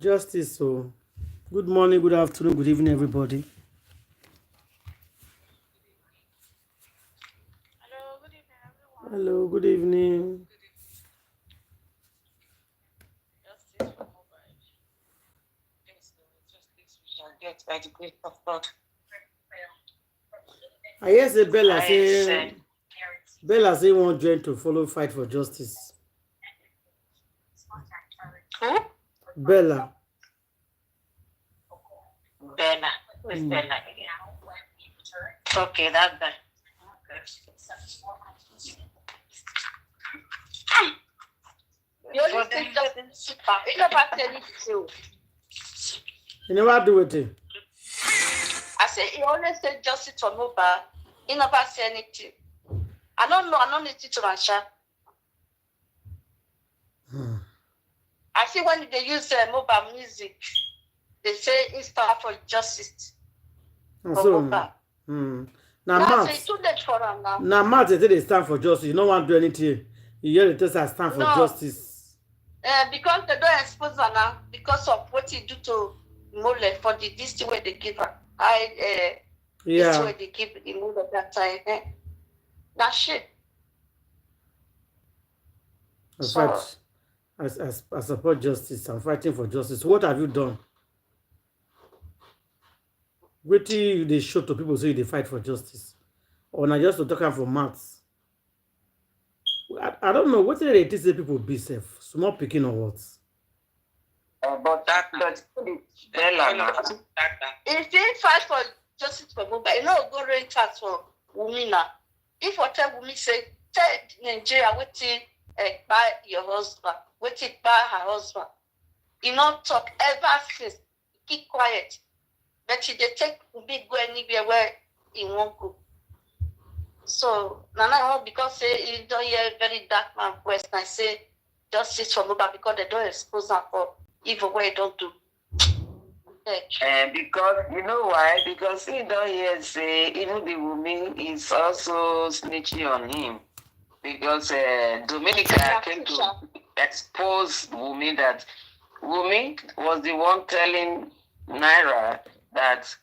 Justice. So, good morning, good afternoon, good evening, everybody. Hello, good evening, everyone. Hello, good evening. Justice for Mohbad. Yes, justice we shall get by the grace of God. I hear say Bella say want join to follow fight for justice. Who? Bella. Bella. Who is Bella again? Okay, that's that. You only say justice. You never tell it to. You never do it. I say he always say justice for Mohbad. He never say anything. I don't know. I don't need to answer. I see when they use Mohbad music, they say it's time for justice. So, now it's too late for them now. Now Matt they stand for justice. You don't want to do anything. You hear the test I stand for justice. Because they don't expose her now because of what he do to Mole for this thing where they give her. This way they give the Mole at that time. That shit. I support justice. I'm fighting for justice. What have you done? Wait till they show to people say they fight for justice. Or not just to talk for maths. I don't know what they teach the people be safe. Small picking or what? But if they fight for justice for Mohbad, you know, go rain tax for women now. If what tell women say, tell Nigeria waiting buy your husband, waiting buy her husband. You not talk ever since. Keep quiet. But they take big go anywhere where he won't go. So now because you don't hear very dark man voice, I say justice for Mohbad because they don't expose her for evil way they don't do. Because you know why? Because he don't hear say even the woman is also snitching on him. Because Dominica came to expose Wumi that Wumi was the one telling Naira that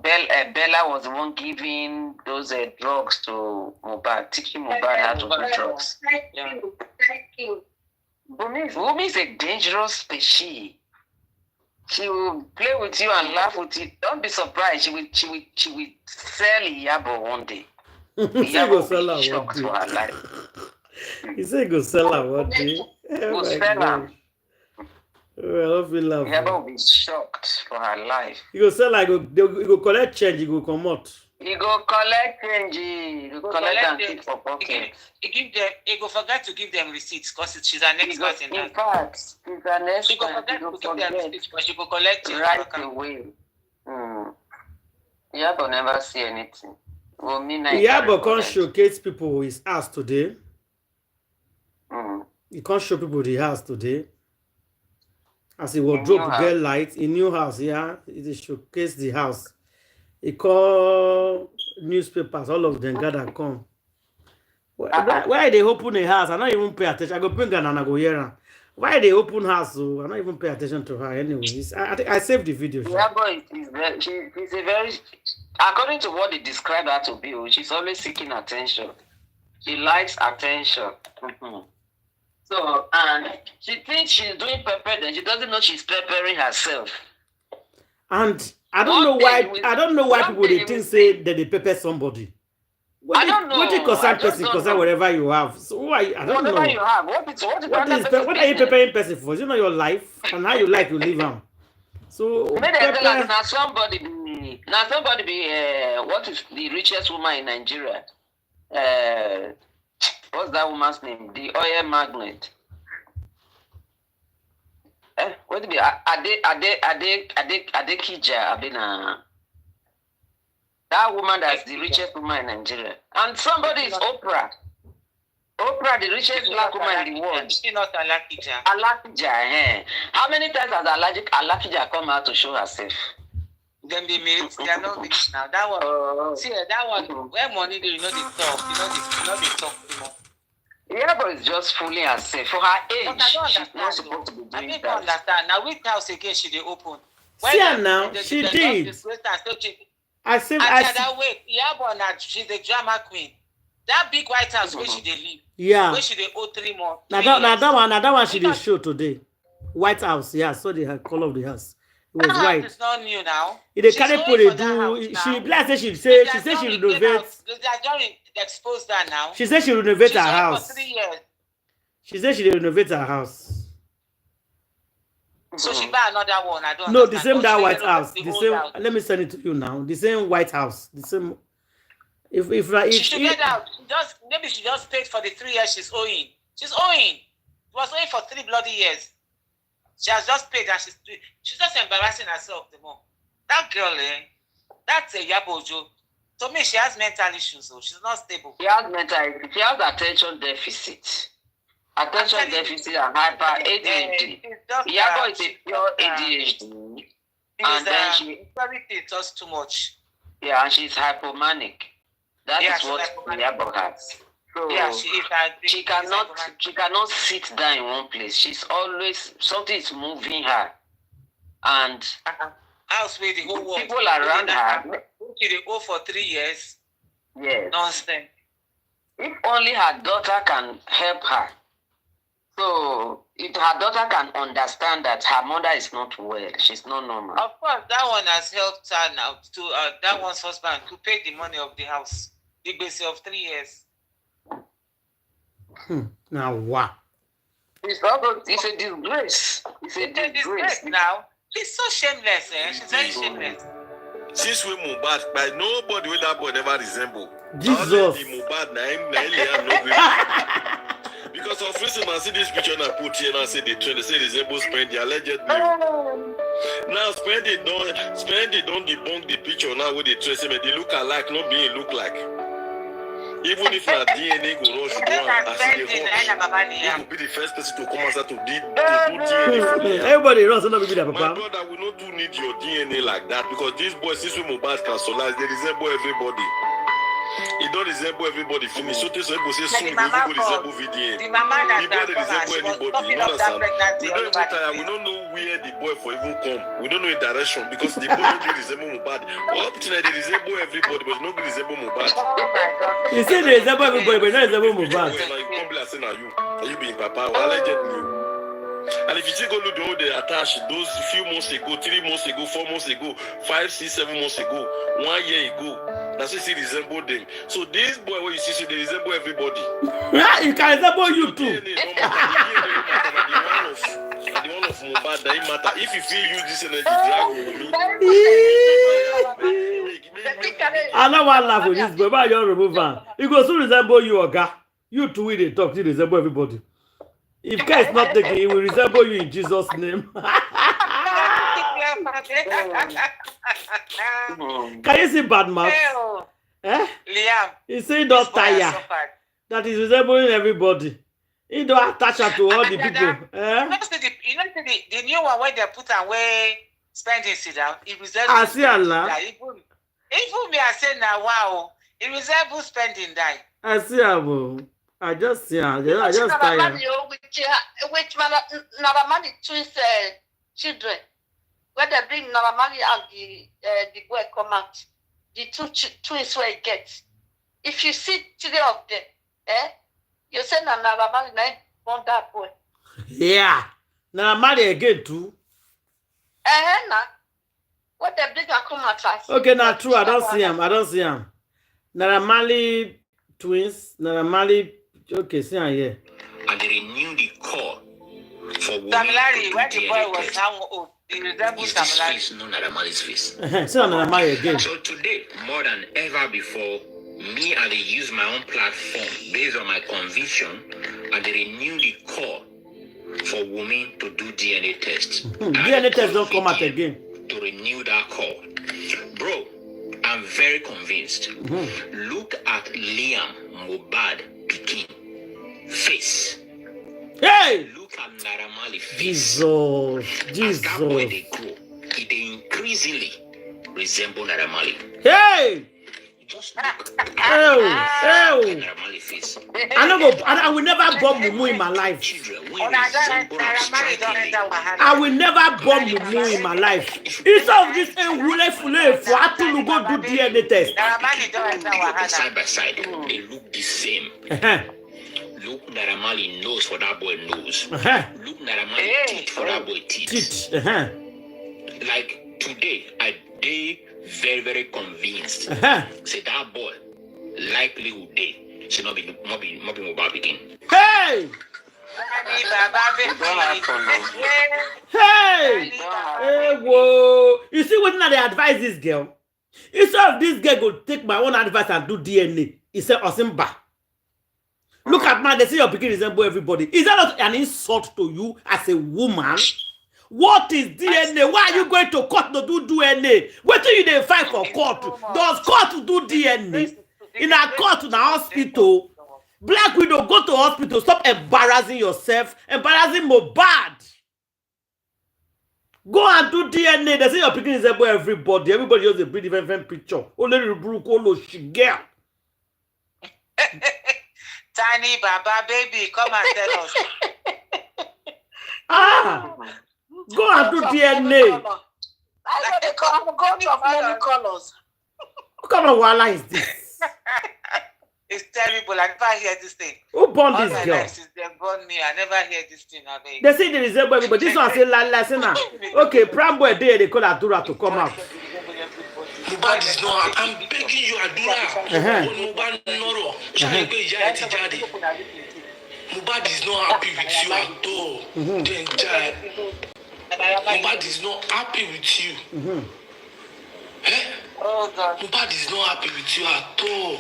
Bella was the one giving those drugs to Mohbad, teaching Mohbad how to do drugs. Thank you. Wumi is a dangerous species. She will play with you and laugh with you. Don't be surprised. She will sell IYABO one day. IYABO will be shocked for her life. He said go sell her one day. Go sell her. Well, IYABO will be shocked for her life. You go sell like you go collect change, you go come out. You go collect change, you go collect and keep for pocket. He go forget to give them receipts because she's an expert in that. In fact, she's an expert. She go forget to give them receipts, but she go collect it right away. IYABO never see anything. IYABO can't showcase people his house today. He can't show people the house today. As he wardrobe get light in new house, he showcase the house. He call newspapers, all of them gather come. Why they open a house? I don't even pay attention. I go bring her and I go hear her. Why they open house? So I don't even pay attention to her anyways. I saved the video. IYABO she's a very, according to what they describe her to be, she's always seeking attention. She likes attention. So, and she thinks she's doing pepper, then she doesn't know she's peppering herself. And I don't know why people they think say that they pepper somebody. I don't know. What you concern person, concern whatever you have. So why? I don't know. Whatever you have. What are you peppering person for? You know your life and how you like to live on. So now somebody be what is the richest woman in Nigeria? What's that woman's name? The oil magnate. What be Adekija Abena? That woman that's the richest woman in Nigeria. And somebody is Oprah. Oprah, the richest black woman in the world. She's not Alakija. Alakija, How many times has Alakija come out to show herself? Then be mates. They are not mates now. That one. See, that one. Where money do you know they talk? You know they talk anymore. IYABO is just fooling herself. For her age, But I don't she's understand. not supposed to be I doing didn't that. understand. Now, which house again she did open? See her now, she did. I said, that way, IYABO, she's a drama queen. That big white house where she did live. Yeah. Where she did 3 months. Now that one she did show today. White House, yeah, so the color of the house. It was white. It's not new now. They can't put it do. She blessed. She said she renovates. They are going to expose that now. She said she renovates her She's house. for 3 years. She said she renovates her house. So she buy another one. I don't No, understand. the same that White House. The The old same. house. Let me send it to you now. The same White House. The same. If She should get out. Maybe she just paid for the 3 years she's owing. She's owing. She was owing for 3 bloody years. She has just paid and she's just embarrassing herself the more. That girl, that's a Yabojo. To me, she has mental issues, so she's not stable. She has attention deficit. Attention deficit and hyper ADHD. IYABO is a pure ADHD. And then she does too much. Yeah, and she's hypomanic. That is what IYABO has. So yeah, she is. She cannot sit down in one place. She's always something is moving her, and house with the whole world. People around her. She did go for 3 years. Yes. Nonsense. If only her daughter can help her. So if her daughter can understand that her mother is not well, she's not normal. Of course, that one has helped her now to that one's husband to pay the money of the house, the basic of 3 years. Now what? It's a disgrace. It's a disgrace now. She's so shameless, eh? She's very shameless. Since we Mohbad, by nobody with that boy never resemble. Jesus. Mohbad, because of reason I see this picture and I put here and I say they trend, they say resemble Spendy, allegedly. Now Spendy don't debunk the picture now with the trace, they look alike, not being look like. Even if not DNA go rush to one, I see the hawk, he will be the first person to come outside to do DNA. Everybody runs not be that My papa. brother, we not do need your DNA like that because these boys, since we Mohbad can soldiers, they resemble everybody. It don't resemble everybody. Finish. So people say soon we will resemble VDN. The mama The boy they resemble anybody. You understand? We don't even tire. We don't know where the boy for even come. We don't know the direction because the boy don't resemble Mohbad. Up to now they resemble everybody, but nobody resemble Mohbad. You say they resemble everybody, but not resemble Mohbad. Now you come like saying, are you being papa? Allegedly. And if you take a look at the attached, those few months ago, 3 months ago, 4 months ago, 5, 6, 7 months ago, 1 year ago, that's what you resemble them. So this boy, what you see, they resemble everybody. You can resemble you too. The one of Mohbad, that matter. If you feel use this energy, drag me. I know one laugh with this boy, but you remove him. He goes to resemble you, Oga. You two will they talk, you resemble everybody. If God is not taking, he will resemble you in Jesus' name. Can you see bad mouth? Eh? Liam. He say don't tire. That is resembling everybody. He don't attach her to all the people. Eh? You know the new one where they put away spending sit down. It resembles. I see Allah. Even me, I say now, wow, it resembles spending die. I see her. I just see her. I just tired. Which Naramali twins children. When they bring Naramali and the boy come out, the two twins where it gets. If you see 3 of them, you say Naramali na born that boy. Yeah. Now I'm married again too. Now. What they bring come out as. Okay, now true. I don't see him. Naramali twins. Naramali. Okay, see him here. And they renew the call for women Samilari, when the boy was now old, he resembled Samilari. face, no Naramali's face. See Naramali again. So today, more than ever before, me and they use my own platform based on my conviction, and they renew the call for women to do DNA tests. DNA tests don't come out again. To renew that call. Bro, I'm very convinced. Look at Liam Mohbad Pikin face. Hey! Look at Naramali face. Jesus. As that boy they grow, they increasingly resemble Naramali. Hey! Just look Oh. Naramali face. I will never bomb Mumu in my life. Children, we resemble and strikingly. I will never bomb Mumu in my life. Instead of this Wule for Atulu go do DNA test. Side by side, they look the same. Look Naramali nose for that boy nose. Look Naramali teeth for that boy teeth. Like today, I day very, very convinced. Say that boy likely would day. Should not be Mohbad again. Hey! Hey! Hey, whoa! You see what they advise this girl? Instead of this girl go take my own advice and do DNA, he said, Osimba. Look at man, they say your picking resemble everybody. Is that not an insult to you as a woman? What is DNA? Why are you going to court to do DNA? What do you dey fight for court? Does court do DNA? In a court, in a hospital, Black widow, go to hospital. Stop embarrassing yourself. Embarrassing Mohbad. Go and do DNA. They say you're picking resemble everybody. Everybody has a pretty different picture. Only the brook, girl. Tiny Baba baby, come and tell us. Go and do DNA. I got the goat of many colors. What kind of wala is this? It's terrible. I never hear this thing. Who born All this my girl? life since they born me, I never hear this thing. They say they resemble everybody. This one say la. Okay, Pram boy there they call Adura to come out. Mohbad is not. I'm begging you, Adura. Mohbad Noro. Mohbad is not happy with you at all. Mohbad is not happy with you. Oh God. Mohbad is not happy with you at all.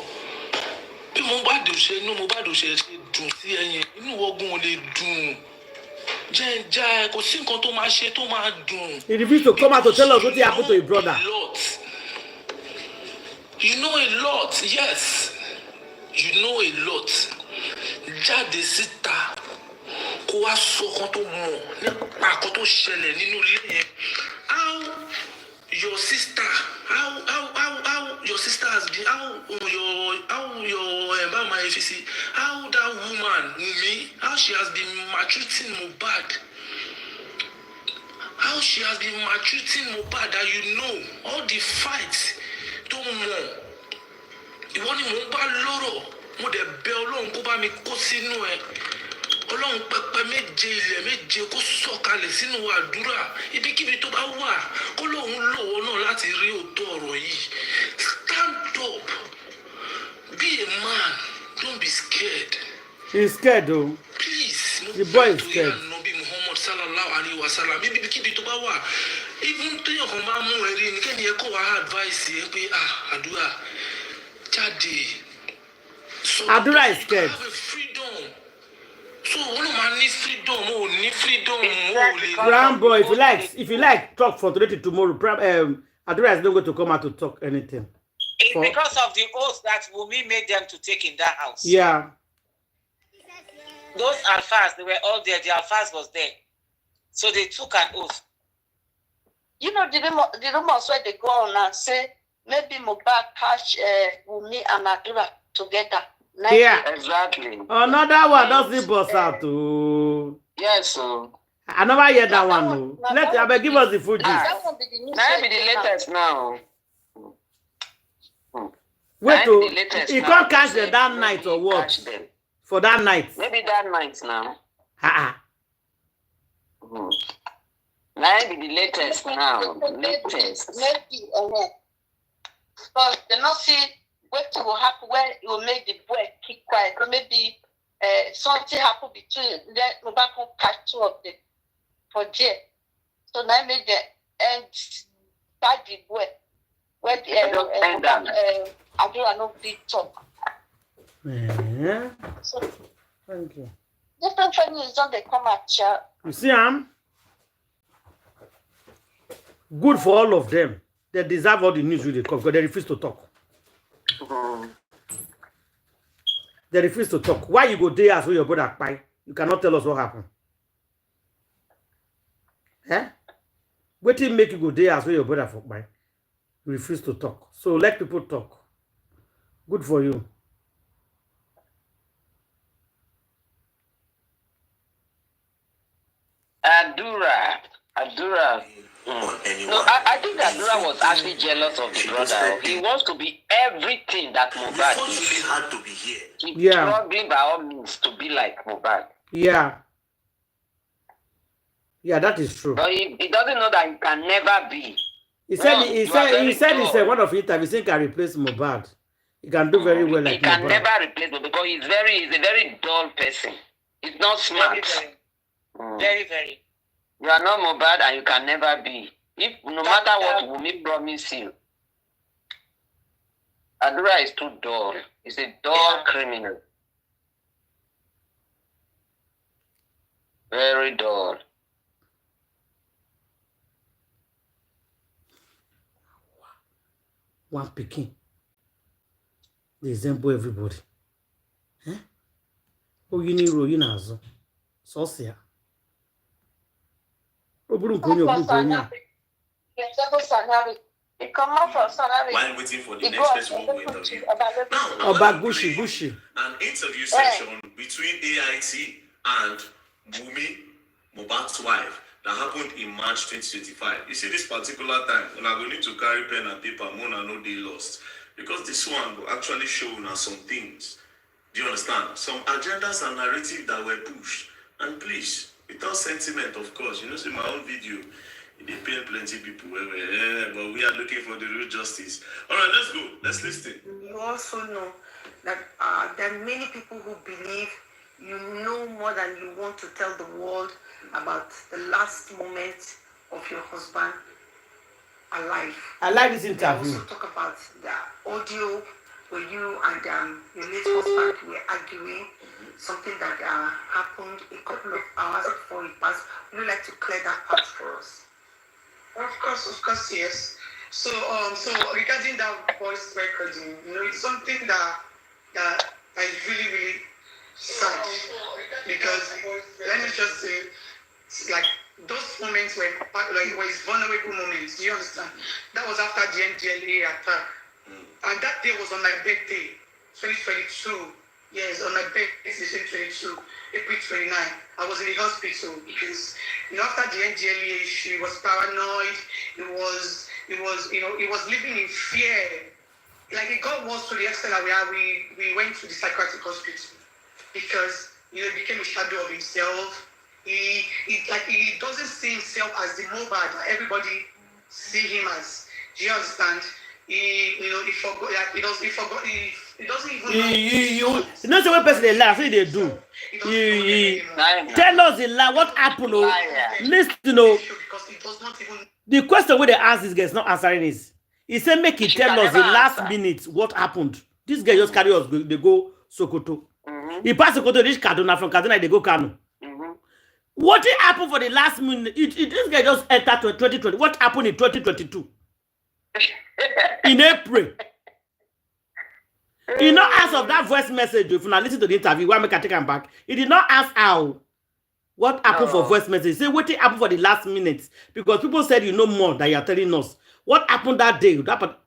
Mohbad ò ṣe no Mohbad ò ṣe dùn sí ẹyin inú ogun ò lè dùn. Jẹ́ kò sí nǹkan tó máa ṣe tó máa dùn. He refused to come out to tell us what happened to his brother. You know a lot, yes. You know a lot. Jáde síta kó wá sọ kan tó mọ̀ nípa kan tó ṣẹlẹ̀ nínú ilé yẹn. How your sister has been, how your mama FCC, how that woman Wunmi, how she has been maltreating Mohbad. How she has been maltreating Mohbad, that you know all the fights tó mọ̀. Ìwọ ni mo bá lọ́rọ̀, mo dẹ̀ bẹ̀ Ọlọ́run kó bá mi kó sínú ẹ̀. Ọlọ́run pẹpẹ méje ilẹ̀ méje kó sọ̀kalẹ̀ sínú àdúrà. Ibikíbi tó bá wà, kó lóun lọ́wọ́ náà láti rí òótọ́ ọ̀rọ̀ yìí. Stand up. Be a man. Don't be scared. He's scared though. Please. The boy is scared. Nabi Muhammad sallallahu alaihi wasallam. Ibikíbi tó bá wà. Even téèyàn kan máa mú ẹ̀rí ní kẹ́ni ẹ kó wá advice ẹ pé àdúrà jáde. Adura is scared. Have a freedom. So one man needs freedom. Oh, need freedom. Brown boy, if you like, talk for today to tomorrow. Adura is not going to come out to talk anything. It's because of the oath that Wunmi made them to take in that house. Yeah. Those alphas, they were all there. The alphas was there. So they took an oath. You know, the rumors where they go on and say maybe Mohbad catch Wunmi and Adura together. Yeah, exactly. Another one doesn't bust out too. Yes, so. I never hear that one. No. Let give us the full gist. That one be the news. Now be the latest now. Wait, he can't catch them that night or what? For that night. Maybe that night now. Now be the latest now. Latest. Maybe, but they not see what will happen when it will make the boy keep quiet. Or maybe something happen between then Mohbad can catch two of them for jail. So now make the end bad the boy. When Adura no big talk. Yeah. So Thank you. different families don't they come at you. You see, good for all of them. They deserve all the news they come because they refuse to talk. They refuse to talk. Why you go there as well your brother pie? You cannot tell us what happened. What did make you go there as well your brother for pie? You refuse to talk. So let people talk. Good for you. Adura. No, I think Adura was actually jealous of the brother. He wants to be everything that Mohbad is. Really hard to be here. He's struggling by all means to be like Mohbad. Yeah. Yeah, that is true. But he doesn't know that he can never be. He said in one of the interviews he can replace Mohbad. He can do very well like He can Mohbad. never replace him because he's a very dull person. He's not smart. Very. You are not Mohbad and you can never be. If no matter what Wunmi promise you, Adura is too dull. He's a dull criminal. Very dull. One picking. They resemble everybody. Eh? Oh, you need you know, Sosia. While waiting for the next person who will interview. Now, Bushi. An interview session between AIT and Mohbad's wife, that happened in March 2025. You see, this particular time, when I'm going to carry pen and paper, Mona no day lost. Because this one will actually show us some things. Do you understand? Some agendas and narrative that were pushed. And please, without sentiment, of course, you know, see my own video, they pain plenty people, but we are looking for the real justice. All right, let's go. Let's listen. You also know that there are many people who believe you know more than you want to tell the world about the last moment of your husband alive. I like this interview. We also talk about the audio where you and your late husband were arguing, something that happened a couple of hours before he passed. Would you like to clear that part for us? Of course, yes. So regarding that voice recording, you know, it's something that is really sad, because let me just say, it's like those moments where it's vulnerable moments. Do you understand? That was after the NDLA attack, and that day was on my birthday, 2022. Yes, on my birthday, 2022, April 29. I was in the hospital because, you know, after the NDLA issue, he was paranoid. He was living in fear. Like, it got worse to the extent that we went to the psychiatric hospital because, you know, he became a shadow of himself. He doesn't see himself as the Mohbad that everybody see him as. Do you understand? He forgot. Like, he doesn't even know. You know the way person they laugh, what they do. Tell us the lie. What happened? Listen, Because he does not even. The question where they ask this guy is not answering is. He said, make it tell us the last minute what happened. This guy just carry us. They go Sokoto. He passed Sokoto, reach Kaduna. From Kaduna, they go Kano. What did happen for the last minute? This guy just entered 2020. What happened in 2022? In April. He did not ask of that voice message. If you not listen to the interview, why make I take him back? He did not ask how. What happened for voice message? Say what happened for the last minute? Because people said you know more than you are telling us. What happened that day?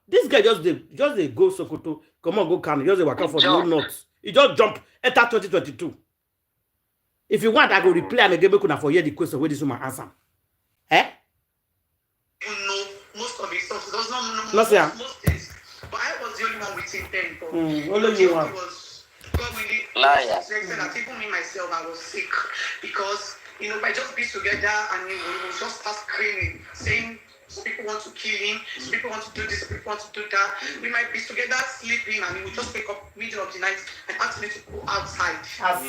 This guy just they go Sokoto. Come on, go Kano. Just they work out for the whole notes. He just jump enter 2022. If you want, I go replay and again could for hear the question where this woman answer. Eh? You know most of his stuff. He does not know most things. But I was the only one with him then. Only you one. Liar. That even me myself, I was sick because, you know, by just being together and we would just start screaming, saying some people want to kill him, some people want to do this, some people want to do that. We might be together sleeping and he would just wake up middle of the night and ask me to go outside.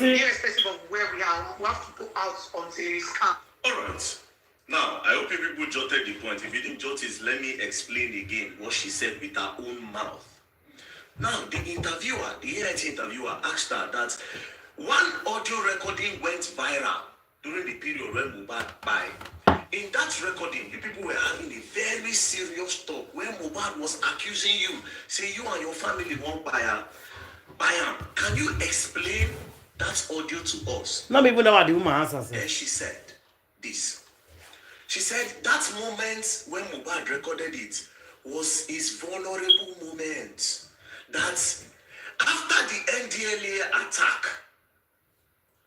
Irrespective of where we are, we have to go out until it's calm. All right. Now, I hope you people jotted the point. If you didn't jot it, let me explain again what she said with her own mouth. Now, the AIT interviewer asked her that one audio recording went viral during the period when Mohbad died. In that recording, the people were having a very serious talk where Mohbad was accusing you, say you and your family won't buy him. Can you explain that audio to us? Not even know what the woman answers. Then she said this. She said that moment when Mohbad recorded it was his vulnerable moment. That After the NDLA attack,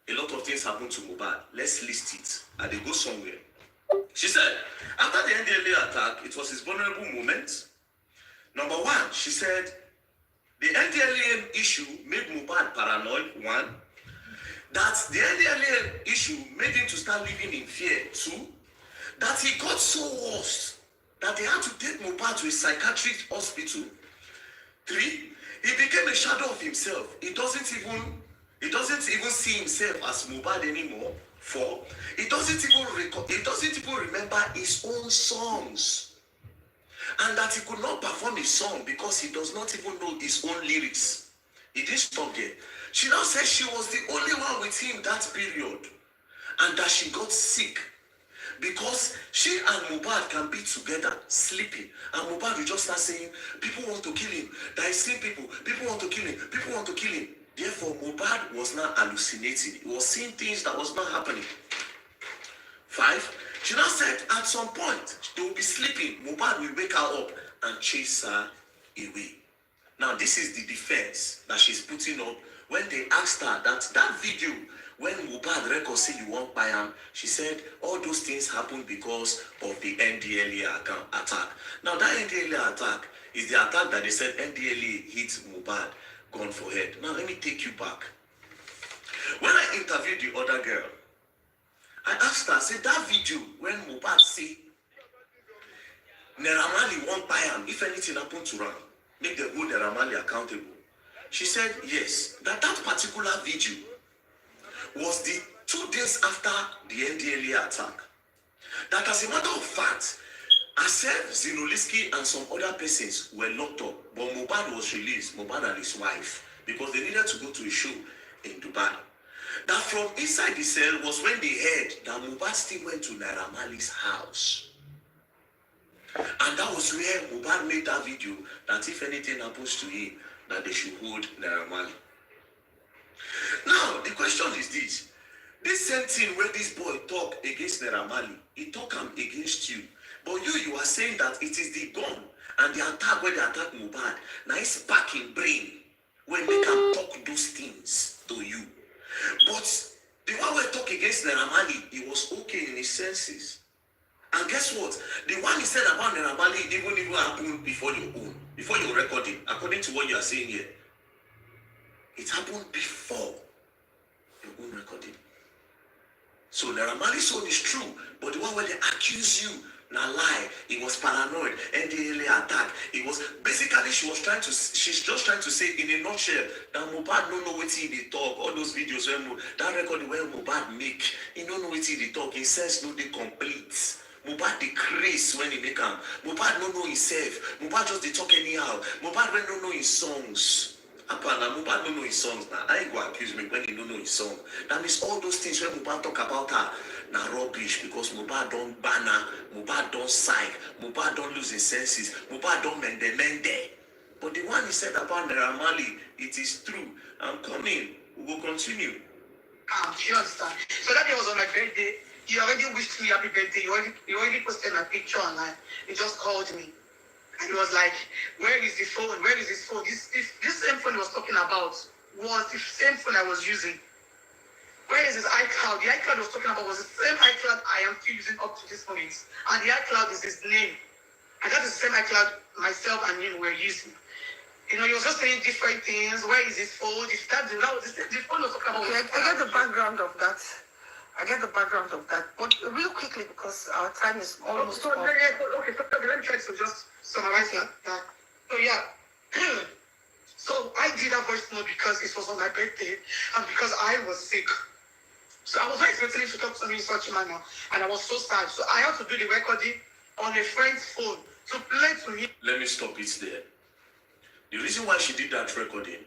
a lot of things happened to Mohbad. Let's list it. And they go somewhere. She said, after the NDLA attack, it was his vulnerable moment. Number one, she said, the NDLA issue made Mohbad paranoid, one. That the NDLA issue made him to start living in fear, two. That he got so worse that they had to take Mohbad to a psychiatric hospital. Three, he became a shadow of himself. He doesn't even see himself as Mohbad anymore. Four, he doesn't even remember his own songs. And that he could not perform his song because he does not even know his own lyrics. He didn't stop there. She now said she was the only one with him that period. And that she got sick. Because she and Mohbad can be together, sleeping. And Mohbad will just start saying, people want to kill him. There is seen people want to kill him. People want to kill him. Therefore, Mohbad was not hallucinating. He was seeing things that was not happening. Five, she now said at some point, they will be sleeping. Mohbad will wake her up and chase her away. Now, this is the defense that she's putting up when they asked her that video, when Mohbad record say you won't buy him, she said all those things happened because of the NDLA attack. Now, that NDLA attack is the attack that they said NDLA hit Mohbad, gone for head. Now, let me take you back. When I interviewed the other girl, I asked her, I said, that video when Mohbad say Naira Marley won't buy him, if anything happened to her, make the whole Naira Marley accountable. She said, yes, that particular video was the 2 days after the NDLA attack. That as a matter of fact, herself, Zinoliski, and some other persons were locked up, but Mohbad was released, Mohbad and his wife, because they needed to go to a show in Dubai. That from inside the cell was when they heard that Mohbad still went to Naira Marley's house. And that was where Mohbad made that video that if anything happens to him, that they should hold Naira Marley. Now, the question is this. This same thing where this boy talk against Naira Marley, he talk against you. But you are saying that it is the gun and the attack where they attack Mohbad. Now it's back in brain when they can talk those things to you. But the one who talk against Naira Marley, he was okay in his senses. And guess what? The one he said about Naira Marley didn't even happen before your own, before your recording, according to what you are saying here. It happened before your own recording. So Naira Marley's own is true, but the one where they accuse you, na lie, he was paranoid, NDLA attack. It was basically she's just trying to say in a nutshell that Mohbad don't know what he talk. All those videos where that record where Mohbad make, he don't know what he talk. His sense no they complete. Mohbad decrease when he make them. Mohbad don't know himself. Mohbad just they talk anyhow. Mohbad don't know his songs. Apana, Mohbad don't know his songs now. I ain't go accuse me when he don't know his song. That means all those things when Mohbad talk about her, na rubbish because Mohbad don't banner, Mohbad don't psych, Mohbad don't lose his senses, Mohbad don't mende. But the one he said about Naira Marley, it is true. I'm coming. We will continue. You understand? So that day was on my birthday. You already wished me happy birthday. You already posted my picture online. He just called me. And he was like, where is the phone? Where is his phone? This same phone he was talking about was the same phone I was using. Where is his iCloud? The iCloud he was talking about was the same iCloud I am still using up to this moment. And the iCloud is his name. And that is the same iCloud myself and him were using. You know, he was just saying different things. Where is his phone? That was the phone was talking about. Okay, I get the background of that. But real quickly, because our time is almost up. Okay, let me try to just summarize that. So yeah. So I did that voice note because it was on my birthday and because I was sick. So I was not expecting to talk to me in such a manner, and I was so sad. So I had to do the recording on a friend's phone to play to him. Let me stop it there. The reason why she did that recording,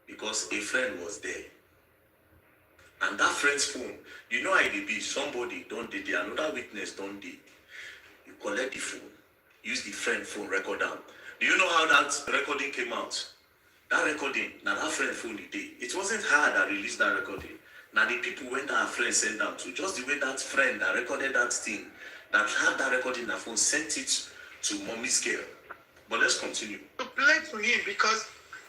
because a friend was there. And that friend's phone, you know how it be, somebody don't did it, another witness don't did. You collect the phone, use the friend phone, record down. Do you know how that recording came out? That recording, now that friend phone the day. It wasn't her that released that recording. Now the people when that friend sent them to, just the way that friend that recorded that thing, that had that recording, that phone sent it to mommy's girl. But let's continue. To play to him because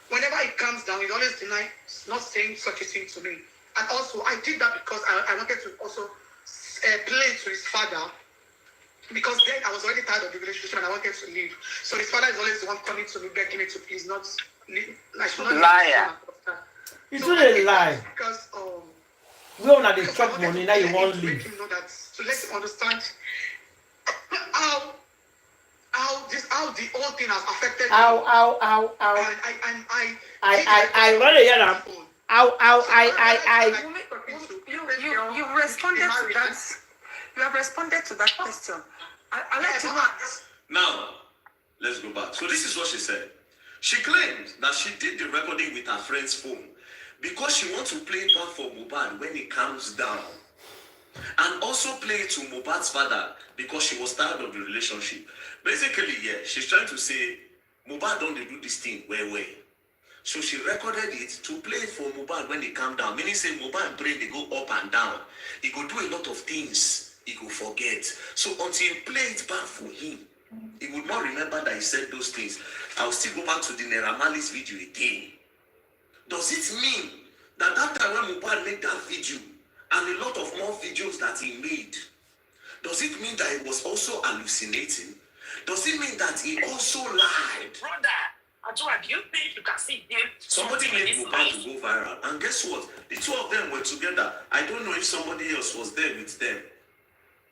whenever it comes down, he always denies not saying such a thing to me. And also, I did that because I wanted to also play to his father, because then I was already tired of the relationship and I wanted to leave. So his father is always the one coming to me, begging me to please not leave. Liar. It's not a lie. Because we all have the chop money, now you won't leave. So let him understand how the whole thing has affected me. I want to hear them. You responded to that. You have responded to that question. I like to know. Now, let's go back. So this is what she said. She claims that she did the recording with her friend's phone because she wants to play it back for Mohbad when he calms down. And also play it to Mohbad's father because she was tired of the relationship. Basically, yeah, she's trying to say, Mohbad don't do this thing well. So she recorded it to play it for Mohbad when he calmed down. Meaning say Mohbad brain, they go up and down. He could do a lot of things he could forget. So until you play it back for him, he would not remember that he said those things. I'll still go back to the Naira Marley's video again. Does it mean that time when Mohbad made that video and a lot of more videos that he made, does it mean that he was also hallucinating? Does it mean that he also lied? Brother, do you think you can see them? Somebody made Mohbad to go viral. And guess what? The two of them were together. I don't know if somebody else was there with them.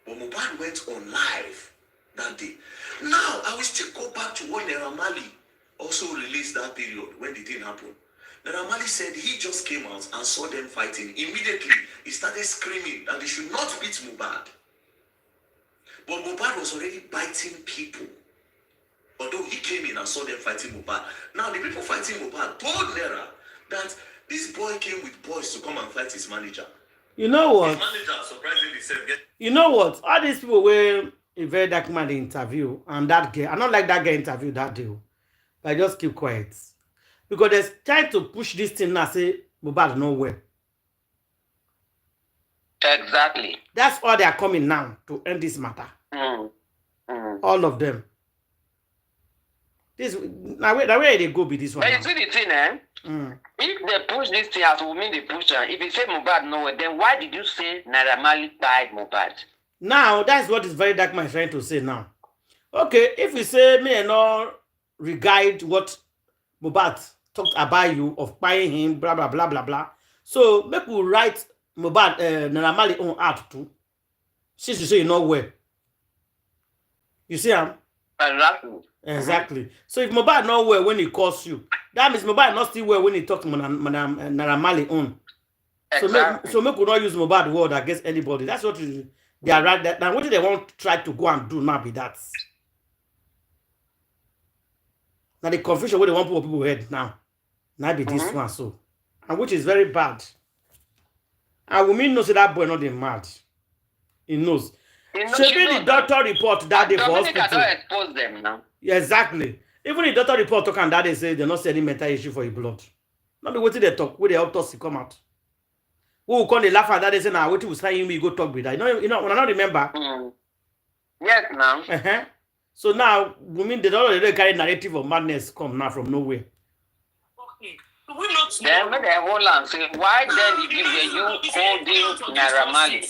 But Mohbad went on live that day. Now, I will still go back to when Naira Marley also released that period when the thing happened. Naira Marley said he just came out and saw them fighting. Immediately, he started screaming that they should not beat Mohbad. But Mohbad was already biting people. Although he came in and saw them fighting Mohbad. Now, the people fighting Mohbad told Naira that this boy came with boys to come and fight his manager. You know what? His manager surprisingly said, you know what? All these people were a very dark man interview, and that girl, I don't like that girl interview that day. But I just keep quiet. Because they're trying to push this thing now, say, Mohbad nowhere. Exactly. That's why they are coming now to end this matter. All of them. This now where they go be this one. But you see the thing, eh? If they push this thing as we mean they push her, if you say Mohbad nowhere, then why did you say Naira Marley died Mohbad? Now that's what is very dark man trying to say now. Okay, if you say me and all regard what Mohbad talked about you of buying him, blah blah blah blah blah. So make we write Mohbad Naira Marley on art too. Since you say you know where. You see him? Exactly. So if Mohbad know where when he calls you, that means Mohbad not still where when he talks Naira Marley on. Exactly. So make we not use Mohbad word against anybody. That's what they are right. That now what do they want to try to go and do now be that? Now the confusion where they want people head now. Now be this one so. And which is very bad. And we mean no say that boy not mad. He knows. Should be the doctor report that day for hospital. Don't expose them now. Yeah, exactly. Even the doctor report talk and that they say they're not saying mental issue for your blood. Not be waiting they talk, where they help us to come out. Who will come they laugh at that they say now waiting will sign you go talk with that. You know when I don't remember. Yes, now. So now we mean they don't carry narrative of madness come now from nowhere. Okay. We not then when they hold on, say why then if you holding Naira Marley?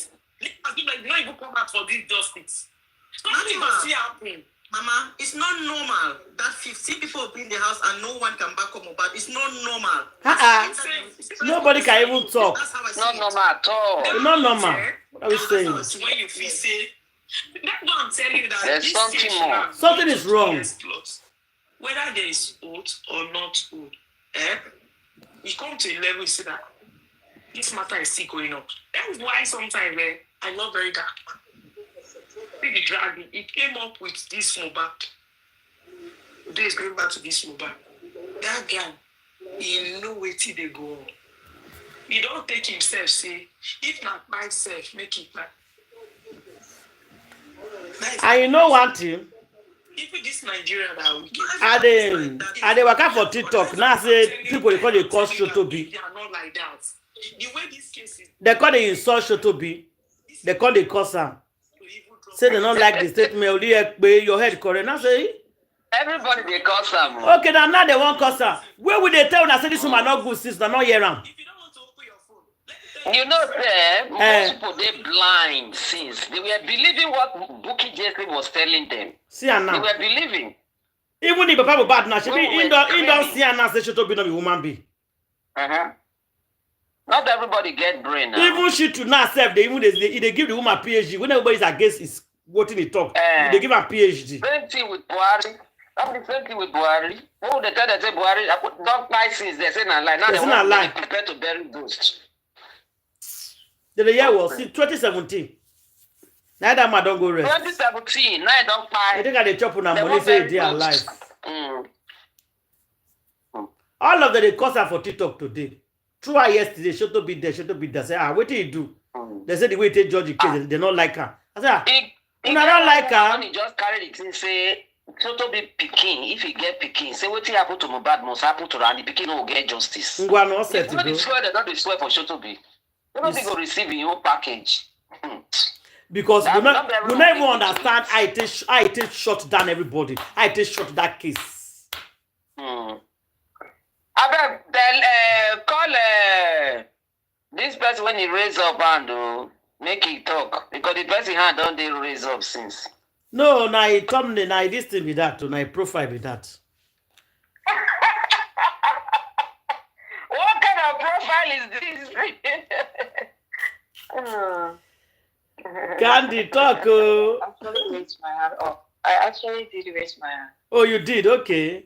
Not even come out for this justice. Nothing will see happen. Mama, it's not normal that 15 people will be in the house and no one can back up Mohbad. It's not normal. Nobody can even talk. It's not normal at all. It's not normal. What are we saying? When you feel say, that's what I'm telling you that there's something more. Something is wrong. Whether there is oath or not oath, you come to a level you see that this matter is still going on. That's why sometimes I love very dark man. The dragon, he came up with this Mohbad. Today is going back to this Mohbad. That guy, he know where they go on. He don't take himself, say, if not myself, make it back. And you know one thing? Even this Nigeria that are they working for TikTok? Now say people they call the cause Shotobi. They are not like that. The way this case is, they call the insult Shotobi. They call the cause her. Say they don't like the statement. Your head correct. Now say Everybody they call some. Okay, now they won't cause her. Where would they tell us say this woman not good since they're not here around? You know, most people they blind since they were believing what Bukky Jesse was telling them. See her They now. were believing. Even if Papa bad now, she be Women in don't screaming. see her now say she to be no be woman be. Not everybody get brain now. Even she to now self, they give the woman PhD. When everybody's against is what he talk, they give her PhD. Same thing with Buhari. That's the same thing with Buhari. Who they tell they say Buhari, don't buy since they say not lie. Now They they say na want lie. to prepare to bury ghosts. The year was 2017. Now that man don't go rest. 2017, now I don't I buy. think I they chop on her They money want say bury they are alive. ghosts. All of them they cause her for TikTok today. Through her yesterday, she to be there, she to be there. Say, what do you do? They say the way they judge the case, they don't like her. I say, If I don't like her. He just carry the thing say, Toto be Pikin. If he get Pikin, say what happen to Mohbad must happen to Randy. Pikin will get justice. Ngwa no If set not bro. the swear, they not the swear for Shotobi. Nobody go receive your own package. Because That- we not not everyone even will understand I take shut down everybody. I take shut that case. I bet call this person when he raise up hand make it talk because the person hand don't they raise up since. No, now he thumbnail, now this thing be that, now profile be that. What kind of profile is this? Candy talk. Oh. I actually raised my hand up. I actually did raise my hand. Oh, you did? Okay.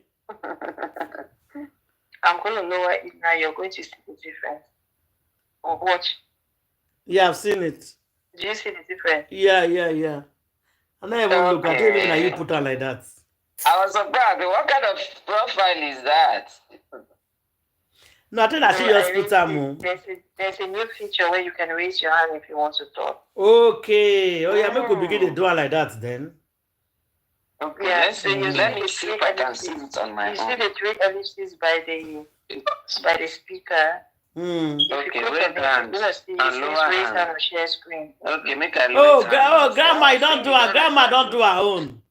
I'm going to lower it now. You're going to see the difference. Or watch. Yeah, I've seen it. Do you see the difference? Yeah. I never even look at it when you put her like that. I was surprised. What kind of profile is that? No, I think I see So your I raised scooter it. move. There's a new feature where you can raise your hand if you want to talk. Okay. Oh, yeah, maybe we begin to do it like that then. Okay, Yeah, let's so see. you Let see me the see three if I can ellipses. see it on my You see own. the three ellipses by the speaker. Hmm. If Okay, you click raise on it, hand you're going to see it and says lower raise hand. hand or share screen. Okay, make I Oh, raise hand. grandma, you don't do her. Grandma don't do her own.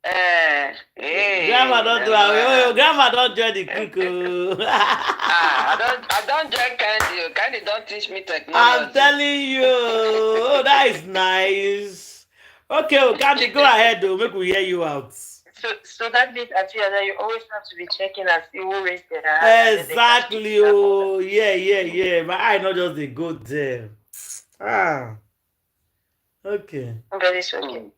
Hey, Grandma don't do her own. Oh, grandma don't join the cook. Oh. I don't join Candy. Candy don't teach me technology. I'm telling you. Oh, that is nice. Okay, oh, Candy, go ahead, though. Make we hear you out. So that means at the other, you always have to be checking and see who raised their hand. and then they can Exactly. pick it up on Oh, yeah. My eye not just a good there. Ah. Okay. that. But it's okay.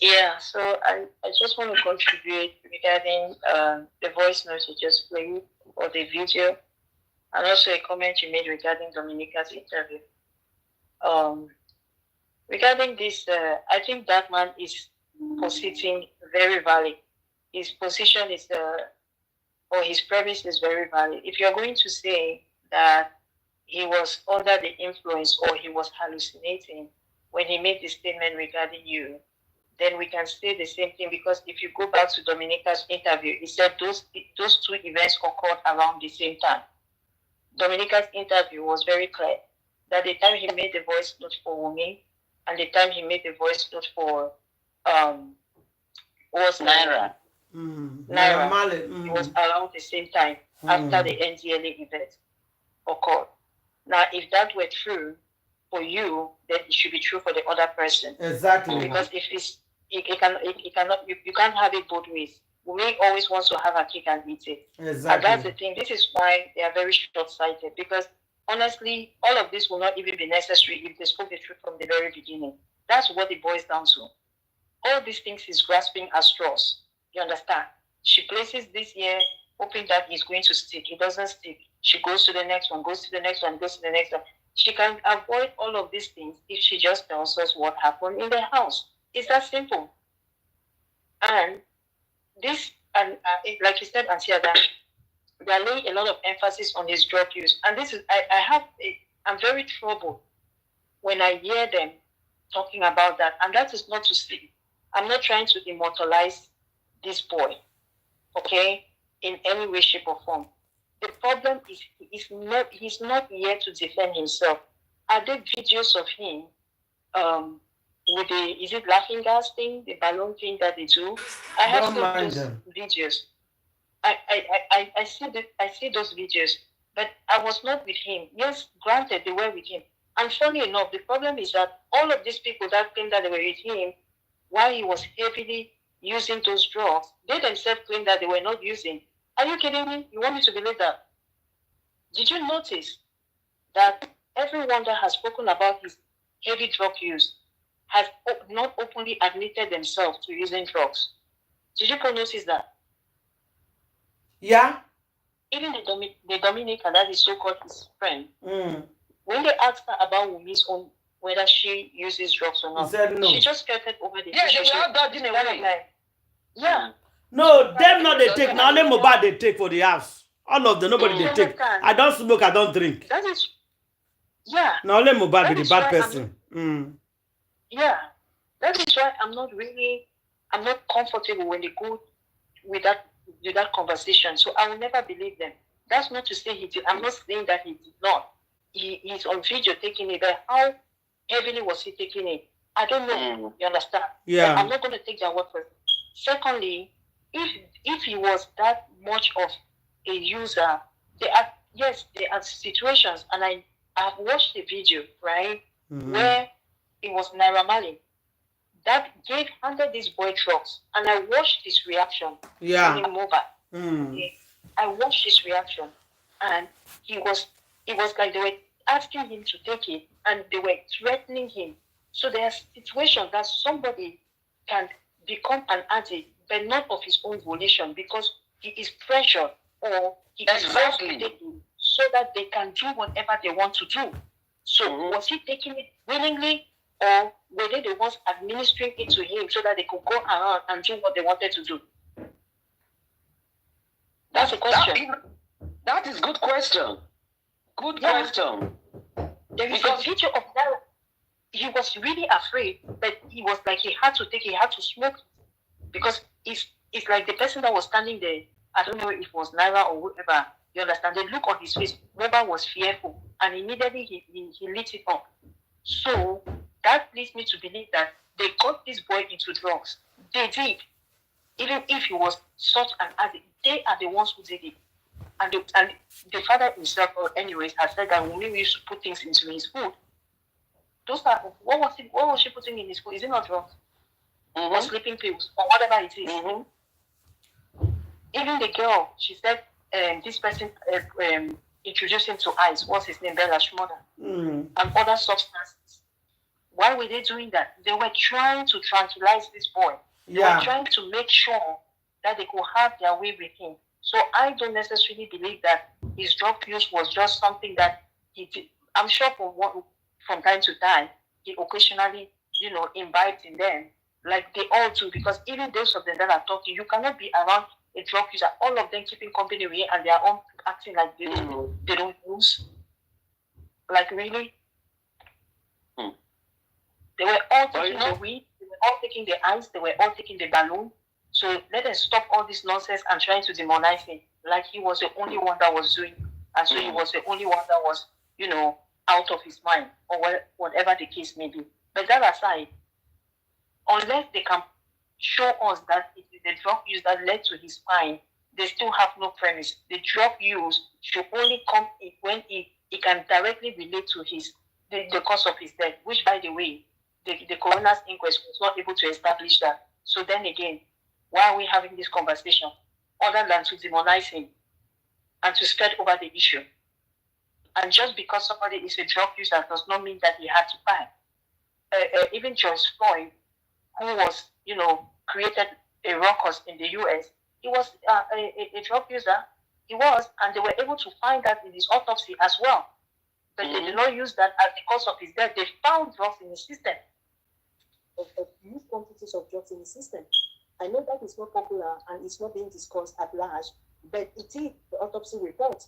Yeah, so I just want to contribute regarding the voice note you just played or the video, and also a comment you made regarding Dominica's interview. Regarding this, I think that man is positing very valid. His position is or his premise is very valid. If you're going to say that he was under the influence or he was hallucinating when he made the statement regarding you, then we can say the same thing, because if you go back to Dominica's interview, he said those two events occurred around the same time. Dominica's interview was very clear that the time he made the voice note for Wumi and the time he made the voice note for was Naira. Naira. It was around the same time after the NDLA event occurred. Now, if that were true for you, then it should be true for the other person. Exactly. Because if it cannot, you can't have it both ways. We always want to have a cake and eat it. Exactly. And that's the thing. This is why they are very short-sighted, because honestly, all of this will not even be necessary if they spoke the truth from the very beginning. That's what it boils down to. All these things is grasping at straws. You understand? She places this here, hoping that it's going to stick. It doesn't stick. She goes to the next one, goes to the next one, goes to the next one. She can avoid all of these things if she just tells us what happened in the house. It's that simple. And this, and like you said, Auntie Ada, they are laying a lot of emphasis on his drug use. And this is, I'm very troubled when I hear them talking about that. And that is not to say, I'm not trying to immortalize this boy, okay, in any way, shape, or form. The problem is he's not here to defend himself. Are there videos of him with the, is it laughing gas thing, the balloon thing that they do? I have seen those videos. I see those videos, but I was not with him. Yes, granted, they were with him. And funny enough, the problem is that all of these people that claim that they were with him while he was heavily using those drugs, they themselves claim that they were not using. Are you kidding me? You want me to believe that? Did you notice that everyone that has spoken about his heavy drug use has not openly admitted themselves to using drugs? Did you notice that? Yeah. Even the Dominican, that is so-called his friend, when they asked her about Wumi's own, whether she uses drugs or not, said no. She just skirted over the Yeah, issue. they were all dodging away. Like, yeah. No, them not they take. Now only Mohbad they take for the house. All of them, nobody they take. I don't smoke, I don't drink. That is, yeah. Now only Mohbad be the bad person. Yeah. That is why I'm not comfortable when they go with that conversation. So I will never believe them. That's not to say he did. I'm not saying that he did not. He's on video taking it, but how heavily was he taking it? I don't know. You understand? Yeah. But I'm not going to take that word for it. Secondly, if he was that much of a user, there are situations, and I have watched the video, right, where it was Naira Marley that handed this boy drugs, and I watched his reaction. Yeah. In Mohbad. I watched his reaction, and it was like they were asking him to take it, and they were threatening him. So there are situations that somebody can become an addict, but not of his own volition, because he is pressured or he is forced to take it so that they can do whatever they want to do. So was he taking it willingly, or were they the ones administering it to him so that they could go around and do what they wanted to do? That's a question. That is good question. Good question. There is a video of that. He was really afraid, but he was like he had to smoke, because it's like the person that was standing there, I don't know if it was Naira or whoever, you understand, the look on his face, Mohbad was fearful, and immediately he lit it up. So that leads me to believe that they got this boy into drugs. They did. Even if he was such an addict, they are the ones who did it. And the father himself, or anyways, has said that Wunmi used to put things into his food. Those are, what was she putting in his food? Is it not drugs? Or sleeping pills, or whatever it is? Even the girl, she said, this person introduced him to ice. What's his name? Bella's mother. And other substances. Why were they doing that? They were trying to tranquilize this boy. They were trying to make sure that they could have their way with him. So I don't necessarily believe that his drug use was just something that he did. I'm sure from time to time, he occasionally, imbibed in them, like they all do, because even those of them that are talking, you cannot be around a drug user, all of them keeping company with, and they are all acting like they don't use. Like, really? They were all taking the weed, they were all taking the ice, they were all taking the balloon. So let us stop all this nonsense and trying to demonize him, like he was the only one that was doing, and so he was the only one that was, out of his mind, or whatever the case may be. But that aside, unless they can show us that it is the drug use that led to his crime, they still have no premise. The drug use should only come when it can directly relate to the cause of his death, which, by the way, the coroner's inquest was not able to establish that. So then again, why are we having this conversation other than to demonize him and to skirt over the issue? And just because somebody is a drug user does not mean that he had to die. Even George Floyd, who was, created a ruckus in the US, he was a drug user. He was, and they were able to find that in his autopsy as well. But they did not use that as the cause of his death. They found drugs in his system. Huge quantities of drugs in the system. I know that is not popular and it's not being discussed at large, but it is the autopsy report.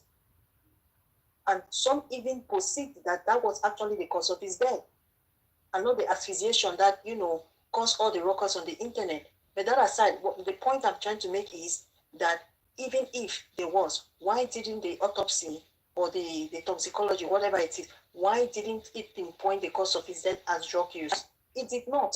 And some even proceed that was actually the cause of his death, and not the asphyxiation that, caused all the ruckus on the internet. But that aside, the point I'm trying to make is that even if there was, why didn't the autopsy or the toxicology, whatever it is, why didn't it pinpoint the cause of his death as drug use? It did not.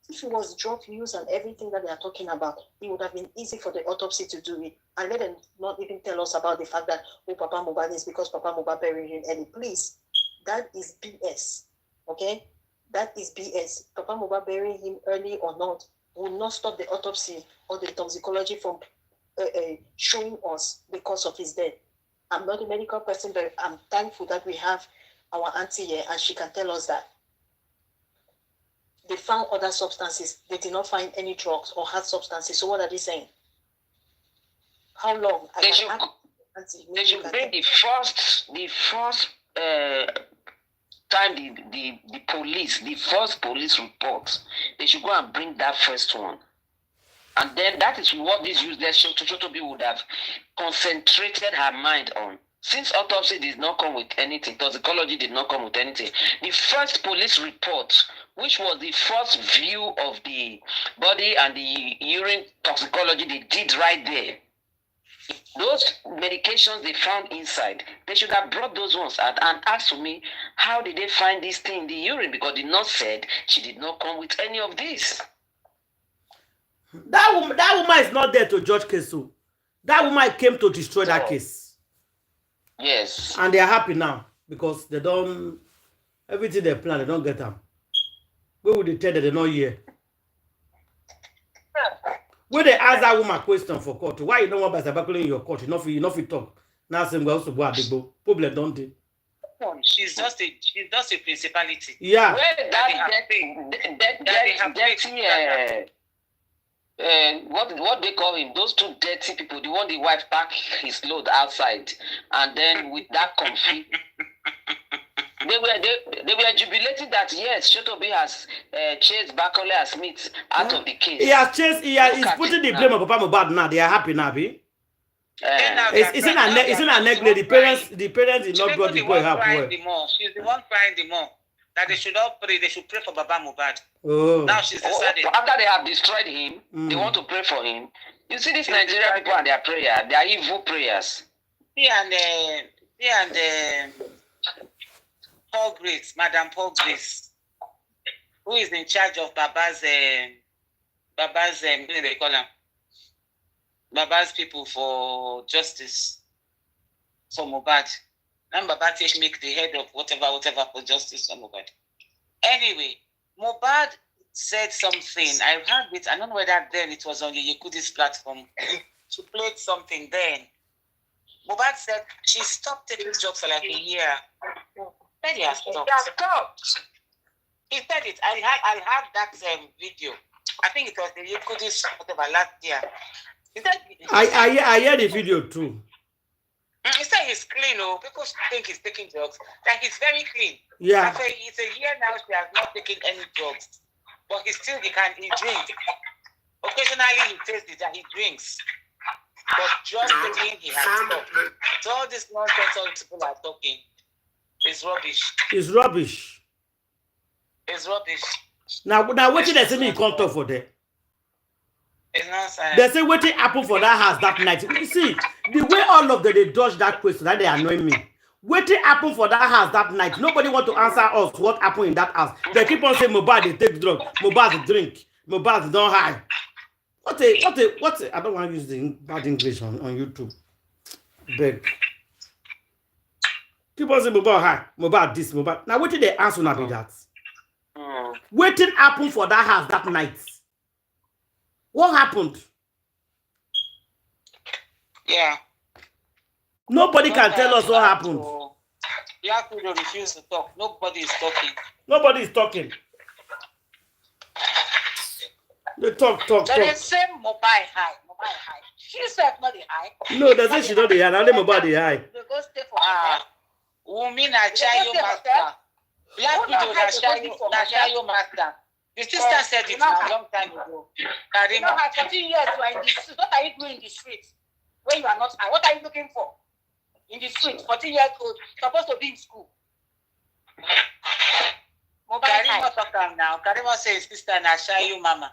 If it was drug use and everything that they are talking about, it would have been easy for the autopsy to do it. And let them not even tell us about the fact that, oh, Papa Mohbad is because Papa Mohbad buried him early. Please, that is BS. Okay? That is BS. Papa Mohbad burying him early or not will not stop the autopsy or the toxicology from showing us the cause of his death. I'm not a medical person, but I'm thankful that we have our auntie here and she can tell us that. They found other substances. They did not find any drugs or hard substances. So what are they saying? How long? They should be the first time the first police report, they should go and bring that first one. And then that is what this useless Shotobi would have concentrated her mind on. Since autopsy did not come with anything, toxicology did not come with anything, the first police report, which was the first view of the body and the urine toxicology they did right there, those medications they found inside, they should have brought those ones out and asked me, how did they find this thing in the urine? Because the nurse said she did not come with any of this. That woman is not there to judge case. So that woman came to destroy that case. Yes. And they are happy now because they don't, everything they plan, they don't get them. Where would they tell that they're not here? When they ask that woman question for court, why you don't want to be in your court? You know if you talk. Now saying well, so go at the problem, don't they? She's just a principality. Yeah. Where what they call him, those two dirty people, the one the wife packed his load outside, and then with that conflict, they were jubilating that yes, Shotobi has chased Bakole and Smith out of the case. He's putting the blame on Papa Mohbad now. They are happy now, be? It's in a neglect. The parents did not brought the boy up. She's the one crying the more. That they should all pray. They should pray for Baba Mohbad. Oh. Now she's decided. After they have destroyed him, they want to pray for him. You see these Nigerian people and their prayer, their evil prayers. Paul Grace, Madam Paul Grace, who is in charge of Baba's what do they call him? Baba's people for justice for Mohbad. And Baba make the head of whatever for justice for Mohbad. Anyway, Mohbad said something. I heard it. I don't know whether then it was on the Yekudi's platform. She played something then. Mohbad said she stopped taking drugs for like a year. Then he has stopped. He said it. I had that video. I think it was the Yekudi's whatever last year. He said, I heard the video too. He said he's clean, oh. People think he's taking drugs. Like he's very clean. Yeah. I say it's a year now she has not taken any drugs. But he drinks. Occasionally he tastes it and he drinks. But just taking he has stopped. So all this nonsense all people are talking is rubbish. It's rubbish. It's rubbish. Now what did they say you can't talk for them? It's nonsense. They say what happened for that house that night. You see, the way all of them they dodge that question, that they annoy me. What happened for that house that night? Nobody want to answer us what happened in that house. They keep on saying Mohbad they take drugs, Mohbad they drink, Mohbad don't hide. What I don't want to use the bad English on YouTube. Beg. Keep on saying Mohbad high, Mohbad this, Mohbad. Now what did they answer now be that? What happened for that house that night? What happened? Yeah. Nobody can tell us what happened. Yakudo refuse to talk. Nobody is talking. Nobody is talking. They talk. They say Mohbad high. She said not the high. No, they say she not the high. Now they Mohbad the high. They go stay for Women are Chayo master. Black widow na Chayo master. The sister said it a long time ago. You know how 14 years you are in the street. What are you doing in the street when you are not high? What are you looking for? In the street, 14 years old, supposed to be in school. Karima talk now. Karima says, sister, na Chayo mama.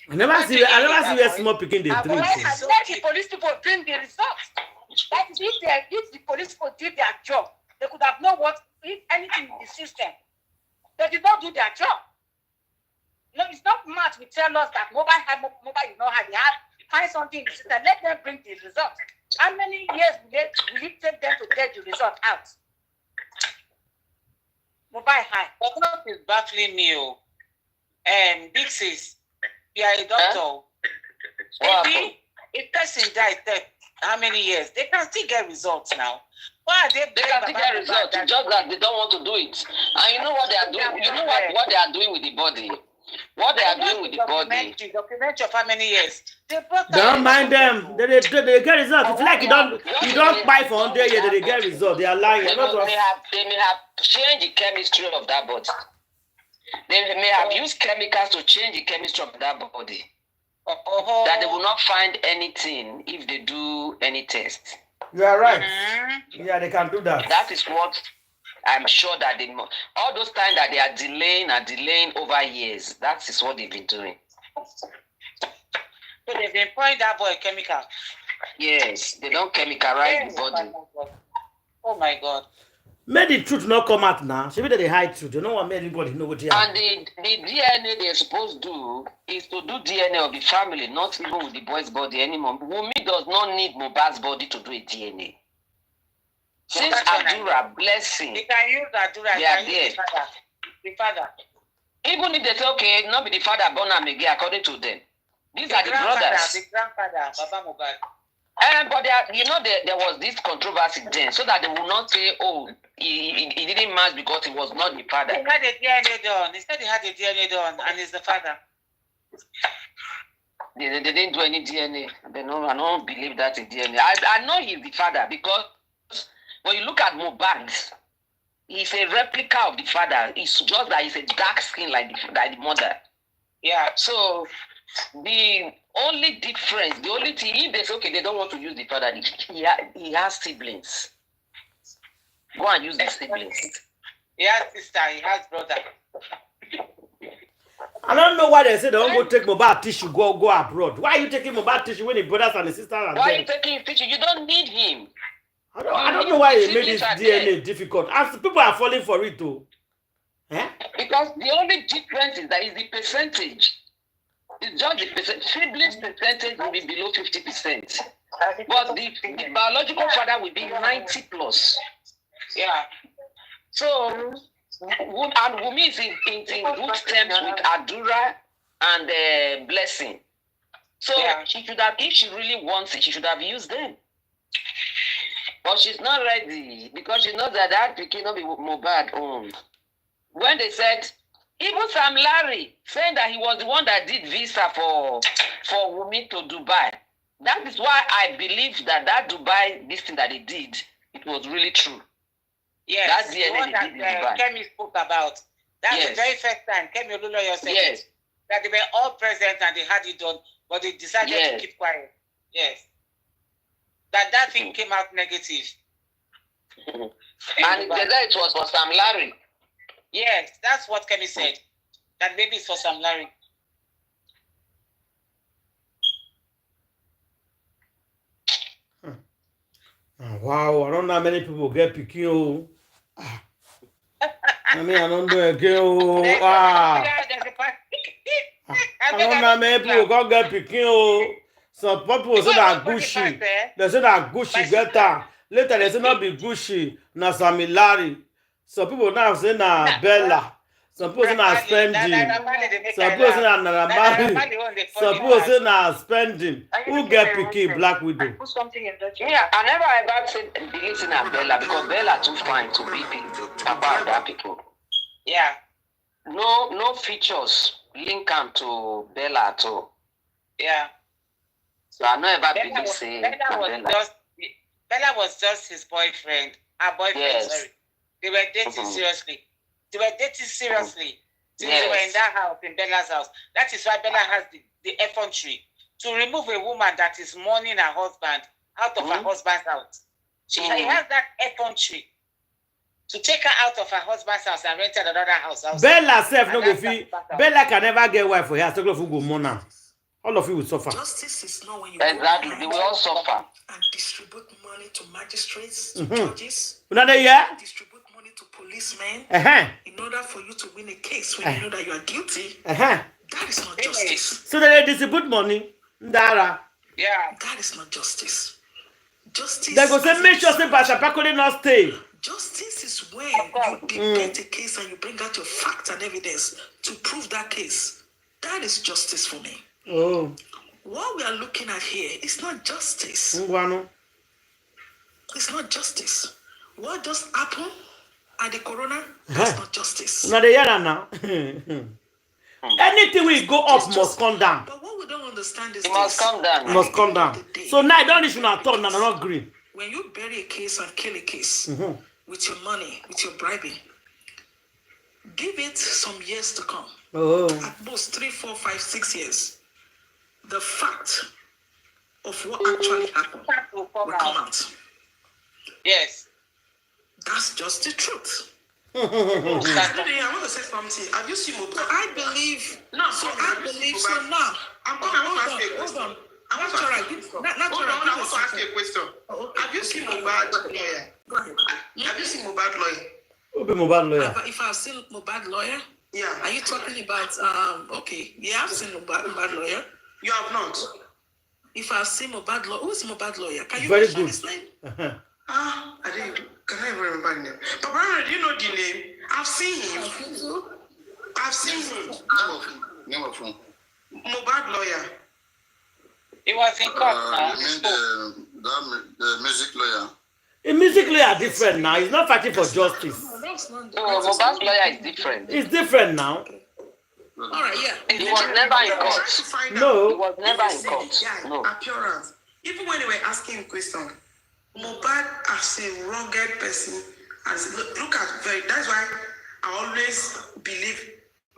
I never see where small picking the drink. Let the police people bring the results. That is if the police people did their job, they They could have known what, if anything in the system. They did not do their job. No, it's not much. We tell us that mobile is not hard. They have find something in the system. Let them bring the result. How many years will it take them to get the result out? Mobile high. What is baffling me? Big sis, you are a doctor. Maybe if person dies, how many years? They can still get results now. Why are they can still get results, just that they don't want to do it. And you know what they are doing? You know what they are doing with the body? What they are doing with the body? Document of how many years? Don't mind them. They get results. It's like you don't buy for 100 years, they get results. They are lying. They may have changed the chemistry of that body. They may have used chemicals to change the chemistry of that body. That they will not find anything if they do any test. You are right. Yeah, they can do that. That is what I'm sure that all those times that they are delaying over years, that is what they've been doing. So they've been pouring that boy chemical. Yes, they don't chemicalize the body. Oh my God. May the truth not come out now. She they hide truth. You know what made anybody know what they are. And the DNA they're supposed to do is to do DNA of the family, not even with the boy's body anymore. Wumi does not need Mohbad's body to do a DNA. Since Adura, blessing, they can use Adura, they are there. The father. Even if they say, okay, not be the father born him again, according to them. These are the brothers. The grandfather, Baba Mohbad. But there was this controversy then, so that they will not say, oh, he didn't match because he was not the father. He had a DNA done. He said he had a DNA done, and he's the father. They didn't do any DNA. I don't believe that's a DNA. I know he's the father because when you look at Mohbad, he's a replica of the father. It's just that he's a dark skin like the mother. Yeah. So the only difference, the only thing, if they say, okay, they don't want to use the father, he has siblings. Go and use the siblings. He has sister, he has brother. I don't know why they say they don't go take Mohbad tissue, go abroad. Why are you taking Mohbad tissue when the brothers and the sisters are there? Why are you taking his tissue? You don't need him. I don't know why they made this DNA difficult. As people are falling for it too. Eh? Because the only difference is that is the percentage. It's just the percent. Siblings percentage will be below 50%. But the biological father will be 90 plus. Yeah. So, and Wumi is in good terms with Adura and Blessing. So, she should have, if she really wants it, she should have used them. But she's not ready because she knows that Pikin will be Mohbad owned. When they said, even Sam Larry saying that he was the one that did visa for Wumi to Dubai. That is why I believe that Dubai, this thing that they did, it was really true. Yes, that's the one that Kemi spoke about. That's the very first time Kemi Oluloyo said that they were all present and they had it done, but they decided to keep quiet. Yes. That thing came out negative. And it was for Sam Larry. Yes, that's what Kemi said. That maybe it's for Sam Larry. Wow, I don't know how many people get pikin. I mean, I don't know again. I don't know how many people go get pikin. Some people say that Gucci. They say that Gucci get that. Later they say not be Gucci, na Samilari. Some people now say na Bella. Some people say na Spendin. Some people say na Naramali. Some people say na Spendin. Who get pikin Black Widow? Put something in the Yeah, I never ever said believe in Bella because Bella too fine to be about that people. Yeah. No features link am to Bella at all. Yeah. So I never believe say Bella was just his boyfriend. Her boyfriend, sorry. They were dating seriously. They were dating seriously. Since they were in that house, in Bella's house. That is why Bella has the effrontery to remove a woman that is mourning her husband out of her husband's house. She has that effrontery to take her out of her husband's house and rent another house. Bella self no go fit. Bella can never get wife for her. So go mourn her. All of you will suffer. Justice is not when you exactly. They will all suffer and distribute money to magistrates, to judges. Another year? policemen in order for you to win a case when you know that you are guilty. That is not justice. So they distribute money. Dara. Yeah. That is not justice. Justice. They go say make sure say Pastor Pakole not stay. Justice is when you debate a case and you bring out your facts and evidence to prove that case. That is justice for me. Oh. What we are looking at here is not justice. It's not justice. What just happened at the corona? That's not justice. Now they hear that now. Anything will go up must come down. But what we don't understand is it must come down. Must come down. So now I don't issue not turn and not green. When you bury a case and kill a case with your money, with your bribing, give it some years to come. At most 3, 4, 5, 6 years. The fact of what actually happened will come out. Yes. That's just the truth. I want to say something. Have you seen Mohbad? I believe. No, so I believe so now. I want to ask you a question. I want to ask you a question. Have you seen Mohbad lawyer? Go ahead. Have you seen Mohbad lawyer? Who be Mohbad lawyer? If I've seen Mohbad lawyer? Yeah. Are you talking about okay? Yeah, I've seen Mohbad lawyer. You have not. If I've seen Mohbad lawyer, who's Mohbad lawyer? Can you Very mention good. his name? I didn't. Can I even remember the name? But brother, do you know the name? I've seen him. I've seen him. Name of him. Mohbad lawyer. It was in court now. You mean the music lawyer? The music lawyer are different now. He's not fighting for justice. Mohbad's lawyer is different. It's different now. All right, yeah. He was never in court. No. He was never in court. No. Appearance. Even when they were asking him questions, Mohbad as a rugged person, as look at very. That's why I always believe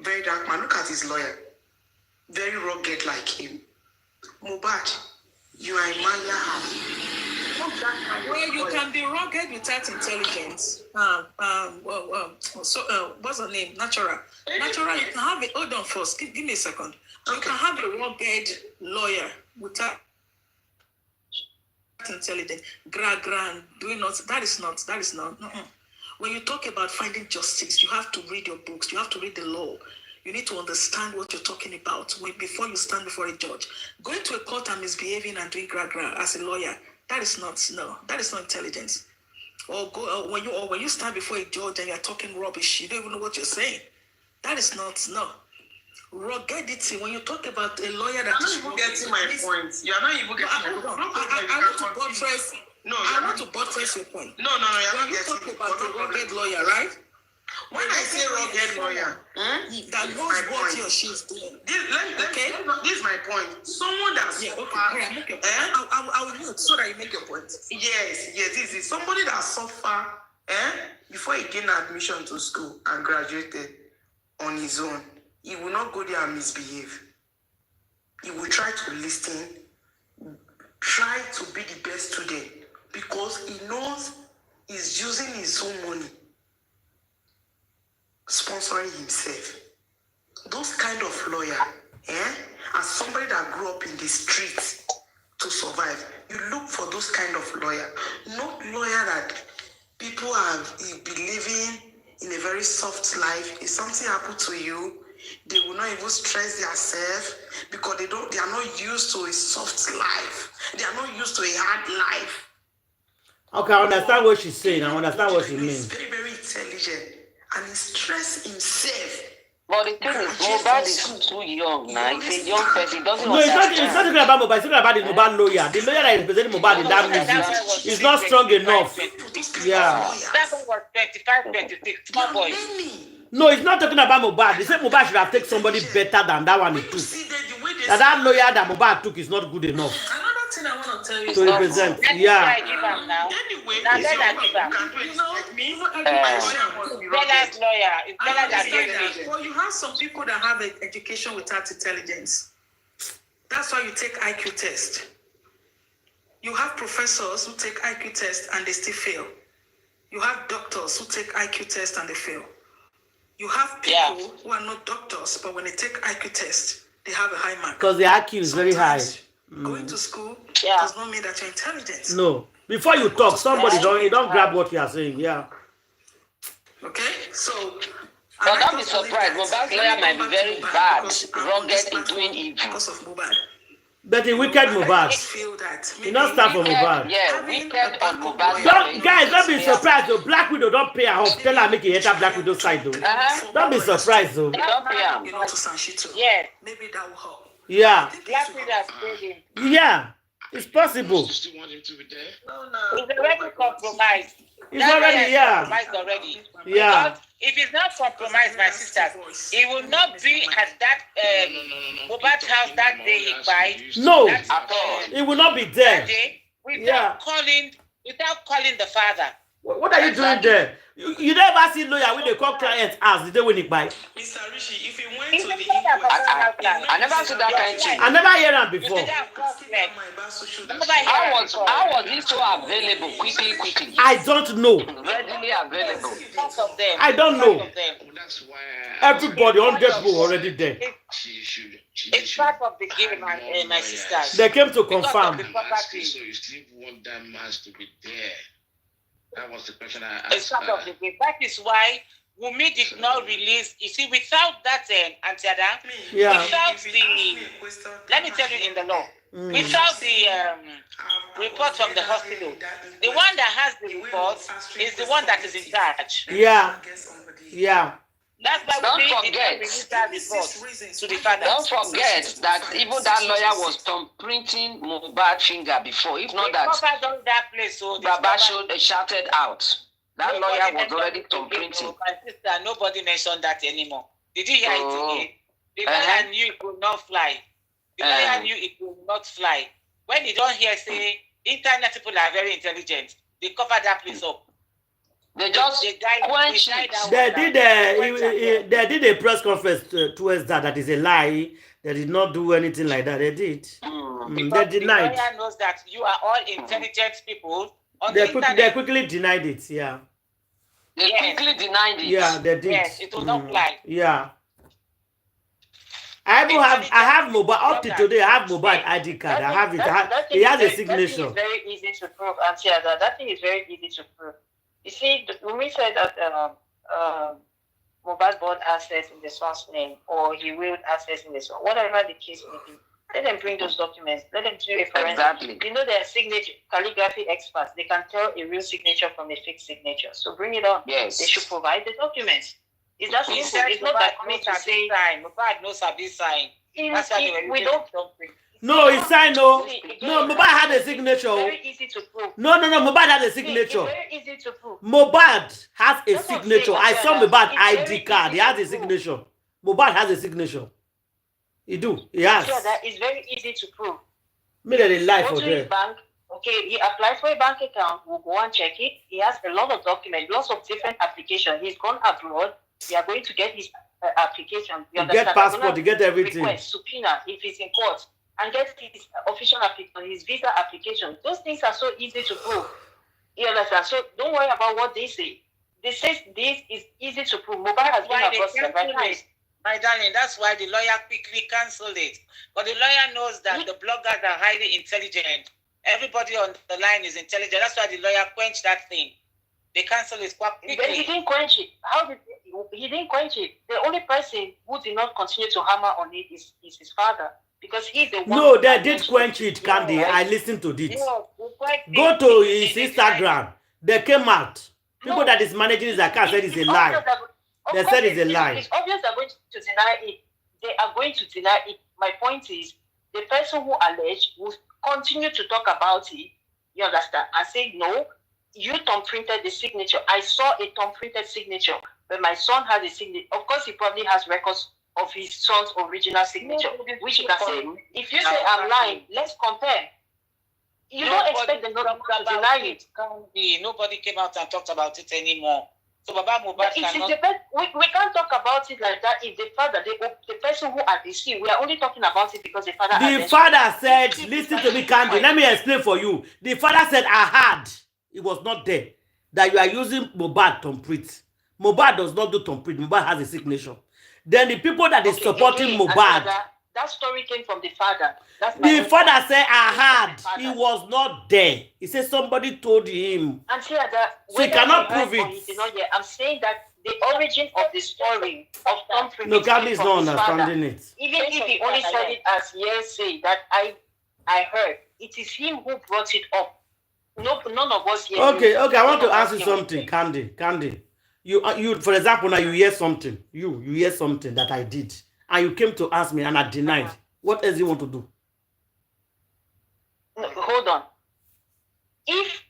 very dark man. Look at his lawyer, very rugged like him. Mohbad, you are a man you have. Well, you can be rugged without intelligence. What's her name? Natural. Natural, you can have it. Hold on first. Give me a second. You can have a rugged lawyer without intelligence. Doing not. That is not. When you talk about finding justice, you have to read your books. You have to read the law. You need to understand what you're talking about before you stand before a judge. Going to a court and misbehaving and doing as a lawyer, that is not intelligence. Or when you stand before a judge and you're talking rubbish, you don't even know what you're saying. That is not ruggedity. When you talk about a lawyer that is not even getting my point. You are not even getting my point. I want to buttress your point. No, you're not getting talk about a rugged lawyer, right? When I say rugged lawyer, that knows what he or she is doing. This is my point. Someone that's I will mute so that you make your point. Yes. This is somebody that suffered before he gained admission to school and graduated on his own. He will not go there and misbehave. He will try to listen, try to be the best student because he knows he's using his own money, sponsoring himself. Those kind of lawyer, as somebody that grew up in the streets to survive, you look for those kind of lawyer, not lawyer that people are believing in a very soft life. If something happened to you, they will not even stress themselves because they are not used to a soft life. They are not used to a hard life. Okay, I understand what she's saying. I understand what she means. He's very, very intelligent and he stressed himself. But the thing is, Mohbad is too young now. He's a young person. He doesn't No, it's not talking about Mohbad. It's talking about the Mohbad lawyer. The lawyer that is representing Mohbad in that music is not strong enough. Yeah. That one was 25, 26. Small boy. No, it's not talking about Mohbad. They said Mohbad should have taken somebody better than that one he took. That lawyer that Mohbad took is not good enough. Another thing I want to tell you is to represent. Yeah. Anyway, well, you have some people that have an education without intelligence. That's why you take IQ test. You have professors who take IQ test and they still fail. You have doctors who take IQ test and they fail. You have people who are not doctors, but when they take IQ test, they have a high mark. Because the IQ is very high. Going to school does not mean that you're intelligent. No. Before you talk, somebody don't grab what you are saying. Yeah. Okay? So, But don't be surprised. Mohbad's lawyer might be very bad, rugged in doing evil. Because of Mohbad. But the wicked Mohbad. Feel that You not start from Mohbad. Yeah, wicked on Mohbad. Guys, don't be surprised. The Black Widow don't pay her off. Tell her make it enter Black Widow side though. Don't be surprised though. Don't pay her. You know, to Sanshito. Yeah. Maybe that will help. Yeah. Black Widow has paid him. Yeah. It's possible. You still want him to be there? He's already compromised. It's already, yeah. Compromised already. Yeah. Because if he's not compromised, my sisters, he will not be at that Mohbad house that day he died. No. At all. It will not be there. That day, Yeah. without calling the father. What are you doing there? You never see lawyer when they call clients as the day when he buy. Mr. Rishi, if you went He's to the the father of inquest, I never saw that kind of thing. I never hear that before. How was he so available quickly? I don't know. Readily available. I don't know. That's why Everybody 100 people already there. It's part of the game, my sisters. They came to Because of confirm. the property. So you still want that man to be there? That was the question I It's asked. part of the game. That is why Wunmi did not release. You see, without that Antiada, Yeah. without the, let me tell you in the law, without the report from the hospital, the one that has the report is the one that is in charge. Yeah. Yeah. That's why Don't Wunmi did not forget. release that report to the father. Don't forget that even that lawyer was thumbprinting Mohbad finger before. If not They that, covered all that place, so Baba shouted out. That nobody lawyer was mentioned already it again, thumbprinting. oh, my sister, nobody mentioned that anymore. Did you hear Oh. it again? The lawyer knew it could not fly. The lawyer knew it could not fly. When you don't hear say internet people are very intelligent, they cover that place up. They just quench it. They did a press conference towards that is a lie. They did not do anything like that. They did. They denied. The lawyer knows that you are all intelligent people on They the internet. they quickly denied it. Yeah. They quickly denied it. Yeah, they did. Yes, it will not fly. Yeah. I have Mohbad up to today. I have Mohbad ID card. I have it. He has a signature. That thing is very easy to prove, Auntie Ada. That thing is very easy to prove. You see, when we said that Mohbad bought access in the son's name, or he willed access in the son, whatever the case may be, let them bring those documents. Let them do a forensic. Exactly. You know, they are signature calligraphy experts. They can tell a real signature from a fake signature. So bring it on. Yes. They should provide the documents. It's that simple. Said It's not that coming to say Mohbad knows Sabi sign. That's why they were we using don't. something. No, he signed. No, Mohbad had a signature. Very easy to prove. No, Mohbad had a It's signature. very easy to prove. Mohbad has a That's what I'm signature. saying, I saw Angela. Mohbad It's very ID card. He easy has to a prove. signature. Mohbad has a signature. He do. He has. Sure, that is very easy to prove. Made a lie Go for to his them. bank. Okay, he applied for a bank account. We'll go and check it. He has a lot of documents, lots of different applications. He's gone abroad. We are going to get his application. You get passport. You get everything. Request, subpoena if he's in court, and get his official application, his visa application. Those things are so easy to prove. You understand? So don't worry about what they say. They say this is easy to prove. Mohbad has been Why they abroad several cancelled times. it? My darling, that's why the lawyer quickly cancelled it. But the lawyer knows that the bloggers are highly intelligent. Everybody on the line is intelligent. That's why the lawyer quenched that thing. They cancelled it quite But he quickly. didn't quench it. How did he didn't quench it? The only person who did not continue to hammer on it is his father, because he's the one. No, they did quench it, Candy. I listened to this. Go to his Instagram. They came out. People that is managing his account said it's a lie. They said it's a lie. It's obvious they're going to deny it. They are going to deny it. My point is, the person who alleged will continue to talk about it. You understand? And say, no, you thumbprinted the signature. I saw a thumbprinted signature, but my son has a signature. Of course, he probably has records of his son's original signature, which you can say, if you say I'm lying, let's compare. You don't expect them not to deny it. Nobody came out and talked about it anymore. So Baba Mohbad cannot. We can't talk about it like that if the father, the person who are deceived, we are only talking about it because the father. The father said, listen to me, Candy. Let me explain for you. The father said, I had. It was not there. That you are using Mohbad thumbprint. Mohbad does not do thumbprint. Mohbad has a signature. Then the people that is supporting Mohbad. That story came from the father. The father said, I had. He was not there. He said somebody told him. And here that so he cannot prove it. I'm saying that the origin of the story of Tom Prince. No, Candy is not understanding it. Even if he only said it as hearsay that I heard, it is him who brought it up. No, none of us here. Okay, I want to ask you something, Candy. You, for example, now you hear something. You hear something that I did, and you came to ask me, and I denied. What else you want to do? No, hold on. If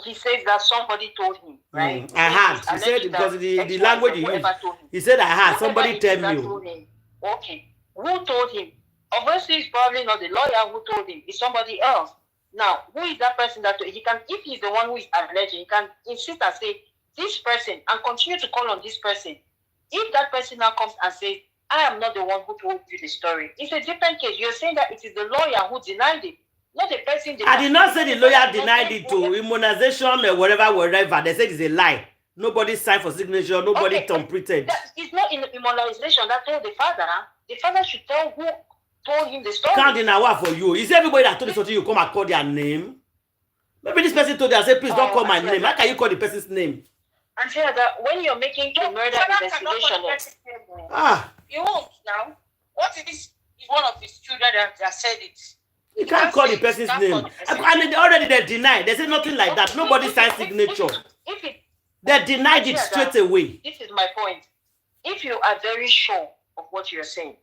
he says that somebody told him, right? I had. He said because the language he used. He said I had. Somebody tell me. Okay. Who told him? Obviously, it's probably not the lawyer who told him. It's somebody else. Now, who is that person that he can? If he's the one who is alleging, he can insist and say this person and continue to call on this person. If that person now comes and says, "I am not the one who told you the story," it's a different case. You're saying that it is the lawyer who denied it. Not the person. I did not say the lawyer denied it to immunization or wherever. They said it's a lie. Nobody signed for signature. Nobody completed. It's not in immunization. That told the father. The father should tell who told him the story. Can't deny for you. Is everybody that told you something you come and call their name? Maybe this person told you and said, please don't call my name. How can you call the person's name? And say that when you're making a murder investigation, you won't now. What if one of his children that said it? You can't call the person's name. And already they denied. They said nothing like that. Nobody signed signature. They denied it straight away. This is my point. If you are very sure of what you're saying,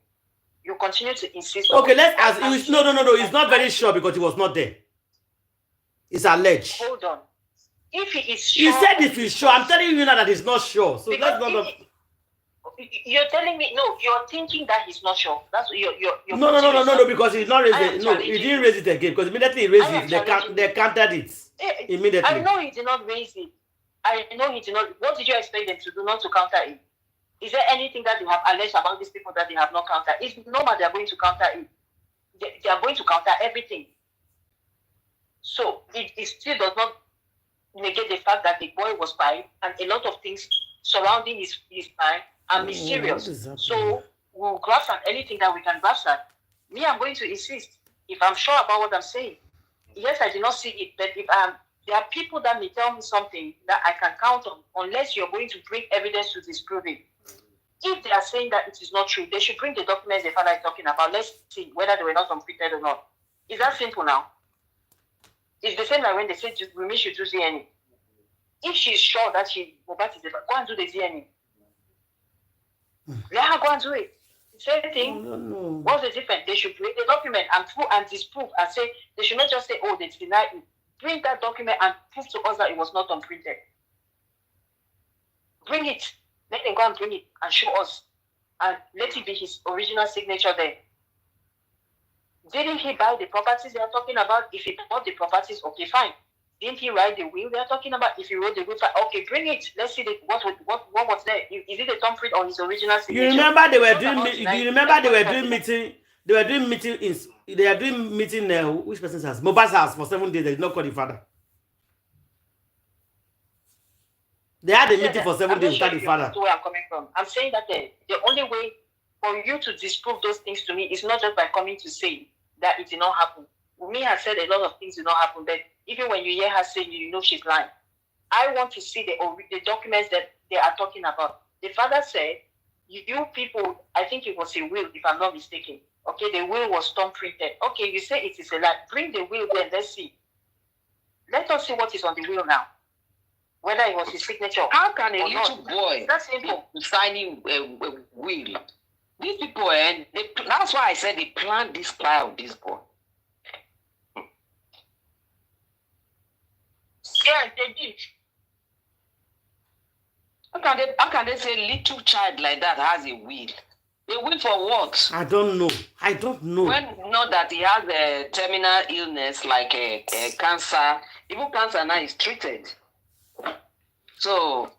you continue to insist. Okay, let's ask. No. He's not very sure because he was not there. It's alleged. Hold on. If he is sure. You said if he's sure. I'm telling you now that he's not sure. So that's not. You're telling me no. You're thinking that he's not sure. That's you're No. Because he's not raised it. No, he didn't raise it again. Because immediately he raised it, they countered it immediately. I know he did not raise it. I know he did not. What did you expect them to do? Not to counter it? Is there anything that you have alleged about these people that they have not countered? It's normal they are going to counter it. They are going to counter everything. So it still does not negate the fact that the boy was by and a lot of things surrounding his crime are mysterious. So we'll grasp at anything that we can grasp at. Me, I'm going to insist. If I'm sure about what I'm saying, yes, I did not see it, but if there are people that may tell me something that I can count on, unless you're going to bring evidence to disprove it. If they are saying that it is not true, they should bring the documents the father is talking about. Let's see whether they were not completed or not. Is that simple now? It's the same like when they say we should do DNA. If she's sure that Mohbad is the father, go and do the DNA. Yeah, go and do it. Same thing. No. What's the difference? They should bring the document and prove and disprove and say they should not just say, oh, they denied it. Bring that document and prove to us that it was not unprinted. Bring it. Let them go and bring it and show us. And let it be his original signature there. Didn't he buy the properties they are talking about? If he bought the properties, okay, fine. Didn't he write the will they are talking about? If he wrote the will, okay, bring it. Let's see what was there. Is it a thumbprint or his original signature? You remember they were doing meeting. They were doing meeting which person's house? Mohbad's house for 7 days. They did not call the father. They had a meeting for 7 days without the father. That's where I'm coming from. I'm saying that the only way for you to disprove those things to me is not just by coming to say that it did not happen. Umi has said a lot of things did not happen, but even when you hear her saying, you know she's lying. I want to see the documents that they are talking about. The father said, you people, I think it was a will, if I'm not mistaken. Okay, the will was thumb printed. Okay, you say it is a lie. Bring the will then, let's see. Let us see what is on the will now. Whether it was his signature. How can a little boy that's simple signing a will? These people, that's why I said they planned this file of this boy. Yeah, they did. How can they say little child like that has a will? A will for what? I don't know. When not that he has a terminal illness like a cancer, even cancer now is treated. So,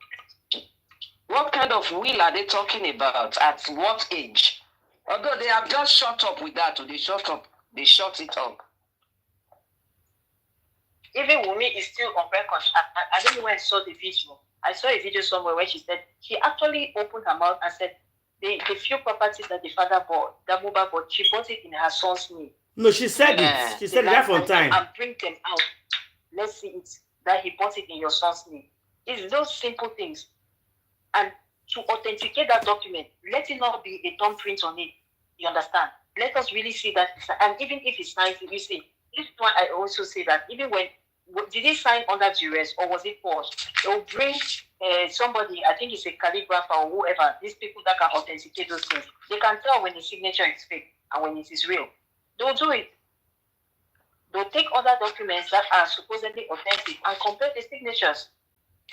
what kind of will are they talking about? At what age? Although they have just shut up with that, they shut it up. Even Wumi is still on record. I don't know when I saw the video. I saw a video somewhere where she said she actually opened her mouth and said the few properties that the father bought, that Mohbad bought, she bought it in her son's name. No, she said it. She said that for time. And bring them out. Let's see it. That he bought it in your son's name. It's those simple things. And to authenticate that document. Let it not be a thumbprint on it. You understand? Let us really see that. And even if it's nice, you see, this one I also say that even when did he sign under duress or was it forged? It will bring somebody, I think it's a calligrapher or whoever, these people that can authenticate those things. They can tell when the signature is fake and when it is real. They'll do it. They'll take other documents that are supposedly authentic and compare the signatures.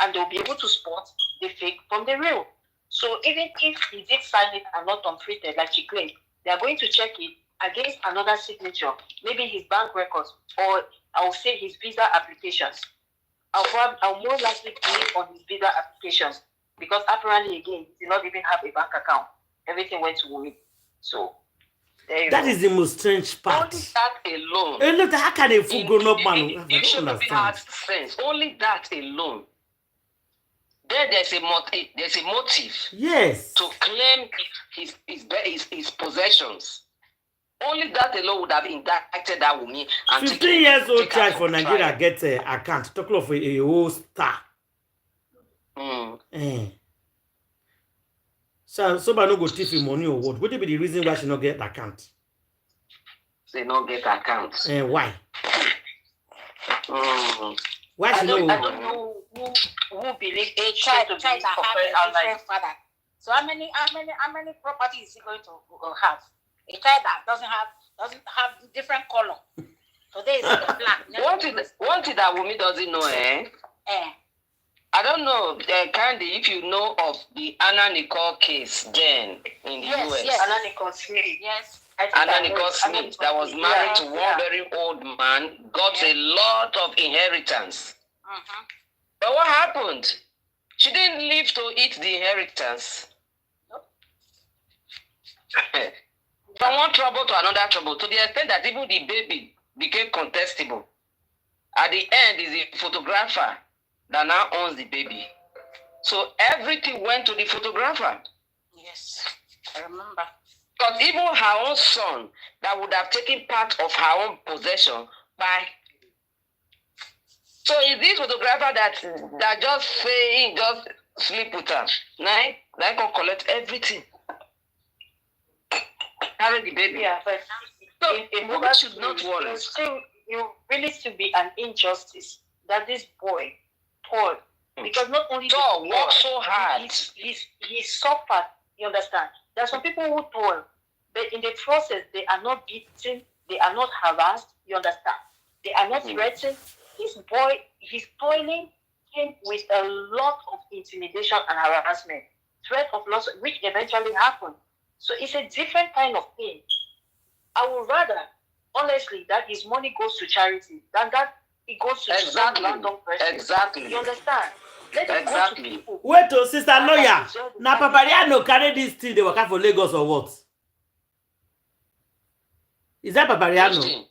And they'll be able to spot the fake from the real. So even if he did sign it and not thumbprinted, like she claimed, they are going to check it against another signature, maybe his bank records, or I'll say his visa applications. I'll more likely click on his visa applications because apparently, again, he did not even have a bank account. Everything went to Wumi. So, there you go. That is the most strange part. Only that alone. Hey, look, how can a full grown-up man? You should have had sense. Only that alone. There's a motive. Yes. To claim his possessions. Only that alone would have indicted that Wumi. 15 years old child for Nigeria gets an account. Talk of a whole star. So somebody no go thief him money or what? Would it be the reason why she not get account? They not get accounts. Why? Why I she don't no? know who believes A child that have a different father. So how many properties is he going to have? A child that doesn't have different color. Today is black. One thing that Wumi doesn't know, I don't know, Candy, if you know of the Anna Nicole case then in the US. Yes, Anna Nicole Smith. Yes. Anna Nicole Smith, that was married to one very old man, got a lot of inheritance. But what happened? She didn't live to eat the inheritance. From one trouble to another trouble, to the extent that even the baby became contestable. At the end is the photographer that now owns the baby. So everything went to the photographer. Yes, I remember. Because even her own son that would have taken part of her own possession by. So is this photographer that just saying just sleep with her? Now can collect everything. Carry the baby. Yeah, but so Mohbad should not worry. You really should be an injustice that this boy, Paul, because not only Paul worked so hard, he suffered. You understand? There are some people who toil, but in the process they are not beaten, they are not harassed. You understand? They are not threatened. This boy, his toiling came with a lot of intimidation and harassment, threat of loss, which eventually happened. So it's a different kind of pain. I would rather, honestly, that his money goes to charity than that it goes to some random person. Exactly. You understand? Let it go to people. Wait, oh, sister lawyer. Now, Papariano carry this thing they work out for Lagos or what? Is that Papariano?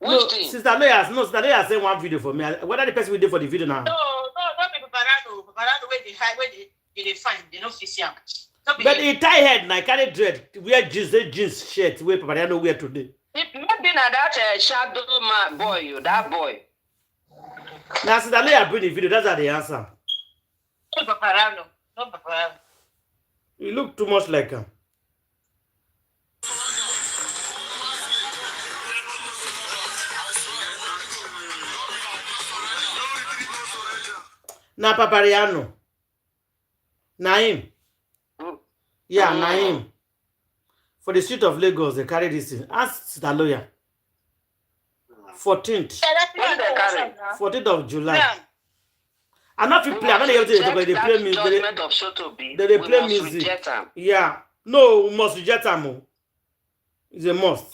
No, sister lawyer. No, sister lawyer sent one video for me. What are the person we did for the video now? No, not Paparano. Paparano where they find they don't see him. But he tie head now, carry dread, wear jeans shirt, where Papariano wear today. It might be that shadow man boy, that boy. Now, sister lawyer bring the video. That's how they answer. No Paparano. No Paparano. You look too much like him. Now, Papariano. Naim. Yeah, Naim. For the street of Lagos, they carry this thing. Ask the lawyer. 14th. 14th of July. Yeah. I'm not play. I'm not able to they play music. They play music. Yeah. No, we must reject them. It's a must.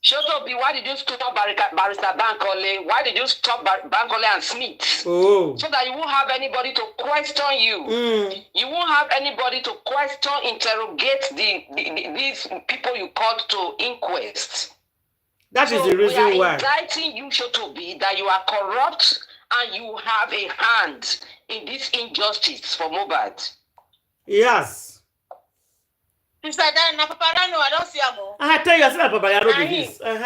Shotobi, why did you stop Barrister Bankole? Why did you stop Bankole and Smith? Oh. So that you won't have anybody to question you. You won't have anybody to question, interrogate these people you called to inquest. That is the reason why. We are indicting you, Shotobi, that you are corrupt and you have a hand in this injustice for Mohbad. Yes. It's like that. Na Paparano, I don't see him. I tell you, I said Paparano be this. He and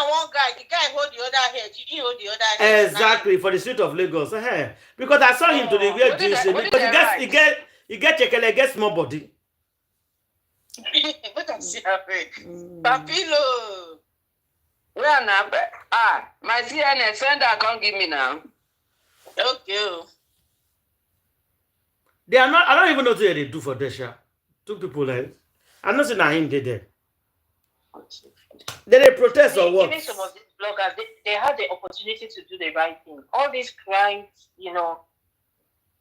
one guy, the guy hold the other head. He hold the other head. Exactly, for the street of Lagos. Because I saw him to the weird jeans. Because he get chekele, get small body. What am see Papilo. Where now? My CNN sender can't give me now. Okay. They are not. I don't even know what they do for Desha. Two people like. I'm not saying that him did there. Did they protest or what? Even some of these bloggers, they had the opportunity to do the right thing. All these crimes,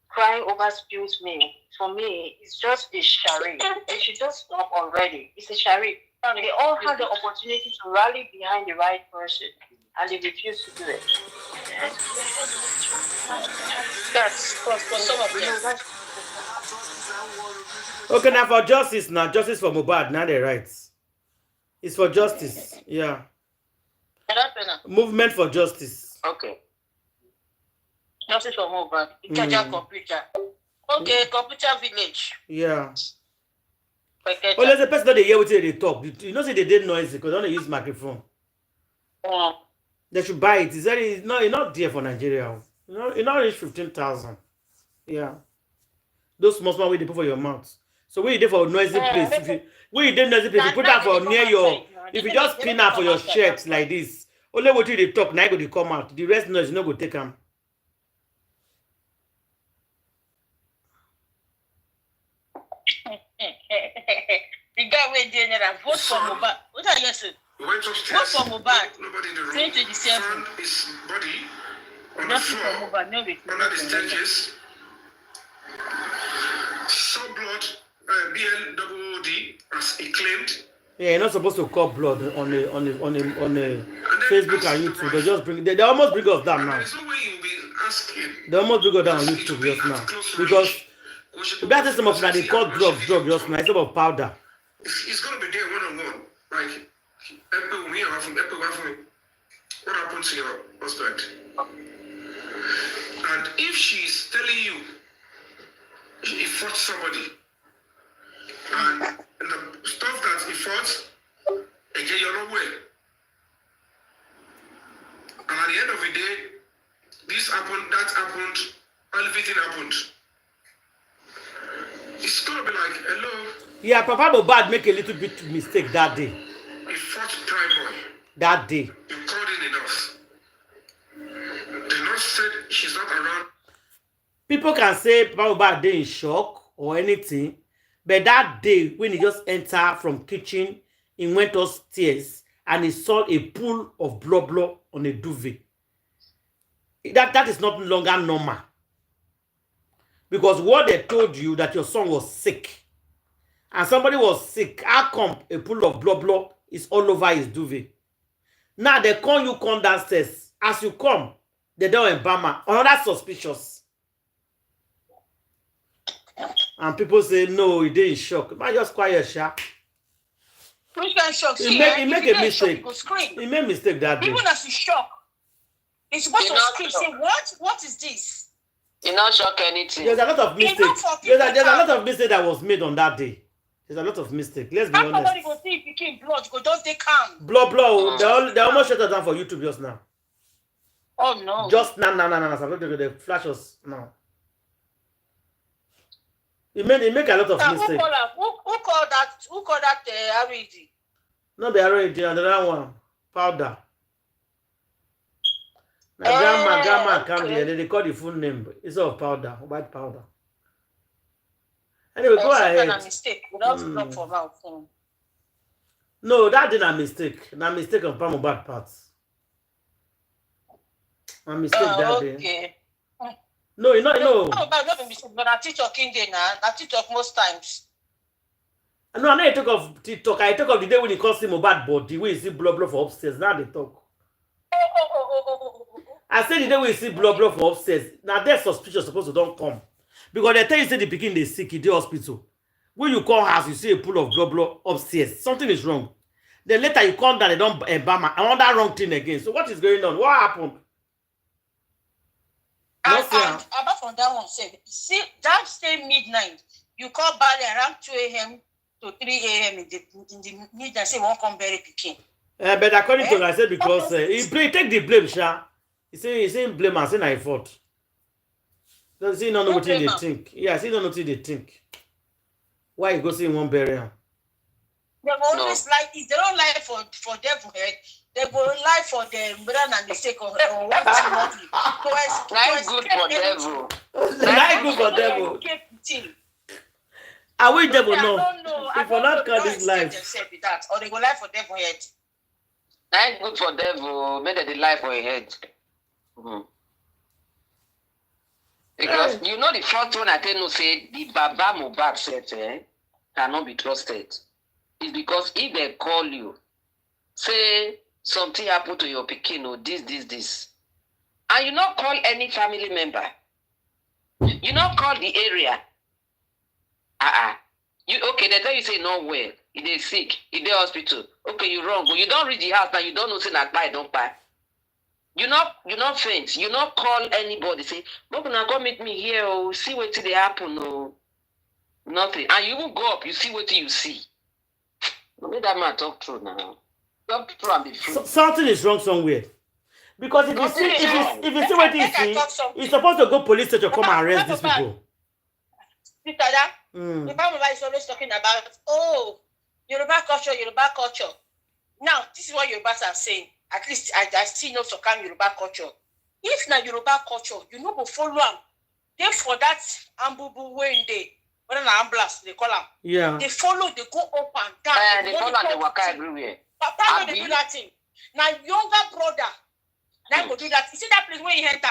crying over spilled milk, for me, it's just a charade. They should just stop already. It's a charade. They all had the opportunity to rally behind the right person, and they refused to do it. That's for some of them. Okay, now for justice, justice for Mohbad, now the rights. It's for justice, yeah. Movement for justice. Okay. Justice for Mohbad. Computer. Okay, computer village. Yeah. Oh, there's a person that they hear what they talk. You know, say they did noise because they don't use microphone. They should buy it. It's not dear for Nigeria. It's not reach 15,000. Yeah. Those small way they put for your mouth. So when you did for noisy place, when you did noisy place, you put that for near your. If you just pin out for your shirts like this, only what you they talk now go to come out. The rest noise you no go take them. The guy went there and vote for Mohbad. What are you saying? Went upstairs. Vote for Mohbad. Nobody in the room. 2027. Found his body on the floor under the staircase. Saw blood, BLWD, as he claimed. Yeah, you're not supposed to call blood on the Facebook and YouTube. They just bring. They almost bring us down now. There's no way you'll be asking. They almost bring us down on YouTube just now because that is some of that they call drug just now instead of powder. It's gonna be there one-on-one. Like, what happened to your husband? And if she's telling you he fought somebody, and the stuff that he fought, again, you're not well. And at the end of the day, this happened, that happened, everything happened. It's gonna be like, hello. Yeah, Papa Mohbad make a little bit mistake that day. He fought Prime Boy. That day. You called in enough. The nurse said she's not around. People can say Papa Mohbad dey in shock or anything, but that day when he just entered from kitchen, he went upstairs and he saw a pool of blood on a duvet. That is not longer normal. Because what they told you that your son was sick. And somebody was sick. How come a pool of blood is all over his duvet? Now they call you come downstairs. As you come, they don't embalm. Another suspicious. And people say, no, he didn't shock. Man, just quiet, sha. Which kind of shock? He make a mistake. He made a mistake that day. Even as he shock, he's supposed to scream. Say, what? What is this? He not shock anything. There's a lot of mistakes. There's a lot of mistake that was made on that day. There's a lot of mistake. Let's be honest. Somebody go see if he came blood. Go just take calm. Blood. They almost shut us down for YouTube just now. Oh no. Just now. They flash us now. He make a lot of mistakes. Who called that? RED? Not the RED, another one. Powder. Grandma come here. They call the full name. It's of powder, white powder. Anyway, go ahead. That's a mistake. Without block for mouth. No, that didn't a mistake. Not mistake on Pamo bad parts. A mistake that day. Okay. No, you know. No, not mistake. But I TikTok in there now. I TikTok most times. No, I know you talk of TikTok. I talk of the day when you call him a bad body. When you see blood for upstairs. Now they talk. I said the day when you see blood for upstairs. Now they're suspicious supposed to don't come. Because they tell you say the pikin they sick in the hospital. When you call house, you see a pool of blood upstairs. Something is wrong. Then later you come down, they don't embalm. I want that wrong thing again. So what is going on? What happened? And apart from that one, see that same midnight, you call Bali around 2 a.m. to 3 a.m. in the news and say won't come bury pikin. But according to I said because he take the blame, Sha. He saying blame and saying I fault. Does he not know what they think? Yes, he don't know what they think. Why you go see one burial? They always lie. If they don't lie for devil head, they go lie for the brand and the sake of one thing. Lie good for devil. Lie good for devil. I wish devil know. If you not call this life. Or they go lie for devil head. Lie good for devil. Make they lie for a head. Because you know the first one I tell you say the Baba Mohbad said cannot be trusted. It's because if they call you, say something happened to your pikin or this, and you not call any family member, you not call the area. You okay? They tell you say no well. If they sick, if they hospital, okay, you wrong. But you don't reach the house now. You don't know say that buy don't buy. You not faint. You not call anybody. Say, "Bob, now come meet me here. Oh, see what they happen. No, nothing." And you will go up. You see what you see. Let that man talk true now. Talk true and be free. Something is wrong somewhere. Because if you see what you see, you're supposed to go police station to come and arrest these people. The Bible is always talking about Yoruba culture. Now, this is what Yorubas are saying. At least I see no so kind Yoruba culture. If na Yoruba culture, you know go follow them. They for that ambubu way in whether na ambulance they call them. Yeah. They follow, they go up and down. They follow and they walk everywhere. Papa no dey do that thing. Now younger brother, now go do that. You see that place where he enter,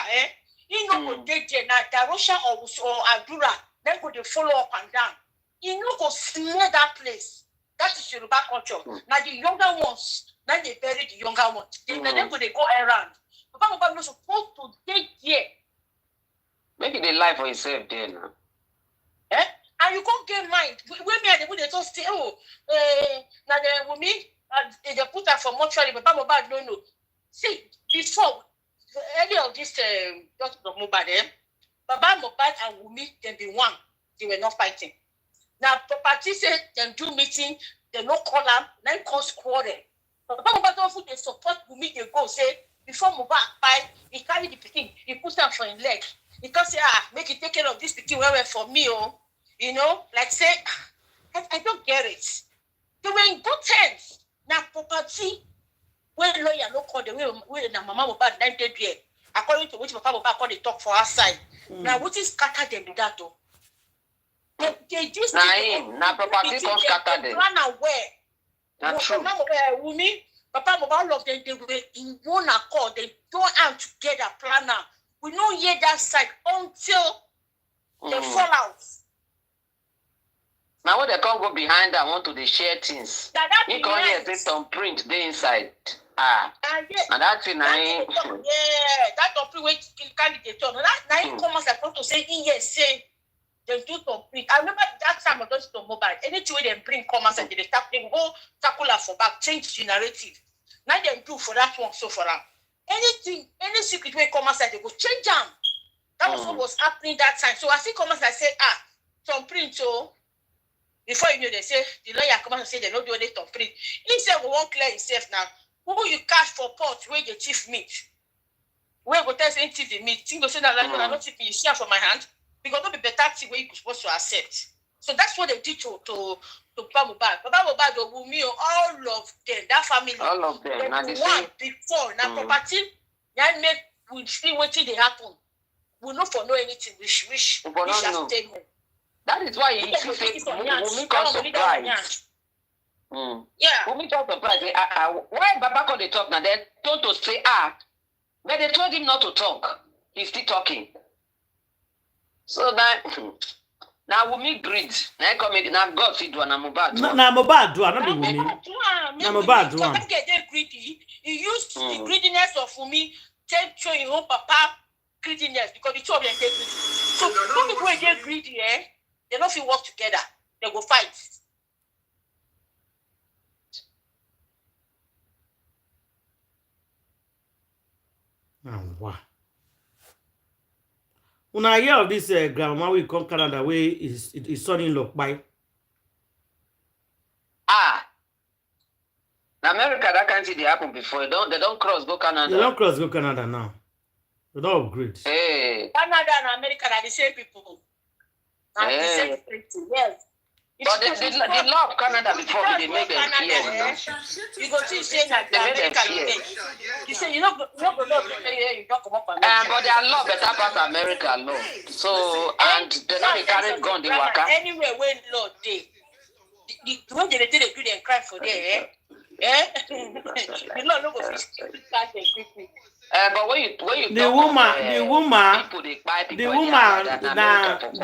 he no go dey there. Now Darosha or Adura, then go they follow up and down. He no go smear that place. That is Yoruba culture. Now the younger ones, now they bury the younger ones. Then go they go around. Papa no supposed to dey there. Maybe they lie for himself there now. And you can't get mind. When me and the women just say, now the women, they put her for mortuary, but Mohbad no know. See, before any of this Dr. Mohbad, Baba Mohbad and Wumi, they be one. They were not fighting. Now, property said them do meeting, they no call them, then cause quarrel. Baba Mohbad don't they support Wumi, they go say, before Mohbad fight, he carry the pikin, he put them for his leg. He can say, make it take care of this pikin well for me, You know, like say, I don't get it. They were in good terms. Now, property, when lawyer no call the way na Mama Mohbad 90 years, according to which Papa Mohbad call the talk for our side. Now, what is scatter them with that though? They just now property don't scatter them. Run away. That's true. Wumi, Papa Mohbad, all of them, they were in one accord. They don't have together plan now. We don't hear that side until they fall out. Now when they can't go behind and want to they share things. You can't hear say some print they inside. And that's in that print which candidate. Now he come as supposed to say yes, say they do some print. I remember that time I got to Mohbad. Anything they bring come as and they start they go tackle for back, change the narrative. Now they do for that one, so for that. Anything, any secret way come outside, they go change them. That was what was happening that time. So I see come outside say, some print, so before you know, they say, the lawyer come out and say they don't do any top print. He said, we won't clear himself now. Who you cash for pot where the chief meat? Where go tell saying chief the meat? Think go say that like, I don't think you share from my hand. Because don't be better thing where you're supposed to accept. So that's what they did to Papa Mohbad. Papa Mohbad, Wumi, all of them, that family. All of them. Now the one before, now property, that make we see what they happen. We not for know anything. We wish statement. That is why you say Wumi got surprised. Yeah. Wumi got surprised. Why Baba called the talk now? They told to say but they told him not to talk. He's still talking. So that now Wumi greed. Now God feed one. Now Mohbad. Now Mohbad do. Not be Wumi. Now Mohbad do. He used the greediness of Wumi to show his own papa greediness because the two of them get greedy. So some people when they greedy, they don't feel work together. They go fight. Wow. When I hear of this grandma we come Canada way is son-in-law by In America, that can't see they happen before. They don't cross go Canada. They don't cross go Canada now. They don't upgrade. Hey. Canada and America are the same people. And the same country, yes. But the law of Canada before they make them fear. You go see say that America you say you know you don't come up on but their law better pass America law. So and they don't carry gun, they waka. Anywhere when law dey. The way they do them cry for there, the law no go fit catch them quickly. But when you the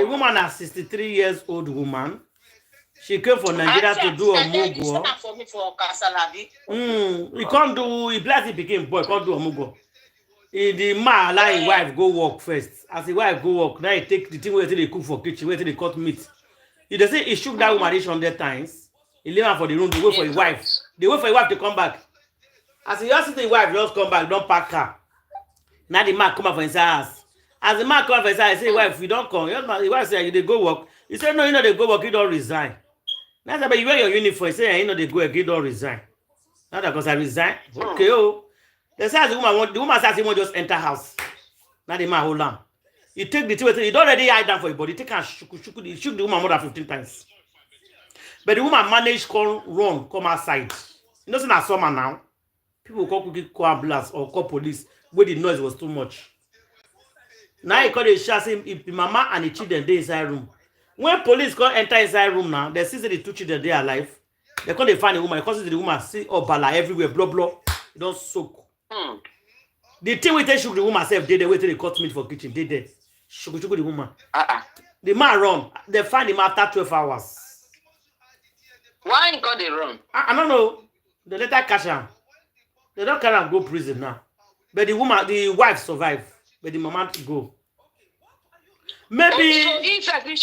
woman, a 63 years old woman. She came from Nigeria to do a mugo. He can't do. He blessed. He became boy. Can't do a mugo. The man allow his wife go work first. As the wife go work, now he take the thing where they cook for kitchen, where they cut meat. He does say he shook that woman 100 times. He leave her for the room to wait for his wife. They wait for his wife to come back. As he just see the wife just come back, don't pack her. Now the man come up for his house. As the man come up for his house, he say, "Wife, you don't come." The wife say, "You they go work." He said, "No, you know they go work. You don't resign." Now that you wear your uniform, he say, "You know they go work. You don't resign." Now that because I resign, okay. Oh, they say the woman says he won't just enter house. Now the man hold on. You take the thing, you don't already hide down for your body. Take and shook the woman more than 15 times. But the woman managed to run, come outside. You know, it's not summer now. People call ambulance or call police where the noise was too much. Now he call the shot saying if the mama and the children they inside room. When police come enter inside room now, they see the two children they are alive. They come they find the woman. Because the woman see bala everywhere, blah blah. It don't soak. The thing we take shook the woman self, they wait till they cut meat for kitchen. They dead. Shook the woman. The man run. They find him after 12 hours. Why he got the run? I don't know. They later catch him. They don't carry him go prison now. But the wife survived. But the mama go. Maybe so in fact he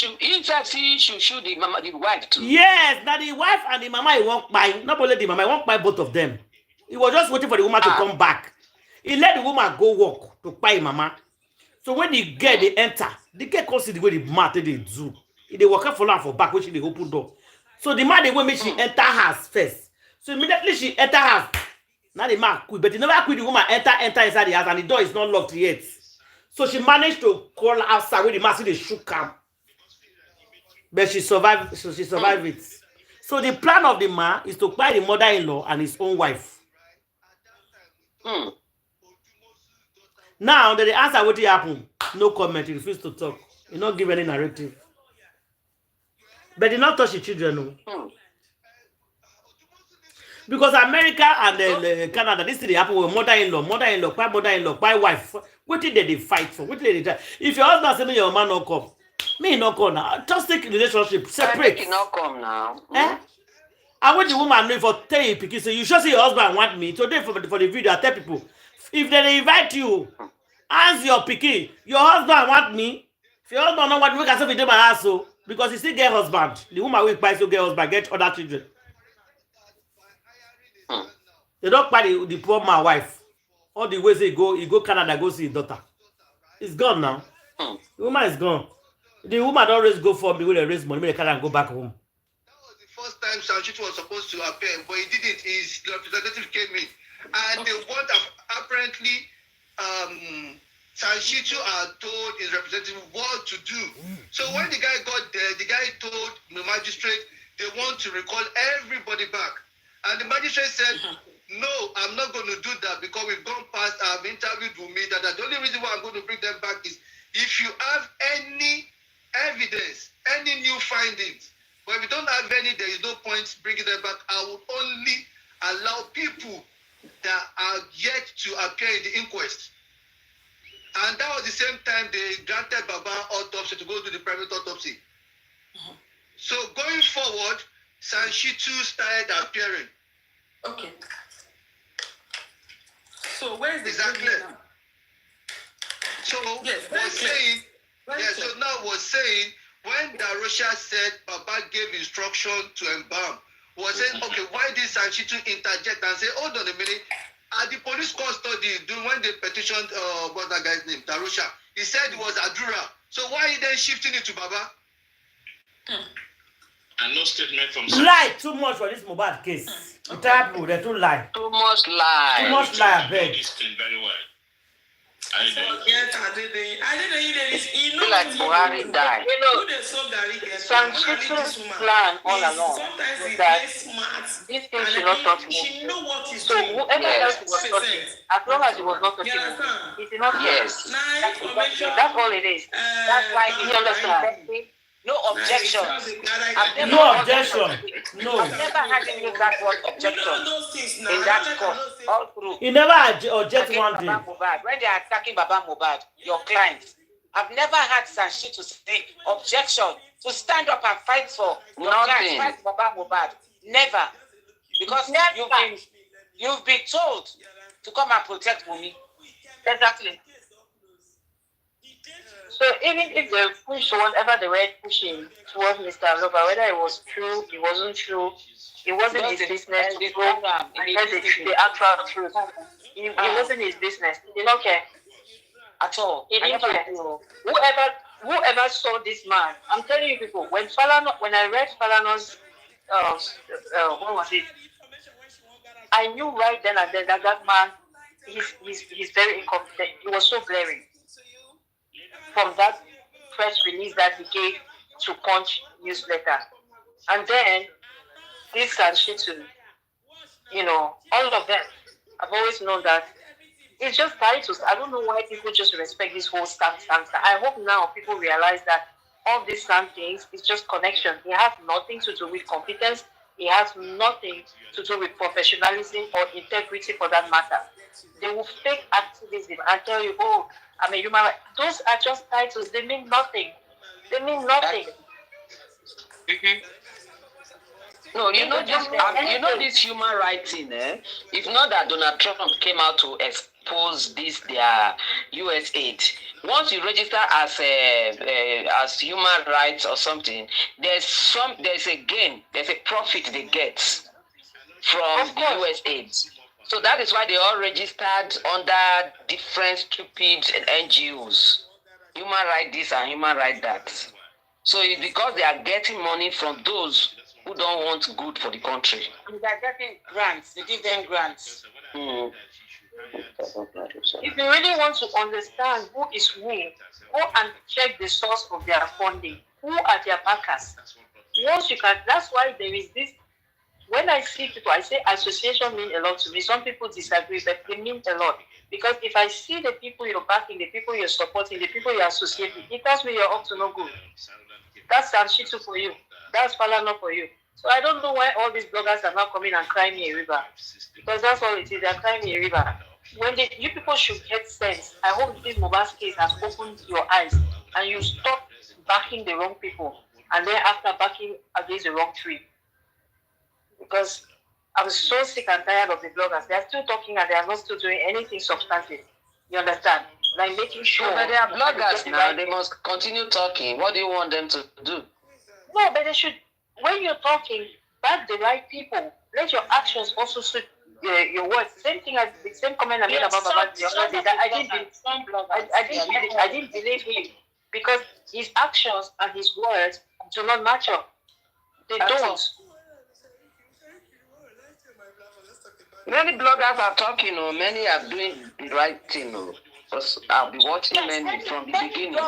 should shoot the wife too. Yes, now the wife and the mama he won't buy. Not only the mama, he won't buy both of them. He was just waiting for the woman to come back. He let the woman go walk to buy mama. So when the girl they enter, the girl can see the way the man they do. They walk up for her for back when she they open door. So the man they will make she enter house first. So immediately she enter house. Now the man quit, but he never quit the woman enter inside the house and the door is not locked yet. So she managed to crawl outside where the man see the shook come. But she survived. So she survived it. So the plan of the man is to buy the mother-in-law and his own wife. Now that the answer what happened, no comment. He refused to talk. He not give any narrative. But he not touch the children. No. Because America and Canada, this thing happen with mother-in-law, by wife. What did they fight for? What did they? If your husband say me your man not come, me not come now. Just take relationship separate. He not come now. I want the woman know for tell you because you should say your husband want me. Today for the video, I tell people if they invite you, ask your pikin, your husband want me. If your husband don't want me, we can say we do my house so because he still get husband. The woman will buy so get husband, get other children. They don't buy the poor man wife. All the ways he go Canada, go see his daughter. It's gone now. The woman is gone. The woman don't always go for me when they raise money, when they can go back home. That was the first time Sanchito was supposed to appear, but he didn't. His representative came in. And they want apparently Sanchito told his representative what to do. So when the guy got there, the guy told the magistrate they want to recall everybody back. And the magistrate said, no, I'm not going to do that because we've gone past, I've interviewed Wumi. That the only reason why I'm going to bring them back is if you have any evidence, any new findings. But if you don't have any, there is no point bringing them back. I will only allow people that are yet to appear in the inquest. And that was the same time they granted Baba autopsy to go to the private autopsy. So going forward, Sanchitu started appearing. Okay. So where is the exactly? So yes, was saying, so now was saying when Darosha said Baba gave instruction to embalm, was saying, okay, why did Sanchitu interject and say, hold on a minute, at the police custody when they petitioned what's that guy's name, Darosha, he said it was Adura. So why are you then shifting it to Baba? And no statement from Lie too much for this Mohbad case. The type people, they too lie. Too much lie. Too much lie, I know beg. this thing very well. I didn't. Yes, I didn't. You know, Like Buhari died. You know, who they saw Gary get Sanchito's plan all along sometimes was he that plays smart. this thing should not touch me. She know what he's So doing. whoever else he was touching, as long as he was not touching me, it did not Yes. Now information. That's all it is. That's why you understand. No objection. No objection. No. I've never had him use that word objection in that court all through. He never object Against one thing. Baba Mohbad. When they are attacking Baba Mohbad, your clients, I've never had Sanshi to say objection, to stand up and fight for your clients, fight for Baba Mohbad. Never. Because you've been told to come and protect Wunmi. Exactly. So even if they push whatever they were pushing towards Mr. Aloba, whether it was true, it wasn't true, it wasn't his business to go and get the actual truth. It wasn't his business. He did not care At all. He didn't care. Whoever saw this man, I'm telling you people, when I read Falano's, what was it? I knew right then and there that man, he's very incompetent. He was so glaring. From that press release that he gave to Punch newsletter. And then this and Shitu, all of them. I've always known that it's just titles. I don't know why people just respect this whole stand. I hope now people realize that all these stand things is just connection. It has nothing to do with competence. It has nothing to do with professionalism or integrity for that matter. They will fake activism and tell you, oh, I'm a human right. Those are just titles. They mean nothing. They mean nothing. Mm-hmm. No, this human rights thing, If not that Donald Trump came out to expose their US aid. Once you register as human rights or something, there's a gain, there's a profit they get from the US aid. So that is why they all registered under different stupid NGOs. Human right this and human right that. So it's because they are getting money from those who don't want good for the country. And they are getting grants. They give them grants. Mm. If you really want to understand who is who, go and check the source of their funding. Who are their backers? Once you can, that's why there is this. When I see people, I say association mean a lot to me. Some people disagree, but they mean a lot. Because if I see the people you're backing, the people you're supporting, the people you're associating, it tells me you're up to no good. That's Sanchitu for you. That's Falana for you. So I don't know why all these bloggers are now coming and crying me a river. Because that's all it is. They're crying me a river. When you people should get sense, I hope this Mohbad case has opened your eyes and you stop backing the wrong people and then after backing against the wrong tree. Because I'm so sick and tired of the bloggers. They're still talking and they are not still doing anything substantive. You understand? Like making sure. No, but they are bloggers now. They must continue talking. What do you want them to do? No, but they should. When you're talking, back the right people. Let your actions also suit your words. Same thing as the same comment I made about the other day. I didn't believe him because his actions and his words do not match up. They don't. Many bloggers are talking, many are doing the right thing. Because I'll be watching many from the beginning.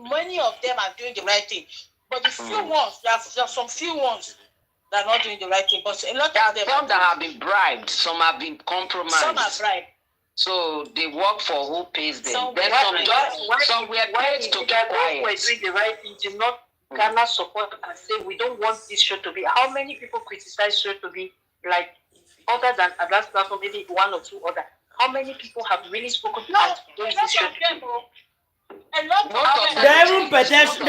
Many of them are doing the right thing. But the few ones, there are some few ones that are not doing the right thing. But a lot of them. Some that have been bribed, some have been compromised. Some are bribed. So they work for who pays them. Some then some were paid to keep quiet. We're doing the right thing, do not garner support and say we don't want this show to be. How many people criticize show to be like other than a last platform, maybe one or two other? How many people have really spoken and doing this show? They even petition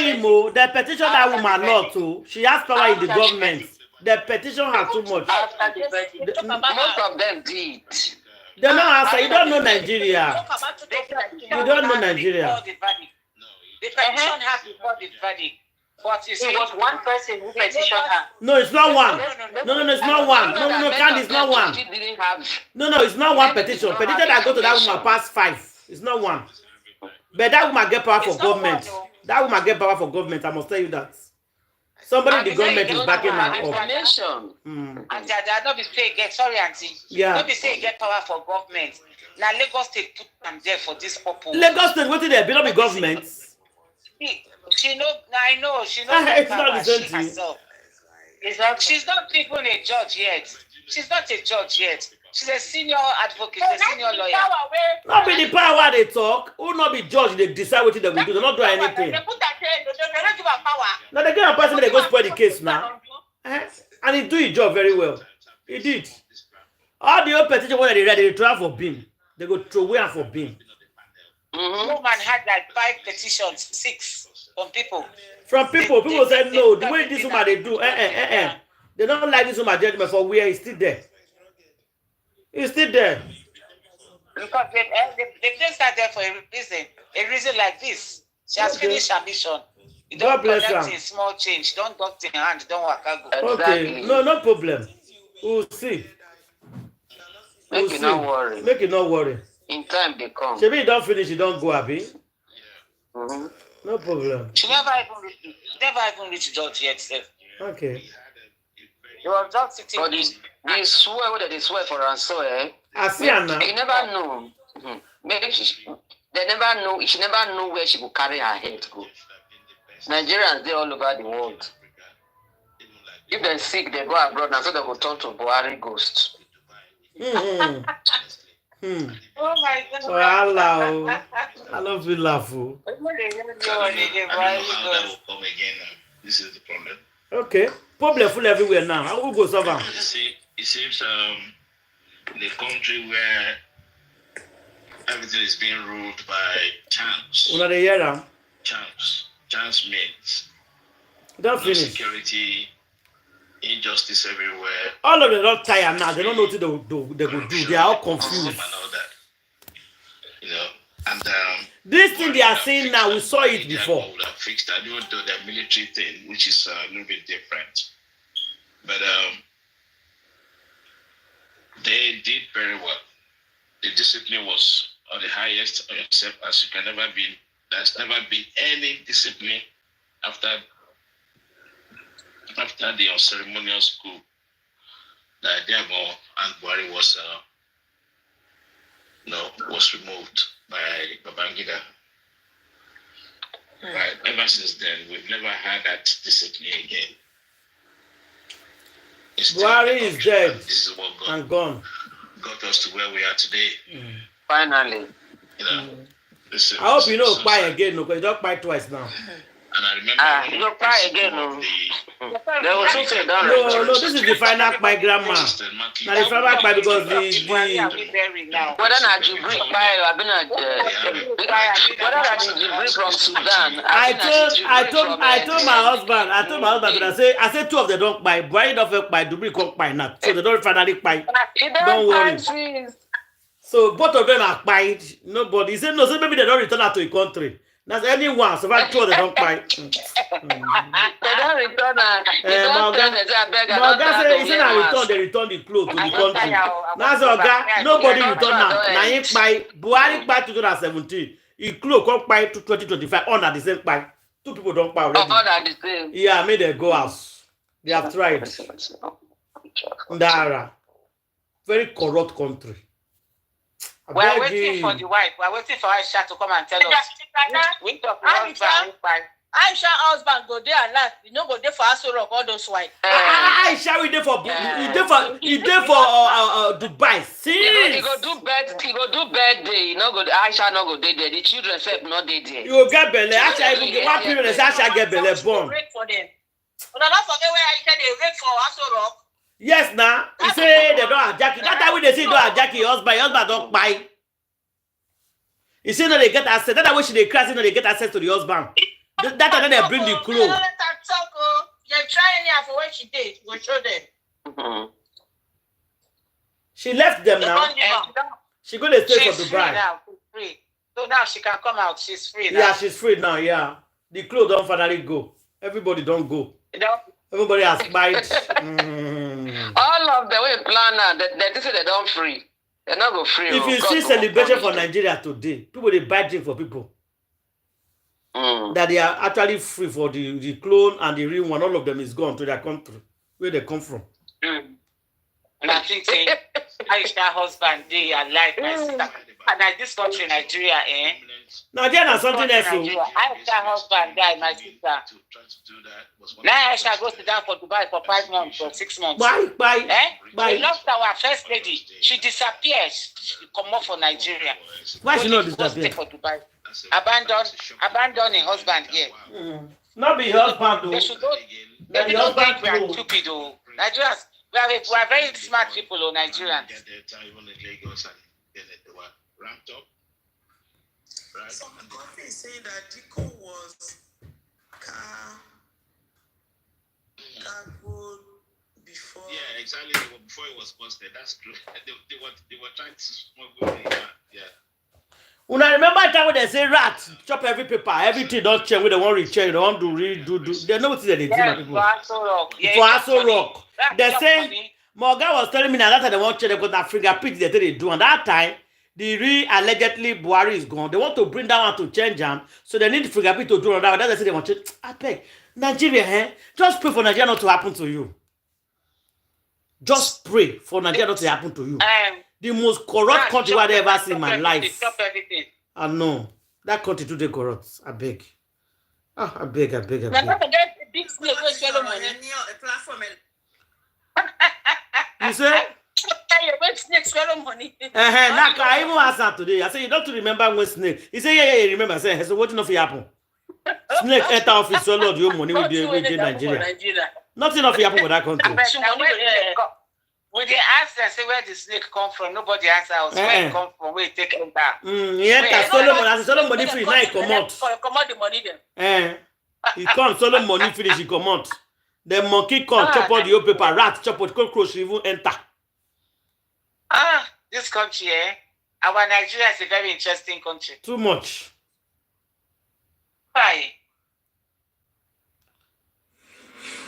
him. They petition that woman a lot too. She has power in the government. The petition her too much. Most of them did. They don't answer. You don't know Nigeria. You don't know Nigeria. The petition has before the verdict. But it was one person who petitioned her. No, it's not one. No, it's not one. No, Candy, it's not one. No, it's not one petition. Petition that go to that woman past 5. It's not one. But that woman get power for government. That woman get power for government. I must tell you that. Somebody in the government is backing her up. Information. And they not be say get sorry, auntie. Yeah. Not be say get power for government. Now Lagos State put them there for this purpose. Lagos State, what did they belong to government? She know. I know. She knows It's power. not the same She thing. herself. She's not even a judge yet. She's not a judge yet. She's a senior advocate, a senior lawyer. Not be the power they talk. Who not be judge? They decide what they will do. They not do anything. They put that there. They don't give her power. Now they get a person. They go spoil the case now. And he do his job very well. He did. All the old petition when they read, they try for BIM. They go throw away for BIM. Woman had like 5 petitions, 6 from people. From people, people said no. The way this woman they do, they don't like this woman judgment for where he's still there. He's still there. Because they placed her there for a reason like this. She has finished her mission. You don't collect a small change. Don't duct in hand. Don't work out. Okay, no problem. We'll see. Make you not worry. Make you not worry. In time they come. Maybe you don't finish, you don't go, Abi. No problem. She never even reached judge yet, sir. Okay. You was just sitting. But they swear whether they swear for ransom, eh? I see her now. You never know. Maybe they never know. She never know where she will carry her head to go. Nigerians, they all over the world. If they're sick, they go abroad and so they will turn to Buhari ghost. Oh my God. Hello. I love you, laugh. This is the problem. Okay. Problem full everywhere now. How will go serve? It seems in a country where everything is being ruled by chance. Una de hear Chance means don't finish. Insecurity, injustice everywhere. All of them don't tire now. They don't know what they go do. They are all confused. And all that. You know, and this thing they are saying now, we saw it before. Would have fixed that, even though the military thing, which is a little bit different. But they did very well. The discipline was on the highest, except as you can never be. There's never been any discipline after the unceremonious coup that IYABO and Buhari was removed by Babangida. Right. Ever since then, we've never had that discipline again. Buhari is dead. This is what and gone. Got us to where we are today. Finally. You know. I hope you don't buy again, no, because you don't buy twice now. And I remember you don't buy again, no. There was something done. No, this is the final buy, grandma. Now the final buy because the whether not you bring buy, I've been at whether not you bring from Sudan. I told my husband, I said 2 of them don't buy. Buy don't buy, Dubri can't buy now. So they don't finally buy. Don't worry. So both of them are buying. Nobody. He said no. So maybe they don't return her to the country. That's anyone. So far, 2 of them don't buy. They don't return her. He said I return. They return the clothes to the country. That's okay. Nobody return now. Now he buy. Buhari buy 2017. He clothes come buy to 2025. Under the same buy. 2 people don't buy already. Under the same. Yeah, made them go house. They have tried. Ndara. Very corrupt country. We are waiting for the wife. We are waiting for Aisha to come and tell us. We talk about Aisha husband go there and laugh. You know, go there for Asorok, all those wives. Aisha we there for Dubai. See, he go do birthday. You know, Aisha no go there. The children say not there. You will get belly. Aisha even get one period. Aisha get belly born. Wait for them. But I don't forget where Aisha they wait for Asorok. Yes, now he say they don't have Jackie. That time when they say don't have Jackie, husband don't buy. He say no, they get access. That time when she they crash, no, they get access to the husband. That time they bring the clothes. They try anyhow for what she did. We'll show them. She left them now. She go to stay for Dubai. Now, free. So now she can come out. She's free now. Yeah, she's free now. Yeah, the clothes don't finally go. Everybody don't go. Everybody has buyed. All of the way plan now, they say they don't free. They're not go free. If you see celebration for Nigeria today, people they buy drink for people. that they are actually free for the clone and the real one. All of them is gone to their country, where they come from. And I think say Aisha husband, they are like my sister. And like this country, Nigeria, Nigeria is something else. Aisha husband died, my sister. Now Aisha goes to down for Dubai for 5 months or 6 months. Bye. We lost our first lady. She disappears. She come off for Nigeria. Why she not disappear? For Dubai. Abandon a husband here. Not be husband though. They should go. They don't think we are stupid though. Nigerians, we are very smart people, oh, Nigerians. Some coffee is saying that Dico was cargo before. Yeah, exactly. Before it was busted. That's true. They were trying to smuggle it. Yeah. When I remember that time when they say rat, chop every paper, everything don't change. When they want to recheck, they want to redo. They know what they do, my people. For Aso Rock. For Aso Rock. They say Morgan was telling me that they want to check because that fingerprint they do. And that time, the real allegedly Buhari is gone. They want to bring that one to change them, so they need the fingerprint to do on that. That's why they say they want to. I beg Nigeria, just pray for Nigeria not to happen to you. Just pray for Nigeria not to happen to you. The most corrupt country I've ever seen in my life. I know that country today corrupt. I beg. I beg. Don't forget big snake wey swallow money. You say? Snake swallow money. Now I even asked her today. I said, you don't remember when snake? He said, yeah, remember. I said, so what enough happen? Snake enter office swallowed your money with the Nigeria. Nothing of happen with that country. With the answer, say where the snake come from, nobody answer us. Where it come from, where it take enter. He enter solo money free. Now he come out. Come out the money then. He come solo money finish. He come out. The monkey come chop out the old paper. Rat chop out cockroach even enter. This country, our Nigeria is a very interesting country. Too much. Why?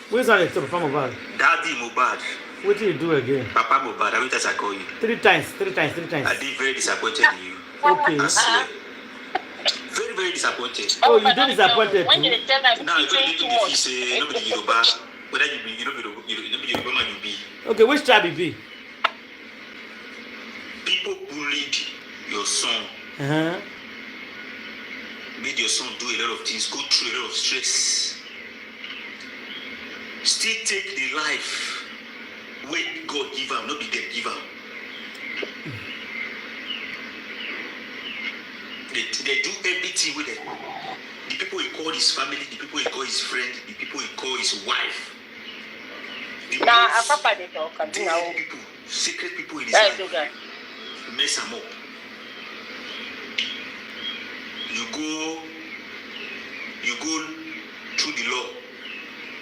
Where's the top of Mohbad? Daddy Mohbad. What did you do again? Papa Mohbad, how many times I call you? 3 times. I did very disappointed in you. Okay. I swear. Very, very disappointed. Oh, you did disappointed too? Now, you don't need to say, nobody Yoruba. Whether you be, you know, Yoruba man you be. Okay, which tribe you be? People bullied your son. Made your son do a lot of things, go through a lot of stress. Still take the life where God give him, not be them give him. They do everything with them. The people he call his family, the people he call his friend, the people he call his wife. The people, secret people in his life. Mess him up. You go through the law.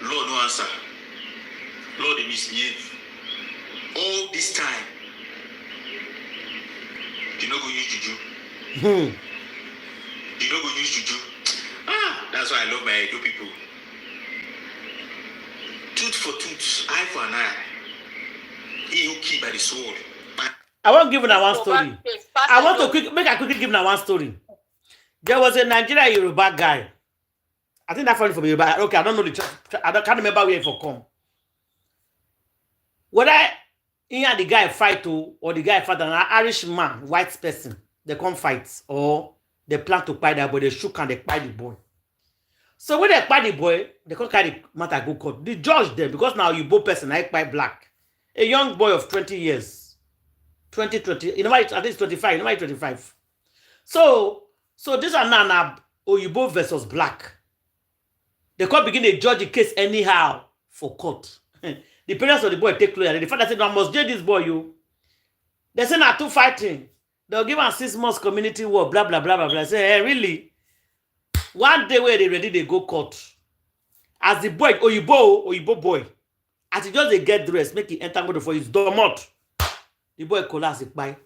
Law no answer. Law they misbehave. All this time, you no go use juju. You no go use juju. That's why I love my Edo people. Tooth for tooth, eye for an eye. He who keep by the sword. I want to give you one story. I want to quickly give you one story. There was a Nigerian Yoruba guy. I think that's from Yoruba. Okay, I don't know can't remember where he for come. Whether he and the guy fight or the guy fight an Irish man, white person, they come fight or they plan to fight that boy, they shook and they fight the boy. So when they fight the boy, they can't carry the matter go court. The judge them because now you both person I fight black, a young boy of 20 years, 20, you know what? I think it's 25. You know what? 25. So this are now Oyibo versus black. The court begin to judge the case anyhow for court. The parents of the boy take clear. The father said, I must jail this boy, you. They say, now two fighting. They'll give him 6 months community work, blah, blah, blah, blah, blah. I say, hey, really? One day where they ready, they go court. As the boy, Oyibo boy, as he just they get dressed, make he enter for his domot. The boy collapse, he bite.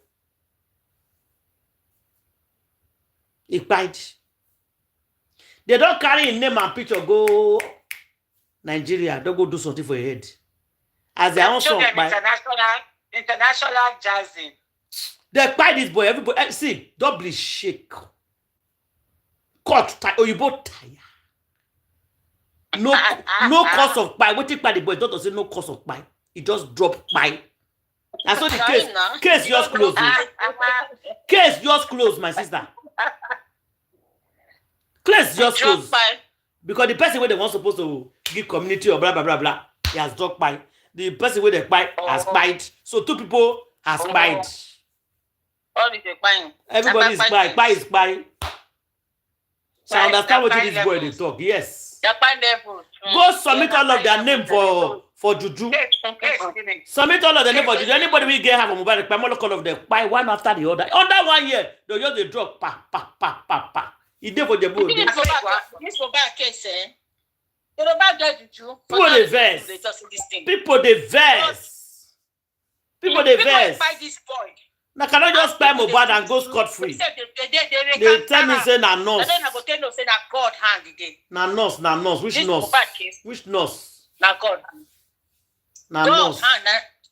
He bite. They don't carry his name and picture, go Nigeria, don't go do something for your head. As they also international jazzing. They buy this boy, everybody see, doubly shake. cut tie. Oh, you both tire. No cause of pie. What take by the boy? Doctor say no cause of pie. He just drop pie. And so the case just closed. Case just closed, my sister. Case just closed. Because the person where they weren't supposed to give community or blah blah blah blah, he has dropped pie. The person where they pie has pied. So two people has pied. Everybody is pie. Pie is pie. So I understand what this boy they talk. Yes. Go submit all of their name for Juju. Submit all of their name for Juju. Anybody will get half of Mohbad, all of them, buy one after the other. Under 1 year, they'll just the drug. Pa. He did for the boy. This Mohbad case, People they verse. People they verse. People they verse. Now can I just buy Mohbad and go scot-free? They tell me say na nurse. Na nurse. Which nurse? Which nurse? Na God. Na nurse.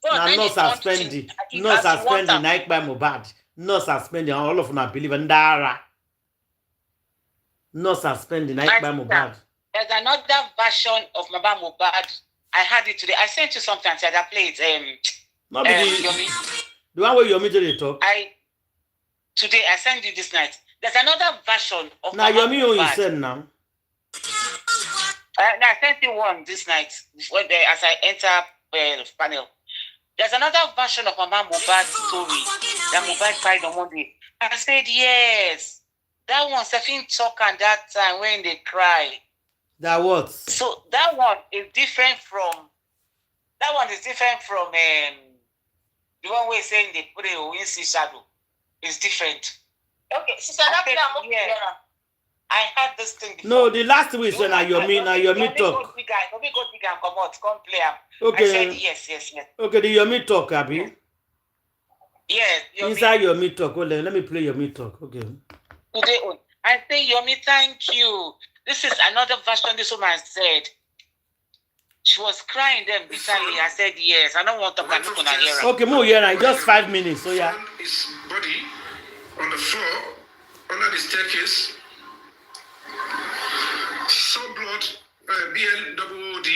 Na nurse are spending. Nurse are spending. Na buy Mohbad. Nurse are spending. All of them are believing Ndara. Nurse are spending. Na buy Mohbad. There's another version of Mohbad. I had it today. I sent you something. I said I played. Not the one where you immediately talk. Today I sent you this night. There's another version of now Yomi who you send now. I sent you one this night as I enter the panel. There's another version of Mohbad's story that Mohbad cried on one day. I said yes. That one Stephen talk and that time when they cry. That what? So that one is different from the one way saying they put it in see shadow is different. Okay, sister, I had this thing before. No, the last week when Yomi talk. Let me go dig and come out, come play up. Okay. I said yes. Okay, the Yomi talk, Abby. Yes. Inside Yomi talk. Well, let me play Yomi talk. Okay. Today, I say Yomi, thank you. This is another version this woman said. She was crying then bitterly. I said yes. I don't want to panic on her. Okay, move here now. Just 5 minutes. So yeah. His body on the floor under the staircase. Saw blood, BLOOD,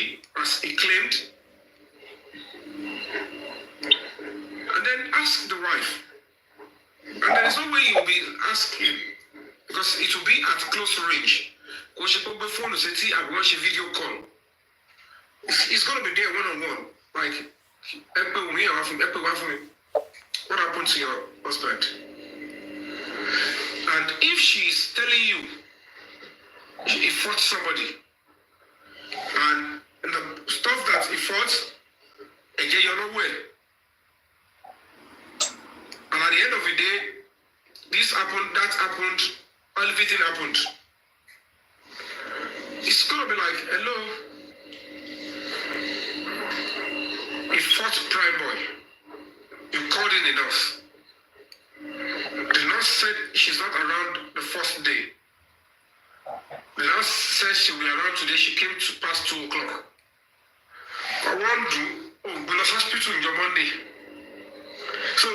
as he claimed, and then asked the wife. And there is no way you will be asking because it will be at close range. Because she put before the city and watch a video call. It's going to be there one-on-one. Like, what happened to your husband? And if she's telling you he fought somebody, and the stuff that he fought, again, you're not well. And at the end of the day, this happened, that happened, everything happened. It's going to be like, hello. He fought Prime Boy. You called in enough. The nurse said she's not around the first day. The nurse said she will be around today. She came to past 2 o'clock. I want to go to hospital in your Monday. So,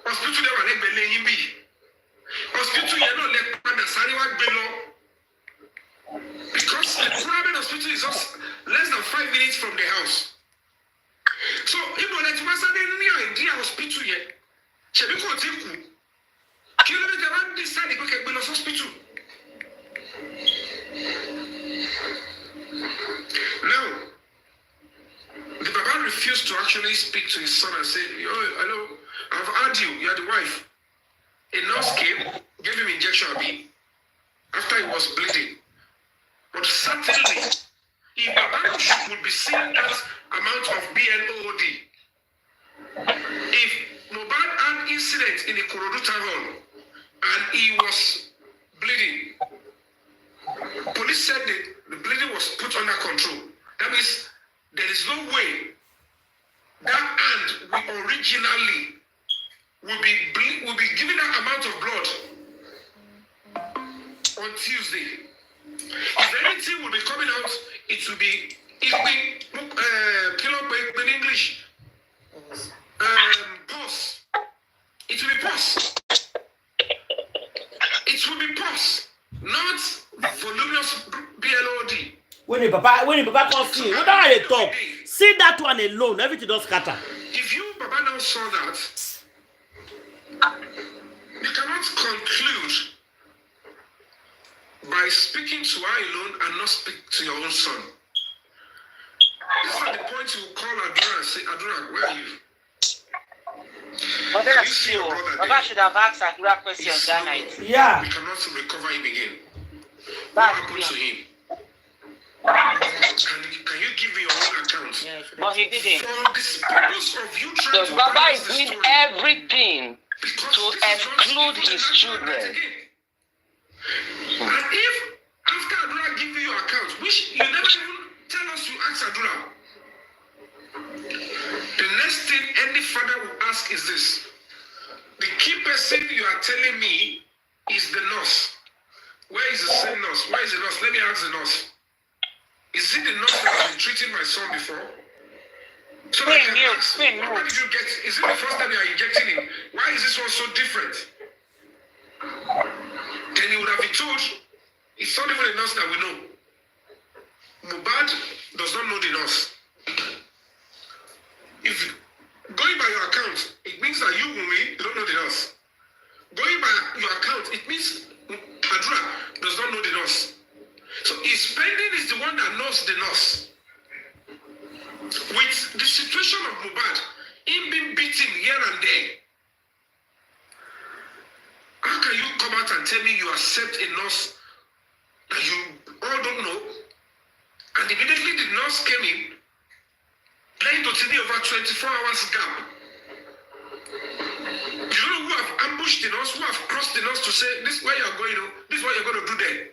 hospital there were like Belay. Hospital you know like Pandasariwa Belo. Because the private hospital is just less than 5 minutes from the house. So, if you let me say, near hospital yet, she will go to kilometer one this side, you can go to hospital. Now, the Baba refused to actually speak to his son and say, hello, I've heard you, you're the wife. A nurse came, gave him injection after he was bleeding. But certainly, if Baba would be seeing that amount of BLOD, if Mohbad had incident in the Korodu town hall and he was bleeding, police said the bleeding was put under control. That means there is no way that hand will originally will be given that amount of blood on Tuesday. If anything will be coming out, it will be in English. Pause. It will be pause. It will be pause. Not When the papa come see, what are they talk? See that one alone, everything does scatter. If you, Baba, now saw that, you cannot conclude by speaking to her alone and not speak to your own son. This is at the point you call Adura and say, Adura, where are you? But that's still, Baba should have asked Adura questions that night. Yeah. We cannot recover him again. What That's happened to him? Can you give me your own account? yes, but he didn't. For the purpose of you trying So to Baba balance is the doing story, everything because to this is not exclude even his the children. again. And if after Adura give you your account, which you never even tell us you ask Adura, the next thing any father will ask is this: the key person you are telling me is the nurse. Where is the same nurse? Where is the nurse? Let me ask the nurse. Is it the nurse that has been treating my son before? So I can ask, where did you get? Is it the first time you are injecting him? Why is this one so different? Then he would have been told, it's not even a nurse that we know. Mohbad does not know the nurse. If going by your account, it means that you, Wumi, don't know the nurse. Going by your account, it means Adura does not know the nurse. So Spendin is the one that knows the nurse. With the situation of Mohbad, him being beaten here and there, how can you come out and tell me you accept a nurse that you all don't know? And immediately the nurse came in, playing to TV over 24 hours gap. You don't know who have ambushed the nurse, who have crossed the nurse to say, this is where you're going, this is what you're going to do there.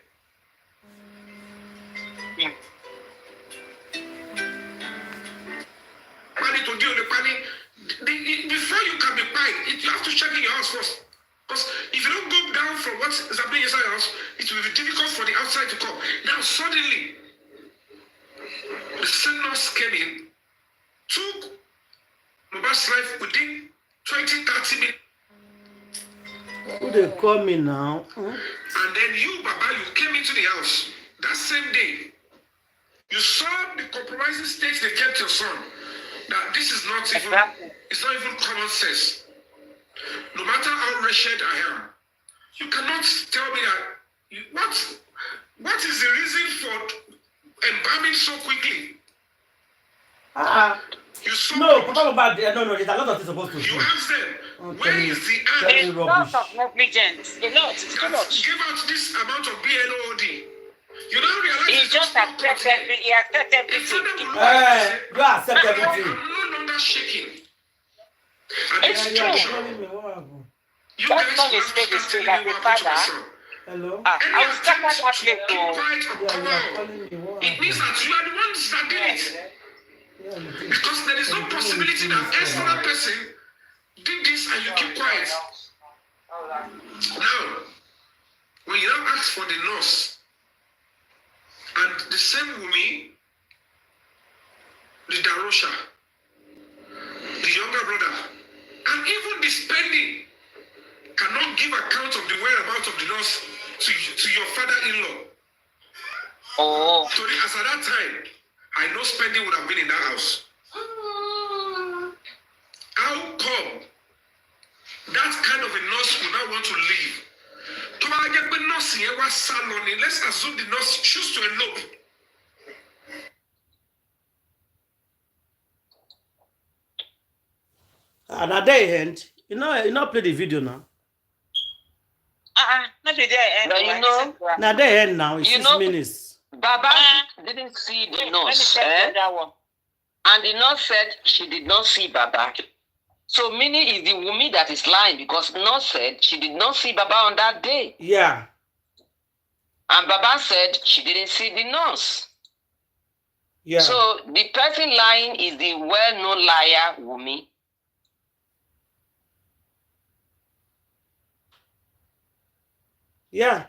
Before you can be buying, you have to check in your house first. Because if you don't go down from what is happening inside your house, it will be difficult for the outside to come. Now suddenly, the same nurse came in, took Mohbad's life within 20-30 minutes. Who they call me now? And then you, Baba, you came into the house that same day. You saw the compromising state they kept your son. That this is not even, it's not even common sense. No matter how wretched I am, you cannot tell me that. What is the reason for embalming so quickly? No, Papa, no, there's a lot of things supposed to do. You ask them, where is the There's lots of negligence. A lot. It's too much. Give out this amount of BLOD. You don't realize he just accepts everything. He accepts everything. You accept everything. I'm no longer shaking. It's true. That's not a state is still like a father. Hello? I will start that place It means that you are the ones that did it. Because there is no possibility that external person did this and you keep quiet. Now, when you now ask for the nurse, and the same Wumi, the Darosha, the younger brother, and even the Spendin cannot give account of the whereabouts of the nurse to your father-in-law. Oh. So as at that time, I know Spendin would have been in that house. How come that kind of a nurse would not want to leave? Let's assume the nurse choose to elope. And at the end, you know, play the video now. Not the end. Now you know. Now the end now, it's 6 minutes. Baba didn't see the nurse, and the nurse said she did not see Baba. So meaning is the Wumi that is lying because nurse said she did not see Baba on that day. Yeah. And Baba said she didn't see the nurse. Yeah. So the person lying is the well-known liar, Wumi. Yeah.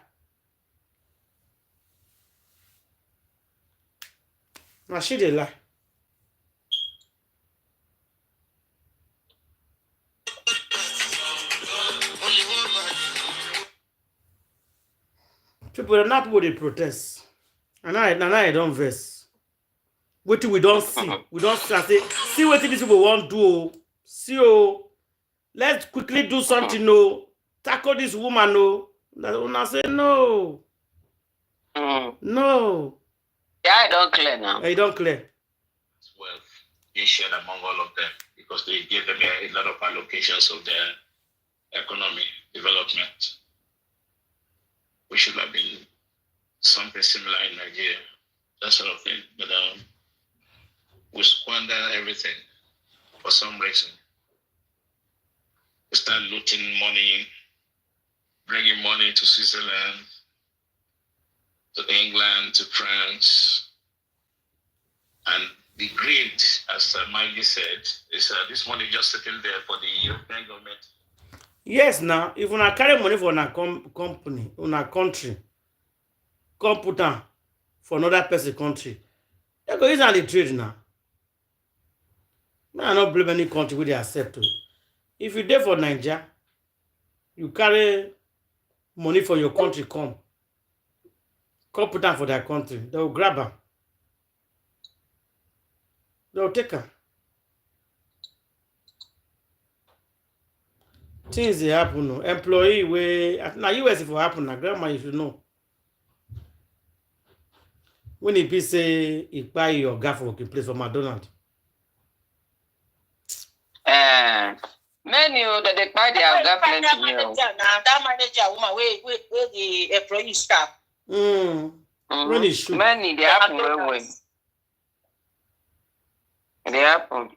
Now she did lie. People are not with the protest. And I don't verse. What we don't see. We don't see what these people want to do. See, oh, let's quickly do something. No, tackle this woman. No, I say no. No. Yeah, I don't clear now. I don't clear. Wealth being shared among all of them because they gave them a lot of allocations of their economy development. We should have been something similar in Nigeria, that sort of thing. But we squander everything for some reason. We start looting money, bringing money to Switzerland, to England, to France. And the greed, as Maggie said, is this money just sitting there for the European government. Yes, now, if we carry money for our company, on our country, come put on for another person's country, they go use the trade now. I don't blame any country where they accept it. If you there for Nigeria, you carry money for your country, come put on for their country. They will grab her. They will take her. Things they happen. No. Employee way now US if it happen, now grandma you should know. When he be say he buy your guy for working place for McDonald's. Many that they buy their guy plenty. That manager woman where the employee staff. When he shoot. Many they happen well. They happen.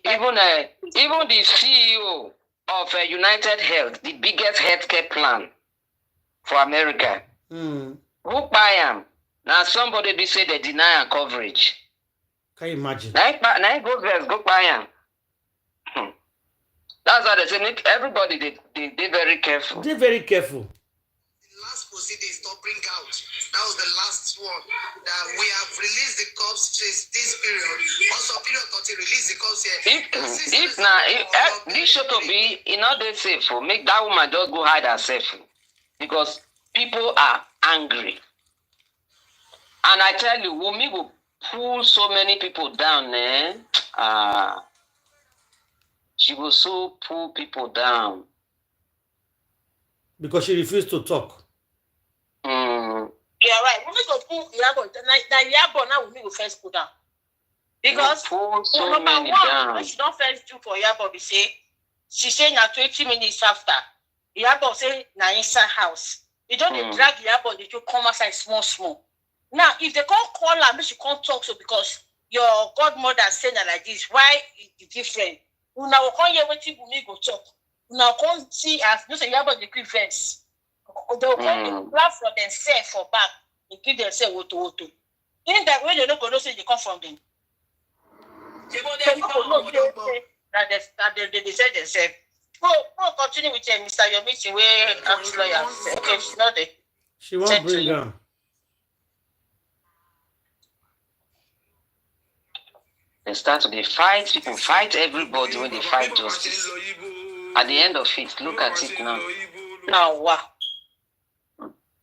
Even the CEO of United Health, the biggest healthcare plan for America, who buy them? Now somebody be say they deny coverage. Can you imagine? Now go buy them. That's why they say make everybody they very careful. They're very careful. The last proceedings to bring out. That was the last one. That we have released the cops this period. Also, period 30 release the cops here. If now this should be they safe. Make that woman just go hide herself because people are angry. And I tell you, Wumi will pull so many people down. She will so pull people down because she refused to talk. Yeah, right. We need to pull IYABO. Now IYABO now we need to first put down. Because so number one, what she don't first do for IYABO, she say now 20 minutes after, IYABO say now inside house. You don't drag IYABO, they just come outside small. Now, if they can't call her, she can't talk so because your godmother saying her like this, why is different? Una will come here waiting for me go talk. Una come see as no say IYABO the grievance. They will come to clap for themselves for back. They give themselves woto. In that way, they don't go say they come from them. They say themselves. Go continue with Mr. Your meeting where I'm lawyer. Okay, she's not there. She won't bring her. They start to fight people, fight everybody when they fight justice. At the end of it, look at it now. Now, wow.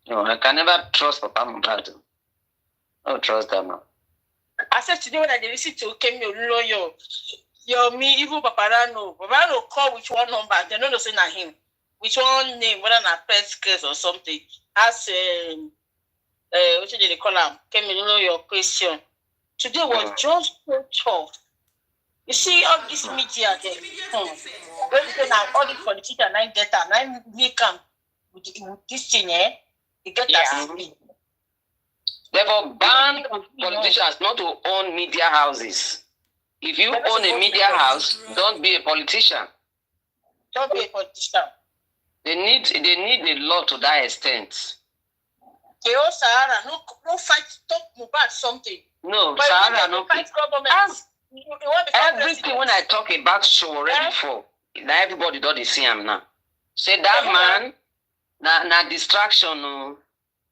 No, I can never trust Papa Mohbad. I don't trust them now. I said today when I listen to Kemi Oluloyo, me, even Paparano call which one number, they don't know say na him. Which one name, whether na pest case or something. Ask what should they call him? Kemi Oluloyo question. Today was just so tough. You see all this media there. When you say now all the politicians nine data, nine make them with this thing, you get that speed. Therefore, ban politicians not to own media houses. If you own a media house, don't be a politician. Don't be a politician. They need a law to that extent. Keo Sahara, no fight, talk about something. No, but Sahara, no fight government. Everything when I talk about show already before, now everybody don't see him now. Say that man, na distraction. No.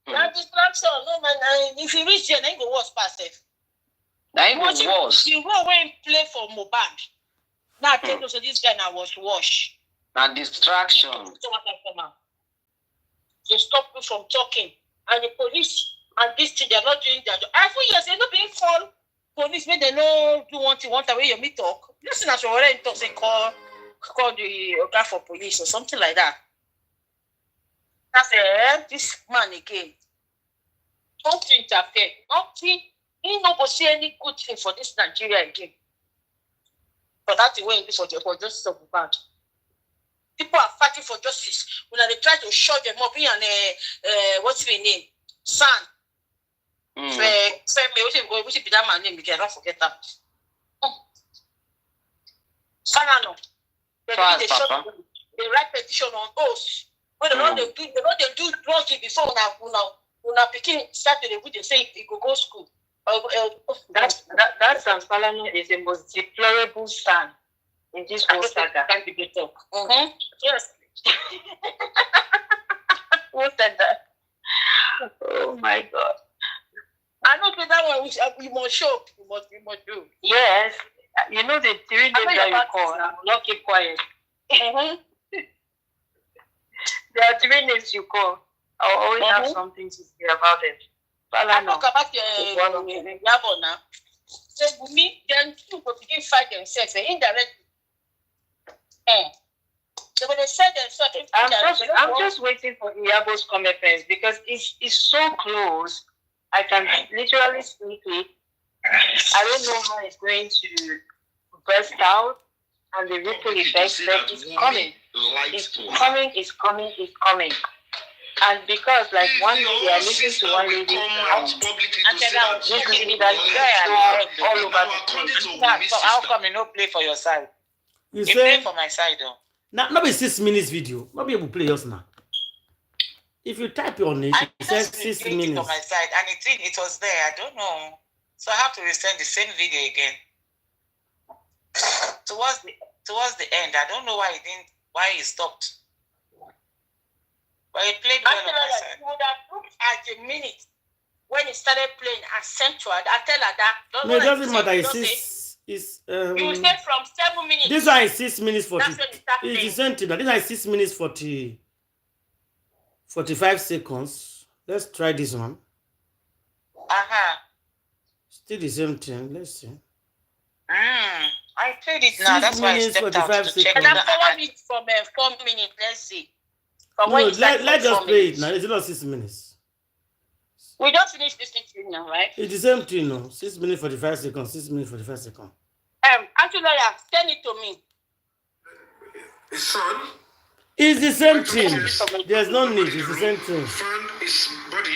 Na distraction, no man. If you reach there, then go worse past it. Now even worse. The role when he play for Mohbad. Now tell you so this guy now was wash. Na distraction. They stop you from talking. and the police and this thing, they're not doing their job. Every year, they're not being called police, when they know do one thing, one time, when you meet talk. Listen, as you're already talk, say call the guy for police or something like that. That's this man again. Don't interfere. Nothing. He not go see any good thing for this Nigeria again. But that's the way it is for justice of Mohbad. People are fighting for justice. When they try to shut them up, and what's his name? Son. Which be that man name again? I don't forget that. Fanano. They write petition on oath. When they know they do drugs before una picking start to they say he go school. That San Falano is the most deplorable son in this whole saga. Can't be talk. Yes. Who said that? Oh my God. I know that one which you must show. You must do. Yes. You know the 3 names that you call. I will not keep quiet. There are 3 names you call. I always have something to say about it. I talk about IYABO now. So me, then people begin fight themselves indirectly. So when they say themselves, I'm just waiting for IYABO's comeuppance because it's so close. I can literally sneak it. I don't know how it's going to burst out and the ripple effect, but it's coming. It's coming. And because, like, one day they are listening to one lady, this lady that guy all over the place. So how come you not play for your side? You play for my side, though. Not be 6 minutes video. Not be able to play yours now. If you type your name, it says 6 minutes. For my side, and it was there. I don't know. So I have to resend the same video again. Towards the end, I don't know why he stopped. But he played well on my side. You would have looked at the minute when he started playing and sent to her. I tell her that. No, it doesn't matter. It's you say from 7 minutes. This one is 6 minutes 40. That's when it started. It is sent to that. This one is 6 minutes 45 seconds. Let's try this one. Still the same thing. Let's see. I played it now. That's why I stepped out to check. And I'm following it from 4 minutes. Let's see. No, let's just play it now. It's not 6 minutes. We just finished this thing now, right? It's the same thing now. 6 minutes 45 seconds. 6 minutes 45 seconds. Actually, send it to me. Son. It's the same thing. There's no need. It's the same thing.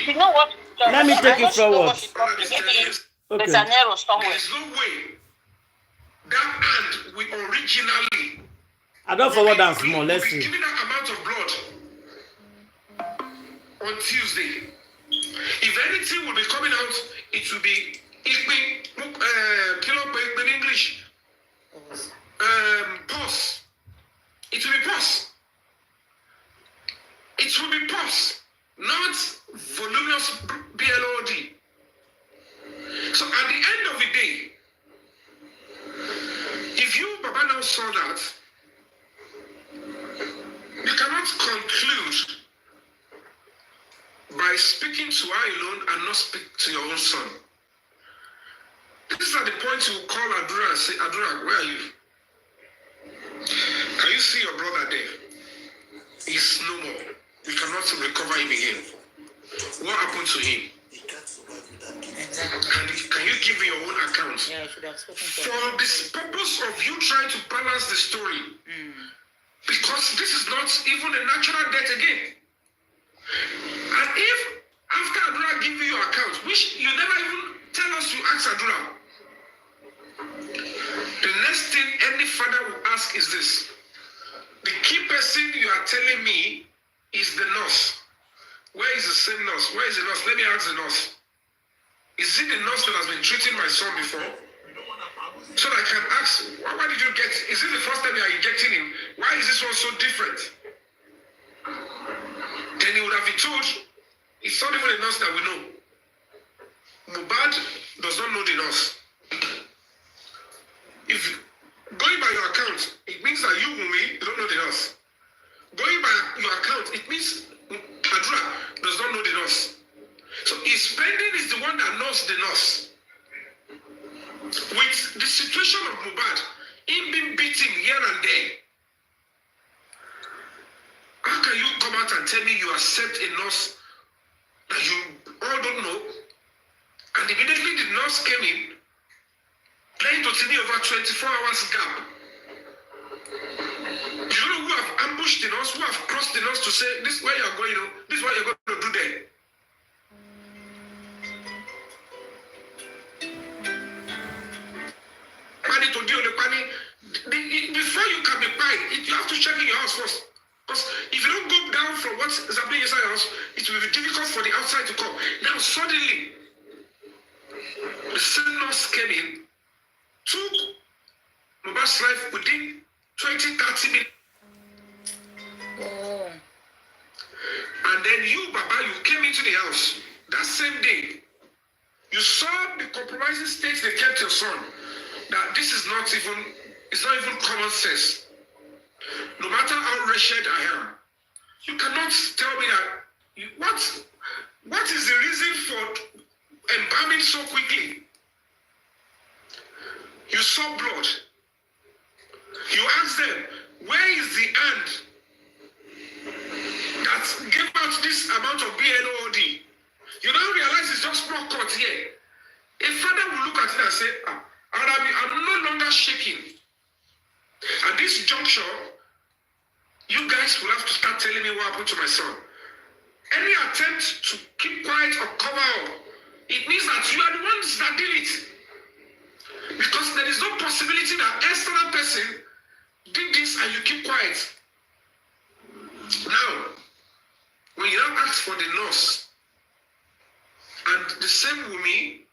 You know what? Let me take it forward. There's an error somewhere. There's no way that hand we originally. I don't forward that small. Let's see. Given that amount of blood on Tuesday. If anything will be coming out, it will be in English. Pause. It will be pause. It will be pause, not voluminous BLOD. So at the end of the day, if you, Baba, now saw that, you cannot conclude by speaking to her alone and not speak to your own son. This is at the point you call Adura and say, Adura, where are you? Can you see your brother there? He's no more. We cannot recover him again. What happened to him? And can you give me your own account? For this purpose of you trying to balance the story. Because this is not even a natural death again. And if after Adura give you your account, which you never even tell us to ask Adura, the next thing any father will ask is this. The key person you are telling me is the nurse. Where is the same nurse? Where is the nurse? Let me ask the nurse. Is it the nurse that has been treating my son before? So that I can ask, why did you get, is it the first time you are injecting him? Why is this one so different? Then he would have been told, it's not even a nurse that we know. Mohbad does not know the nurse. If going by your account, it means that you, Mumi, don't know the nurse. Going by your account, it means Adura does not know the nurse. diagnose the nurse with the situation of Mohbad, him being beaten here and there. How can you come out and tell me you accept a nurse that you all don't know? And immediately the nurse came in, playing to TV over 24 hours gap. You know who have ambushed the nurse, who have crossed the nurse to say, this is where you're going, this is what you're going to do there. Before you can be quiet, you have to check in your house first. Because if you don't go down from what is happening inside your house, it will be difficult for the outside to come. Now suddenly, the same nurse came in, took Mohbad's life within 20-30 minutes. Oh. And then you, Baba, you came into the house that same day. You saw the compromising state they kept your son. That this is not even, it's not even common sense. No matter how wretched I am, you cannot tell me that, what is the reason for embalming so quickly? You saw blood. You asked them, where is the hand that gave out this amount of BLOD? You now realize it's just blood cut here. A father will look at it and say, I'm no longer shaking. At this juncture, you guys will have to start telling me what happened to my son. Any attempt to keep quiet or cover up, it means that you are the ones that did it. Because there is no possibility that an external person did this and you keep quiet. Now, when you now ask for the nurse, and the same Wumi,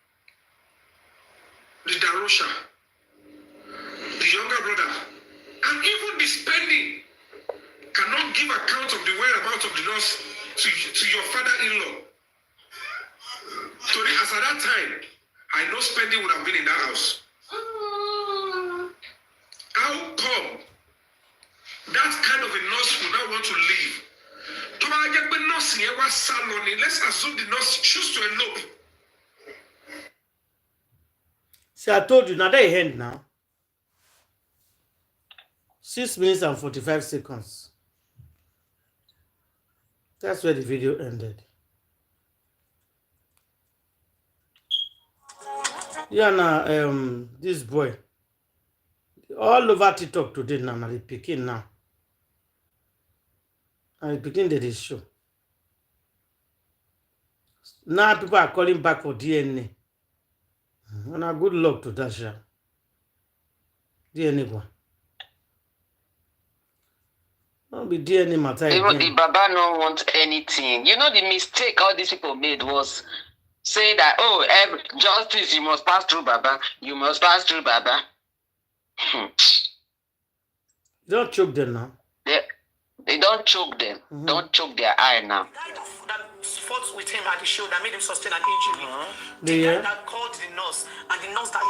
the Darosha, the younger brother, and even the Spendin cannot give account of the whereabouts of the nurse to your father-in-law. So as at that time, I know Spendin would have been in that house. How come that kind of a nurse would not want to leave? Let's assume the nurse choose to elope. See, I told you, now they end now. 6 minutes and 45 seconds. That's where the video ended. Yeah, now, this boy, all over TikTok today now, the picking now. And the picking did this show. Now people are calling back for DNA. And a good luck to Dasha. DNA one. Don't be DNA matter again. Even the Baba don't want anything. You know the mistake all these people made was saying that, oh, justice, you must pass through Baba. You must pass through Baba. Don't choke them now. They don't choke them. Don't choke their eye now. That fought with him at the show that made him sustain an injury. The guy that called the nurse and the nurse that...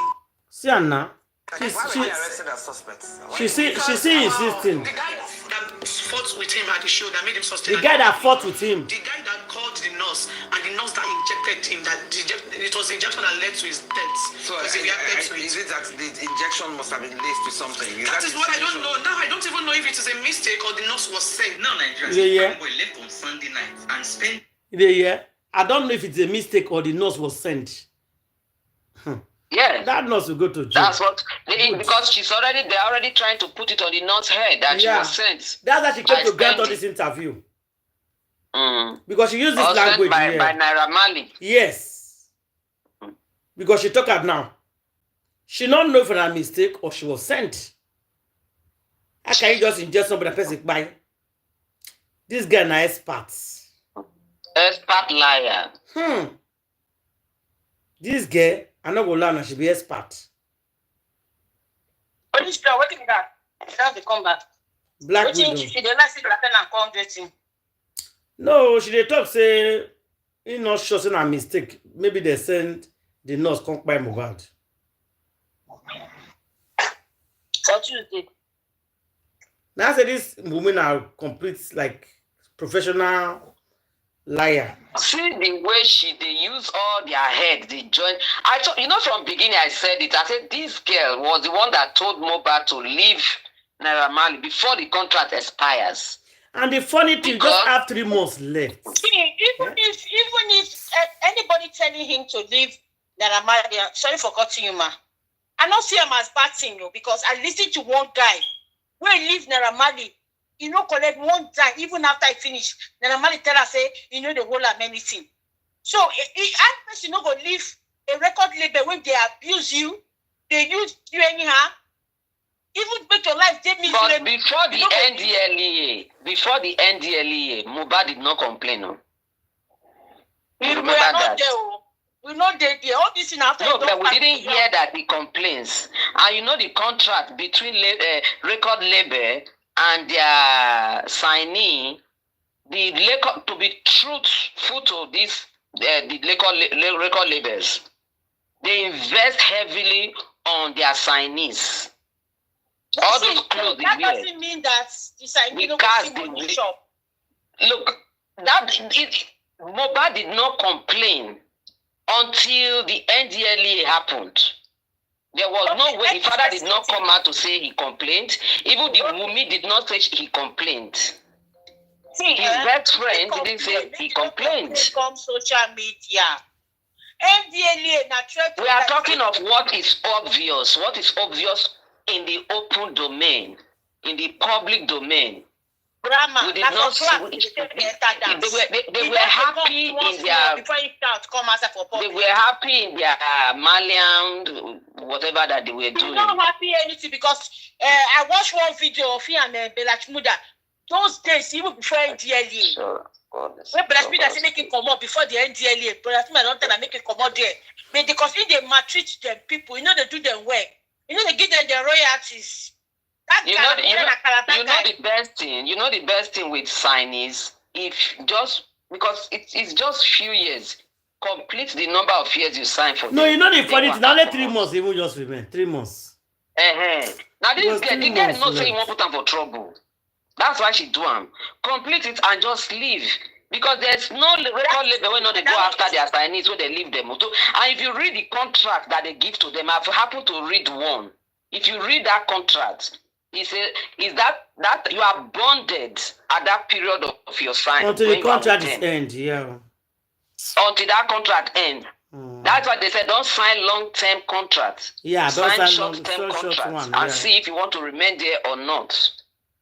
See Anna. Why were they arrested as suspects? She see insisting. The guy that fought with him at the show that made him sustain. The guy that fought with him. The guy that called the nurse and the nurse that injected him. It was the injection that led to his death. So is it that the injection must have been laced with something? That is what I don't know. Now I don't even know if it is a mistake or the nurse was sent. No, Nigerians. Yeah. Left on Sunday night and spent. Yeah. I don't know if it's a mistake or the nurse was sent. Yeah, that nurse will go to jail. That's what because they're already trying to put it on the nurse's head that she was sent. That's why she came to grant all this interview. Because she used this language by Naira Marley. Yes. Because she took her now. She don't know if it's a mistake or she was sent. How can you just inject somebody that person by? This guy na experts. Expert liar. This girl, I'm not going to learn, she be expert. What is that? What is that? That's the comeback. Black Widow. She don't like it and come dressing. No, she dey talk say he not sure say a mistake. Maybe they send the nurse come by Mohbad. What you did? Now I say this women are complete like professional Liar. See the way they use all their head, they join. I thought, from beginning I said it. I said this girl was the one that told Mohbad to leave Naira Marley before the contract expires. And the funny thing, just have 3 months left. See, even if anybody telling him to leave Naira Marley, sorry for cutting you, ma. I don't see him as bad thing, because I listened to one guy where he leave Naira Marley. Collect one time, even after I finish. Naira Marley tell us, say, the whole of anything. So, I person go leave a record label when they abuse you, they use you anyhow. Even make your life they miserable. But before the NDLEA, Mohbad did not complain. No? We are not there. We're not there. All this in after. No, but we didn't hear that he complains. And the contract between record label and their signee, to be truthful to this, the record labels, they invest heavily on their signees. All those clothes that doesn't mean that the signee don't go to the shop. Look, Mohbad did not complain until the NDLEA happened. There was no way. The father did not come out to say he complained. Even the Wumi did not say he complained. See, his best friend didn't say he complained. From social media. NDLEA, we are talking of what is obvious. What is obvious in the open domain, in the public domain. Grandma, we did not see, they were happy in their they were happy in their Malian, whatever that they were doing. They're not happy anything because I watched one video of him and Belachmuda. Those days, even before NDLEA. Sure. When Belachmuda say make it come up before the NDLEA, Belachmuda don't tell them make it come up there. But because if they maltreat them people, they do them work. They give them their royalties. You know the best thing. You know the best thing with signees, if just because it's just few years, complete the number of years you sign for. No, them. The funny thing. Only 3 months. Even just remain 3 months. Now this girl, the girl is not saying you want to put them for trouble. That's why she do them. Complete it and just leave. Because there's no record label when they go after their signees when they leave them. And if you read the contract that they give to them, I've happened to read one. If you read that contract, he said, is that you are bonded at that period of your sign. Until the contract is end, yeah. Until that contract ends. That's why they said don't sign long-term contracts. Yeah, don't sign short-term contracts and see if you want to remain there or not.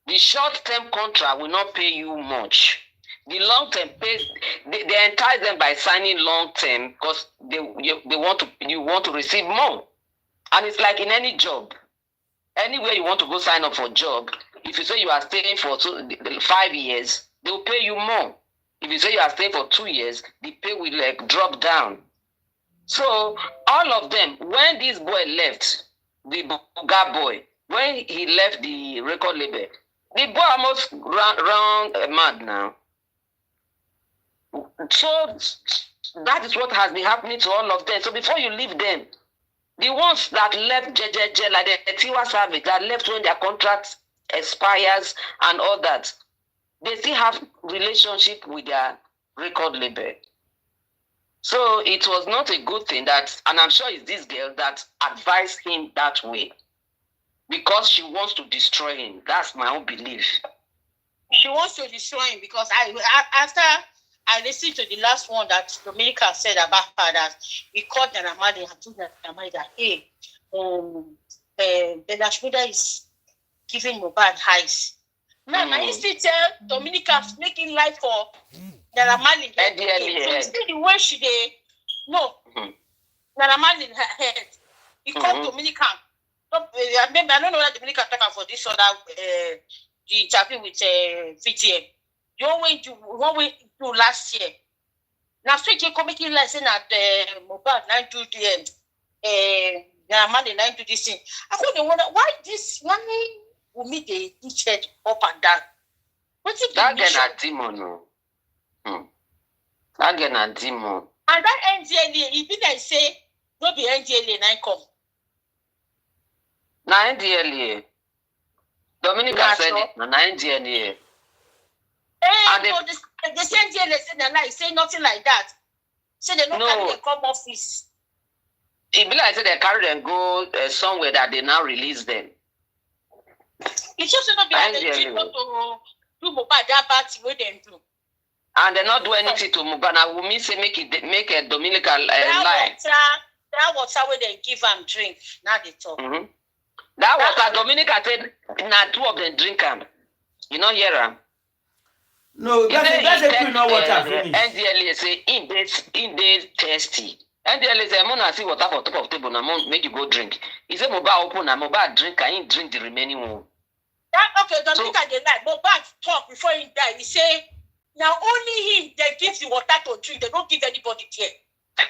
The short-term contract will not pay you much. The long-term pays. They entice them by signing long-term because you want to receive more. And it's like in any job. Anywhere you want to go sign up for a job, if you say you are staying for 5 years, they will pay you more. If you say you are staying for 2 years, the pay will drop down. So all of them, when this boy left, the Buga boy, when he left the record label, the boy almost ran mad now. So that is what has been happening to all of them. So before you leave them, the ones that left JJJ, like the Tiwa Savage, that left when their contract expires and all that, they still have relationship with their record label. So it was not a good thing that, and I'm sure it's this girl that advised him that way. Because she wants to destroy him. That's my own belief. She wants to destroy him because after I listened to the last one that Dominica said about her that he called Naira Marley and told Naira Marley that, hey, Belashmuda is giving Mohbad highs. Now, I used to tell Dominica making life for Naira Marley. So see the way she did, Naira Marley in her head. He called Dominica. I don't know what Dominica talking for this other the interview with VDM. The one we do last year. Now, so you can make it like saying that Mohbad 9 to the Naira 9 to this thing. I couldn't wonder why this one will meet the head up and down. What's it? That girl a demon, no. That girl a demon. And that NDLEA, he didn't say no be NDLEA 9 come. Na NDLEA. Dominica said it. Na NDLEA. They send you they say nothing like that. Say they don't carry them come office. It be like say they carry them go somewhere that they now release them. It's just not be like they treat not to do Mohbad that bad thing wey dem do. And they not do anything to Mohbad. Now we mean say make a Dominica lie. That water where they give them drink. Now they talk. Mm-hmm. That water Dominica said now 2 of them drink them. You know hear them? No, that's a pretty not water finish. NDLA say in they thirsty. NDLA say Mona see water for top of table now make you go drink. He say Mohbad open and Mohbad drink, can he drink the remaining one? Okay, Dominica they lie. Mohbad talk before he die. He say now only him they give the water to drink. They don't give anybody there.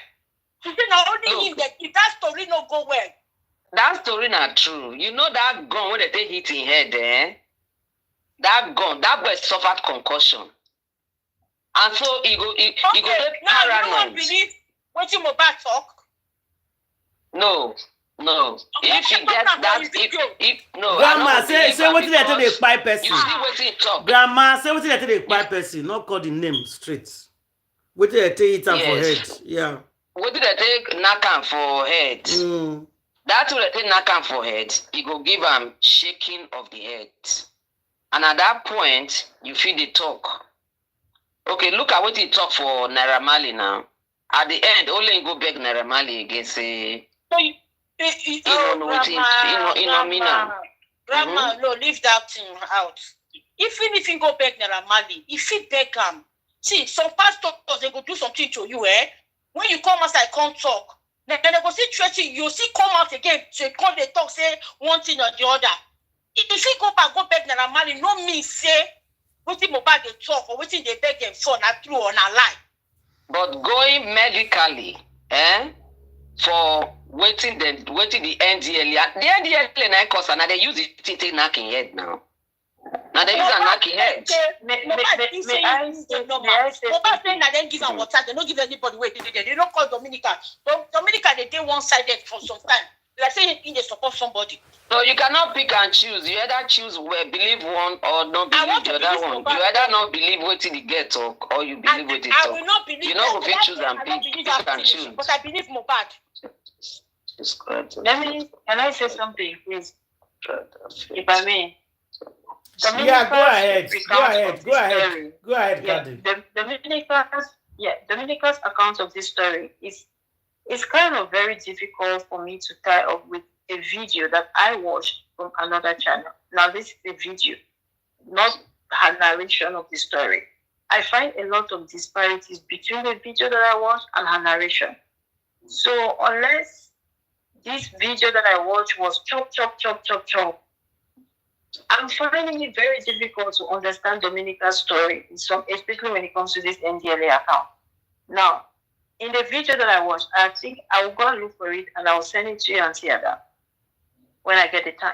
He say now only him they give. That story no go well. That story not true. You know that gun when they take hit in head, eh? That gun, that boy suffered concussion. And so he go get paranoid. You don't believe what Mohbad talk? No. If he gets that, if no. Grandma, say what did I tell the spy person? You see what he talk. Grandma, say what did I tell the spy person? Not call the name straight. What did I tell it for head? Yeah. What did I take knock for head? That's what I take knock for head. He go give him shaking of the head. And at that point, you feel the talk. Okay, look at what he talk for Naira Marley now. At the end, only he go beg Naira Marley again say. Grandma, no, leave that thing out. Even if you go beg Naira Marley, if you beg him, see, some pastors they go do something to you, eh? When you come outside, come talk. Then they go see threaten you, see come out again, they come they talk, say one thing or the other. If you go back, go beg Naira Marley, no mean say what Mohbad they talk or what they beg them for, not true or not lie. But going medically, for waiting the NDLA. The NDLA na cause now they use it to take knocking head now. Now they use a knocking head. May I say that they give them water, they don't give anybody way. They don't call Dominica. Dominica they did one-sided for some time. Like saying they support somebody. So you cannot pick and choose. You either choose believe one or not believe the other one. You either not believe what he get talk or you believe what he talk. I will not believe. You know if you choose and pick and choose. But I believe Mohbad. Can I say something, please? If I may. Yeah, go ahead. Go ahead, Kadi. Dominica's account of this story is kind of very difficult for me to tie up with a video that I watched from another channel. Now, this is a video, not her narration of the story. I find a lot of disparities between the video that I watched and her narration. So, unless this video that I watched was chop, I'm finding it very difficult to understand Dominica's story, especially when it comes to this NDLA account. Now, in the video that I watched, I think I will go and look for it and I will send it to you and see that when I get the time.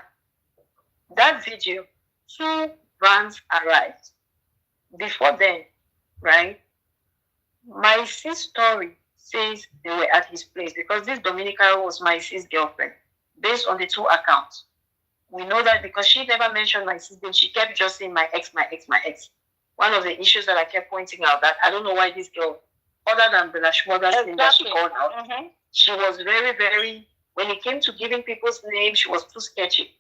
That video, 2 vans arrived. Before then, right, my sis story says they were at his place because this Dominica was my sis girlfriend based on the 2 accounts. We know that because she never mentioned my sister. She kept just saying my ex. One of the issues that I kept pointing out that I don't know why this girl, other than the Lashmoda's thing that she called out, she was very, very, when it came to giving people's names, she was too sketchy.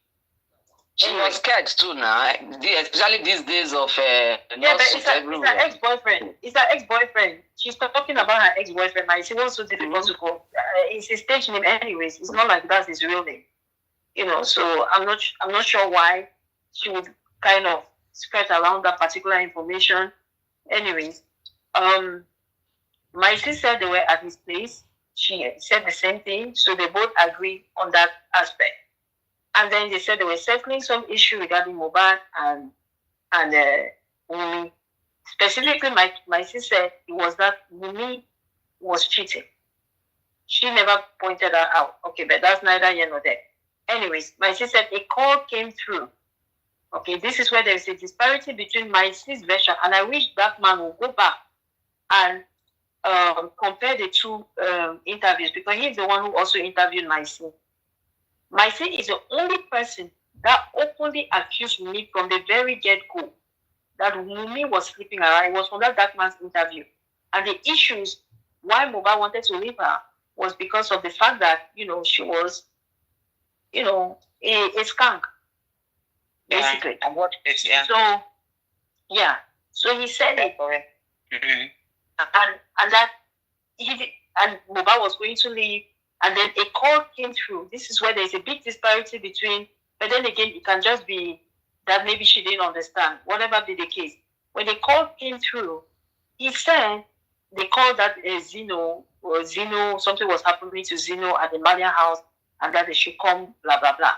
She was scared too now, especially these days of but it's her ex-boyfriend. It's her ex-boyfriend. She's talking about her ex-boyfriend. Like, it was so difficult to go. It's a stage name anyways. It's not like that's his real name. You know, so I'm not sure why she would kind of skirt around that particular information. Anyways, my sister said they were at his place. She said the same thing, so they both agreed on that aspect. And then they said they were settling some issue regarding Mohbad and Wumi. Specifically, my sister said it was that Wumi was cheating. She never pointed that out. Okay, but that's neither here nor there. Anyways, my sister said a call came through. Okay, this is where there is a disparity between my sis version, and I wish that man will go back and compare the 2 interviews because he's the one who also interviewed my sis. My sis is the only person that openly accused me from the very get-go that Wunmi was sleeping around. It was from that dark man's interview. And the issues why Mohbad wanted to leave her was because of the fact that, she was, a skunk, basically. And what is, yeah. So, yeah. So he said it. Mm-hmm. And that and Mohbad was going to leave, and then a call came through. This is where there's a big disparity between, but then again, it can just be that maybe she didn't understand, whatever be the case. When the call came through, he said they called that Zeno, something was happening to Zeno at the Malian house, and that they should come, blah, blah, blah.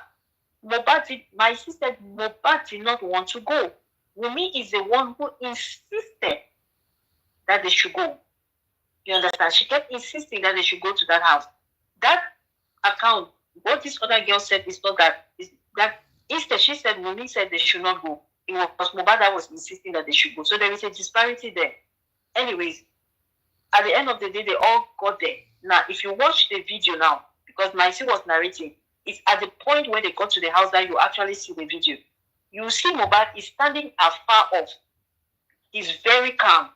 My sister, Mohbad did not want to go. Wunmi is the one who insisted that they should go. You understand? She kept insisting that they should go to that house. That account, what this other girl said is not that. Is that instead she said, Wunmi said they should not go. It was Mohbad that was insisting that they should go. So there is a disparity there. Anyways, at the end of the day, they all got there. Now, if you watch the video now, because Maisi was narrating, it's at the point where they got to the house that you actually see the video. You see Mohbad is standing afar off. He's very calm.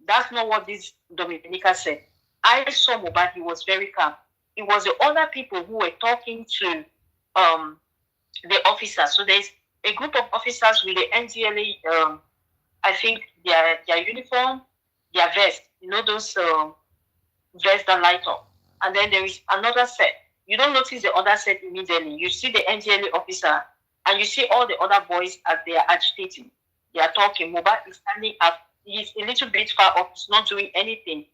That's not what this Dominica said. I saw Mohbad, he was very calm. It was the other people who were talking to the officers. So there's a group of officers with the NDLA, I think their uniform, their vest, those vests that light up. And then there is another set. You don't notice the other set immediately. You see the NDLA officer, and you see all the other boys as they are agitating. They are talking. Mohbad is standing up. He's a little bit far off. He's not doing anything.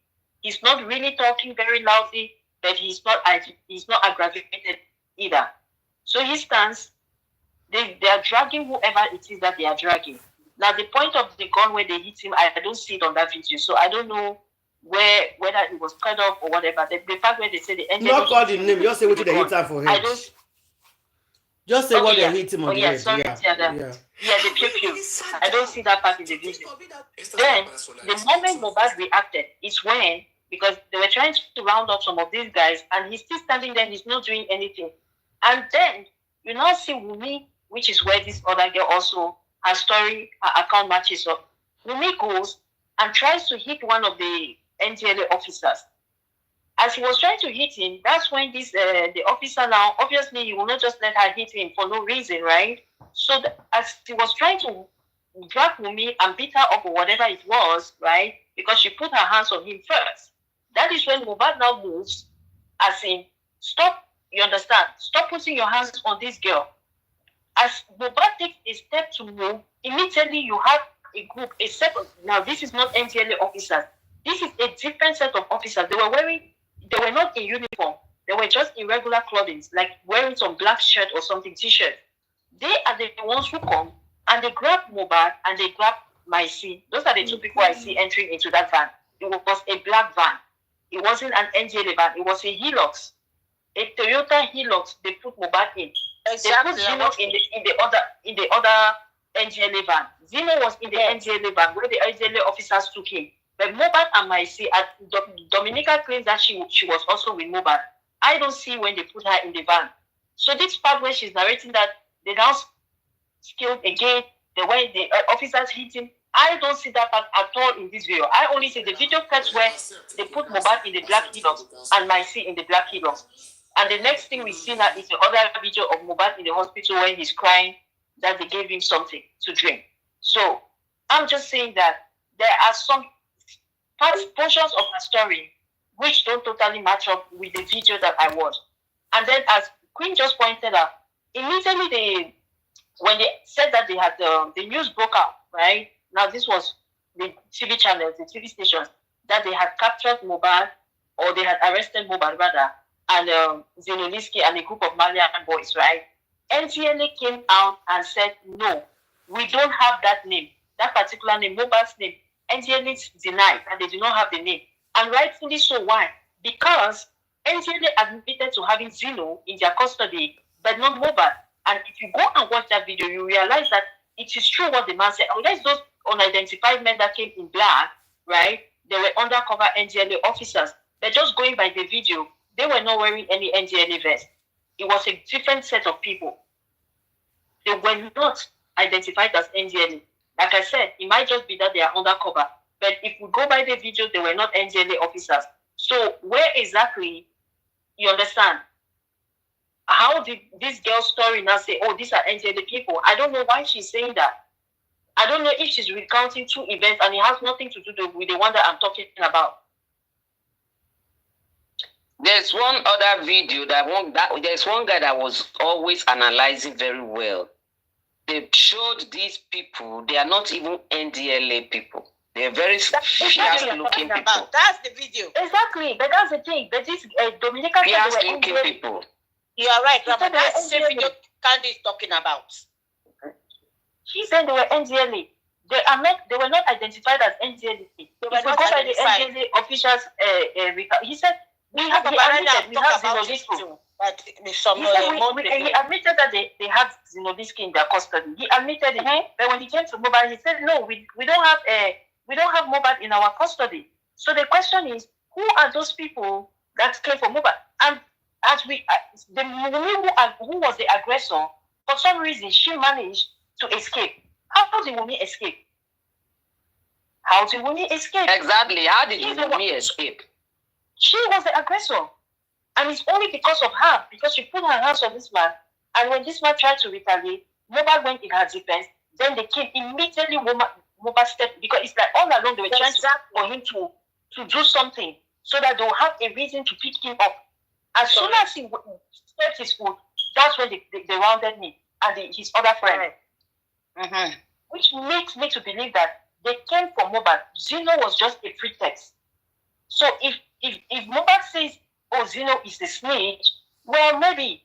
He's not really talking very loudly, but he's not aggravated either. So he stands. They are dragging whoever it is that they are dragging. Now, the point of the gun where they hit him, I don't see it on that video. So I don't know whether it was cut off or whatever. The fact where they say the NDLA... Not call the name. Just say what they hit her for head. Just say what they hit him on the head. Sorry, the pew. I don't see that part in the video. Then, the moment Mohbad reacted is when, because they were trying to round up some of these guys, and he's still standing there, he's not doing anything. And then, you now see Wunmi, which is where this other girl also, her account matches up. Wunmi goes and tries to hit one of the NDLA officers. As he was trying to hit him, that's when the officer now, obviously, he will not just let her hit him for no reason, right? So as he was trying to drag Wunmi and beat her up or whatever it was, right? Because she put her hands on him first. That is when Mohbad now moves, as in, stop, you understand? Stop putting your hands on this girl. As Mohbad takes a step to move, immediately you have a group, a set of, now this is not NDLA officers. This is a different set of officers. They were not in uniform. They were just in regular clothing, like wearing some black shirt or something, t-shirt. They are the ones who come and they grab Mohbad and they grab Maisi. Those are the two people I see entering into that van. It was a black van. It wasn't an NDLA van. It was a Hilux, a Toyota Hilux. They put Mohbad in. Exactly. They put Zeno in the other NDLA van. Zeno was in the NDLA van where the NDLA officers took him. But Mohbad and Maisi, Dominica claims that she was also with Mohbad. I don't see when they put her in the van. So this part where she's narrating that they now killed again, the way the officers hit him, I don't see that part at all in this video. I only see the video cuts where they put Mohbad in the black Hilux and Maisi in the black Hilux. And the next thing we see now is the other video of Mohbad in the hospital when he's crying that they gave him something to drink. So I'm just saying that there are some portions of the story which don't totally match up with the video that I watched. And then as Queen just pointed out, immediately when they said that they had the news broke out, right? Now this was the TV channels, the TV stations, that they had captured Mohbad, or they had arrested Mohbad rather, and Zelensky and a group of Malian boys, right? NTLA came out and said, no, we don't have that name, that particular name, Mohbad's name. NTLA denied that they do not have the name. And rightfully so. Why? Because NTLA admitted to having Zeno in their custody, but not Mohbad. And if you go and watch that video, you realize that it is true what the man said. Unless those unidentified men that came in black, right, they were undercover NTLA officers. They're just going by the video. They were not wearing any NTLA vest. It was a different set of people. They were not identified as NTLA. Like I said, it might just be that they are undercover. But if we go by the video, they were not NDLA officers. So where exactly, you understand? How did this girl's story now say, oh, these are NDLA people? I don't know why she's saying that. I don't know if she's recounting 2 events and it has nothing to do with the one that I'm talking about. There's one other video there's one guy that was always analyzing very well. They showed these people, they are not even NDLA people. They're very fierce looking people. That's the video. Exactly, but that's the thing. But this Dominican fierce looking people. You are right, Grandma. That's the same video Candy is talking about. She said they were NDLA. They were not identified as NDLA. If we go by the NDLA officials, he said he admitted that they had Zinodisky in their custody. He admitted it, but when he came to Mohbad, he said, "No, we don't have Mohbad in our custody." So the question is, who are those people that came from Mohbad? And as the woman who was the aggressor, for some reason, she managed to escape. How did Wunmi escape? How did Wunmi escape? Exactly. How did Wunmi escape? She was the aggressor. And it's only because of her, because she put her hands on this man. And when this man tried to retaliate, Mohbad went in her defense. Then they came immediately. Mohbad stepped, because it's like all along they were trying for him to do something so that they'll have a reason to pick him up. As soon as he stepped his foot, that's when they rounded him and his other friend. Mm-hmm. Which makes me to believe that they came from Mohbad. Zeno was just a pretext. So if Mohbad says, oh, Zeno is the snitch, well, maybe.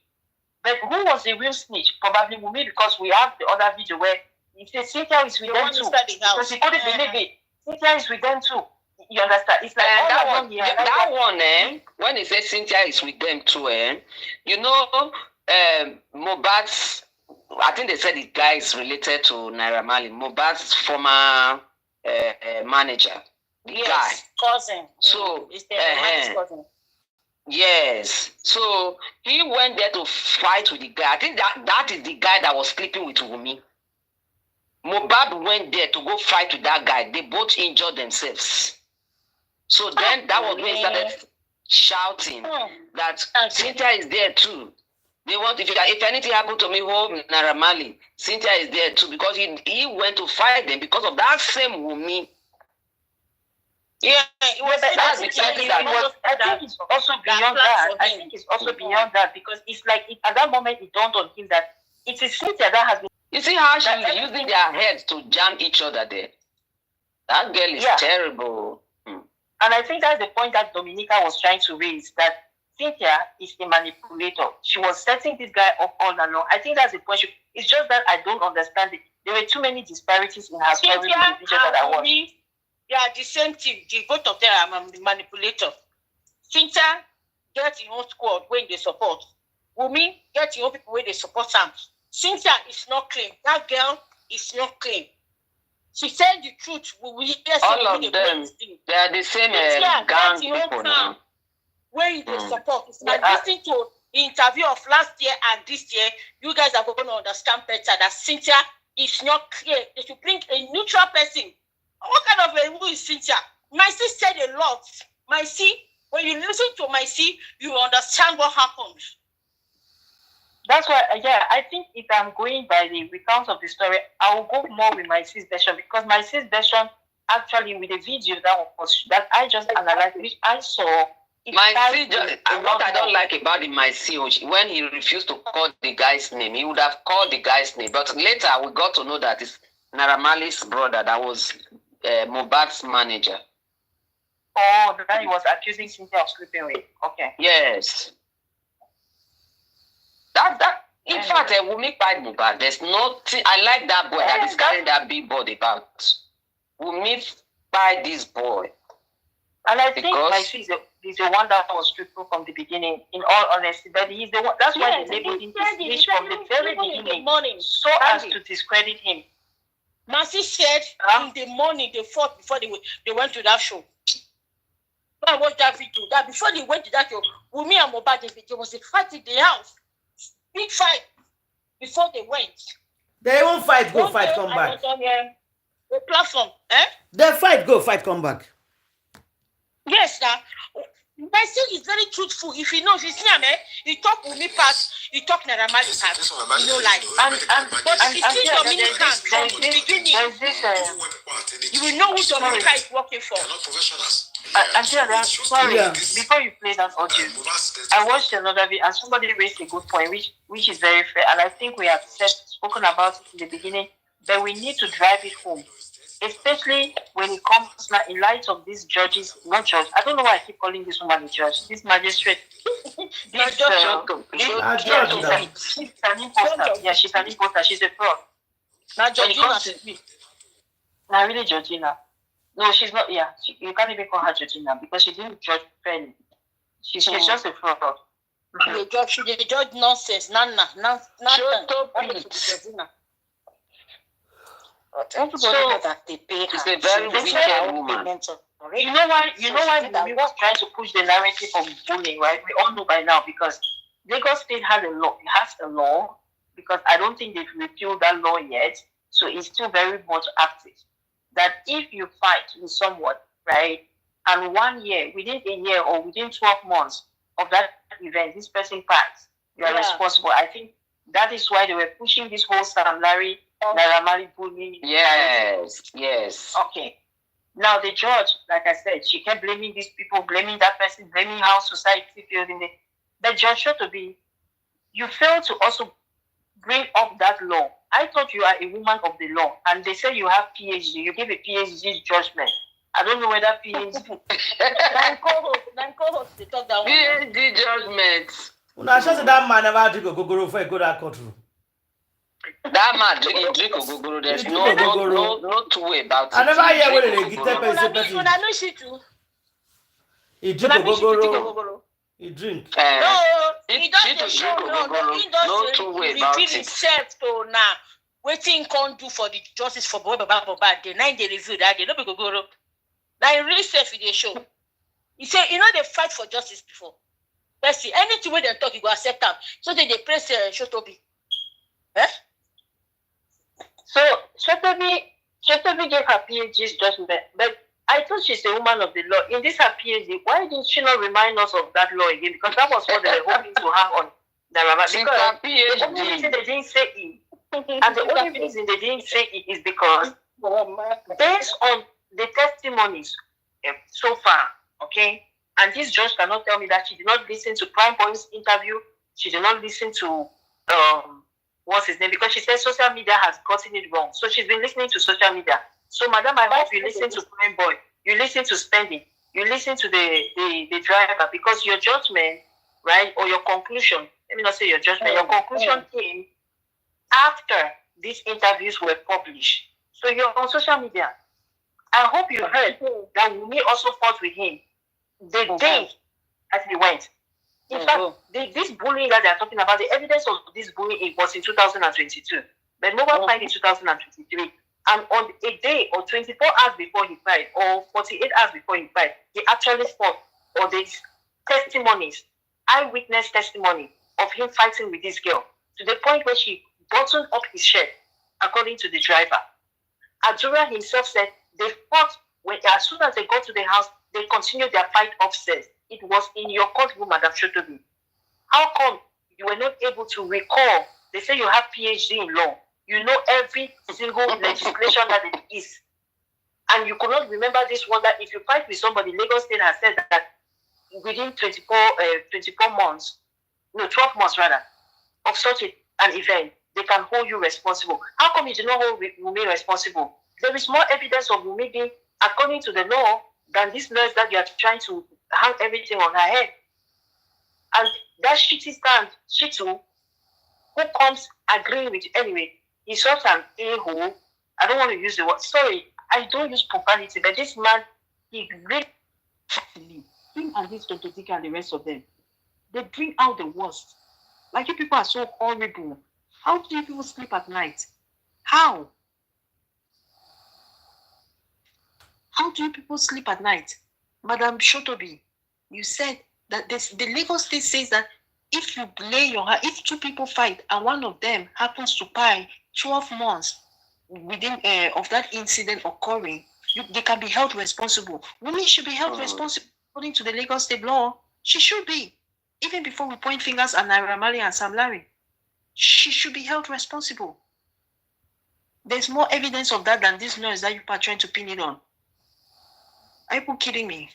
But who was the real snitch? Probably Wunmi, because we have the other video where he says Cynthia is with them too. Because he couldn't believe it. Cynthia is with them too. You understand? It's like that one, when he says Cynthia is with them too, you know, Mohbad's, I think they said the guy is related to Naira Marley, Mohbad's former manager. The guy. Cousin. So, it's the cousin. Yes. So he went there to fight with the guy. I think that is the guy that was sleeping with Wunmi. Mohbad went there to go fight with that guy. They both injured themselves. So then that was when he started shouting that Cynthia is there too. They want, if anything happened to me, home Naira Marley, Cynthia is there too, because he went to fight them because of that same Wunmi. Yeah, it was. I think it's also beyond that. I think it's also beyond that, because it's like at that moment it dawned on him that it is Cynthia that has been. You see how she's using their heads to jam each other there. That girl is terrible. And I think that's the point that Dominica was trying to raise, that Cynthia is a manipulator. She was setting this guy up all along. I think that's the point. It's just that I don't understand it. There were too many disparities in her story. They are the same thing. Both of them are manipulator. Cynthia get your own squad when they support. Wunmi get your own people when they support them. Cynthia is not clean. That girl is not clean. She said the truth. All of them, they are the same gang people now. Where they support. It's like listening to the interview of last year and this year, you guys are going to understand better that Cynthia is not clear. They should bring a neutral person. What kind of a who is Cynthia? My sis said a lot. My sis, when you listen to my sis, you understand what happened. That's why, I think if I'm going by the recounts of the story, I will go more with my sis version, because my sis version actually with the video that I just analyzed, which I saw. My sis, what I don't like about it, my sis, when he refused to call the guy's name, he would have called the guy's name. But later we got to know that it's Naira Marley's brother that was Mohbad's manager. Oh, then he was accusing Cynthia of sleeping with. Okay. Yes. In fact, Wunmi fight Mohbad. There's nothing. I like that boy that is carrying that big body about. Wunmi fight this boy. And I think my sis is the one that was truthful from the beginning, in all honesty. But he's the one. That's why they labeled him snitch from the very beginning, so as to discredit him. Nancy said in the morning they fought before they went to that show. I watched that video. That before they went to that show, Wunmi and Mohbad, there was a fight in the house. Big fight before they went. They won't fight, go fight, come back. a platform. The fight, come back. Yes, sir. My son is very truthful. If he knows, he's here, man. He talk with me past. He talk Naramali past. You know, like but if you see Dominican from the beginning, you will know who Dominica is working for. Sorry, before you play that audio, I watched another video and somebody raised a good point, which is very fair, and I think we have spoken about it in the beginning, but we need to drive it home. Especially when it comes now in light of these judges, not judge. I don't know why I keep calling this woman a judge. This magistrate. She's an imposter. Yeah, she's an imposter. She's a fraud. Now Georgina. Now really Georgina. No, she's not. Yeah, you can't even call her Georgina because she didn't judge fairly. She's just a fraud. She judge nonsense. Nonsense. So that they pay She's a very wicked woman. You know why we was trying to push the narrative of bullying, right? We all know by now because Lagos State has a law. It has a law because I don't think they've repealed that law yet. So it's still very much active. That if you fight with someone, right, and 1 year, within a year or within 12 months of that event, this person fights, you are responsible. I think that is why they were pushing this whole Sam Larry Naramali bullying. Yes. Okay. Now the judge, like I said, she kept blaming these people, blaming that person, blaming how society feels in it. The judge should to be, you fail to also bring up that law. I thought you are a woman of the law, and they say you have PhD. You give a PhD judgment. I don't know whether PhD. They talk that one. PhD judgment. Una sure that man never drink ogogoro for a good courtroom. That man drink ogogoro. There's no two way about it. I never hear when they get that person. I know she too. He drink ogogoro. He drink. No, he doesn't drink ogogoro. No two way about it. Himself to now. Waiting can't do for the justice for Mohbad. The 9 day review that day. No be ogogoro. Now in real self in the show. He said, you know they fight for justice before. Let's see. Anything where they talk, you go accept them. So they press Shotobi. So Shotobi gave her PhD's judgment, but I thought she's a woman of the law. In this her PhD, why didn't she not remind us of that law again? Because that was what they were hoping to hang on. Because the only reason they didn't say it, and the only reason they didn't say it is because based on the testimonies so far, okay, and this judge cannot tell me that she did not listen to Prime Boy's interview, she did not listen to what's his name, because she said social media has gotten it wrong. So she's been listening to social media. So madam, I hope you listen to Prime Boy, you listen to Spending, you listen to the driver, because your judgment, right, or your conclusion, let me not say your judgment, your conclusion came after these interviews were published. So you're on social media. I hope you heard that Wunmi also fought with him the day as he went. In fact, this bullying that they are talking about, the evidence of this bullying was in 2022. But Mohbad fight in 2023. And on a day or 24 hours before he fight, or 48 hours before he fight, he actually fought, or these testimonies, eyewitness testimony of him fighting with this girl, to the point where she buttoned up his shirt, according to the driver. Adura himself said they fought when, as soon as they got to the house, they continued their fight upstairs. It was in your courtroom, Madam Shotobi. How come you were not able to recall? They say you have PhD in law. You know every single legislation that it is. And you could not remember this one, that if you fight with somebody, Lagos State has said that within 24 months, no, 12 months rather, of such an event, they can hold you responsible. How come you do not hold Wunmi responsible? There is more evidence of Wunmi being, according to the law, than this nurse that you are trying to hang everything on her head. And that shitty stand, Shitu, who comes agreeing with you anyway, he's such an a-hole. I don't want to use the word. Sorry, I don't use profanity, but this man, he really, him and his Tontodika and the rest of them, they bring out the worst. Like, you people are so horrible. How do you people sleep at night? How? How do you people sleep at night? Madam Shotobi, you said that the Lagos State says that if you lay your hand, if two people fight and one of them happens to pay 12 months, within of that incident occurring, they can be held responsible. Women should be held responsible according to the Lagos state law. She should be. Even before we point fingers at Naira Marley and Sam Larry, she should be held responsible. There's more evidence of that than this noise that you are trying to pin it on. Are you kidding me?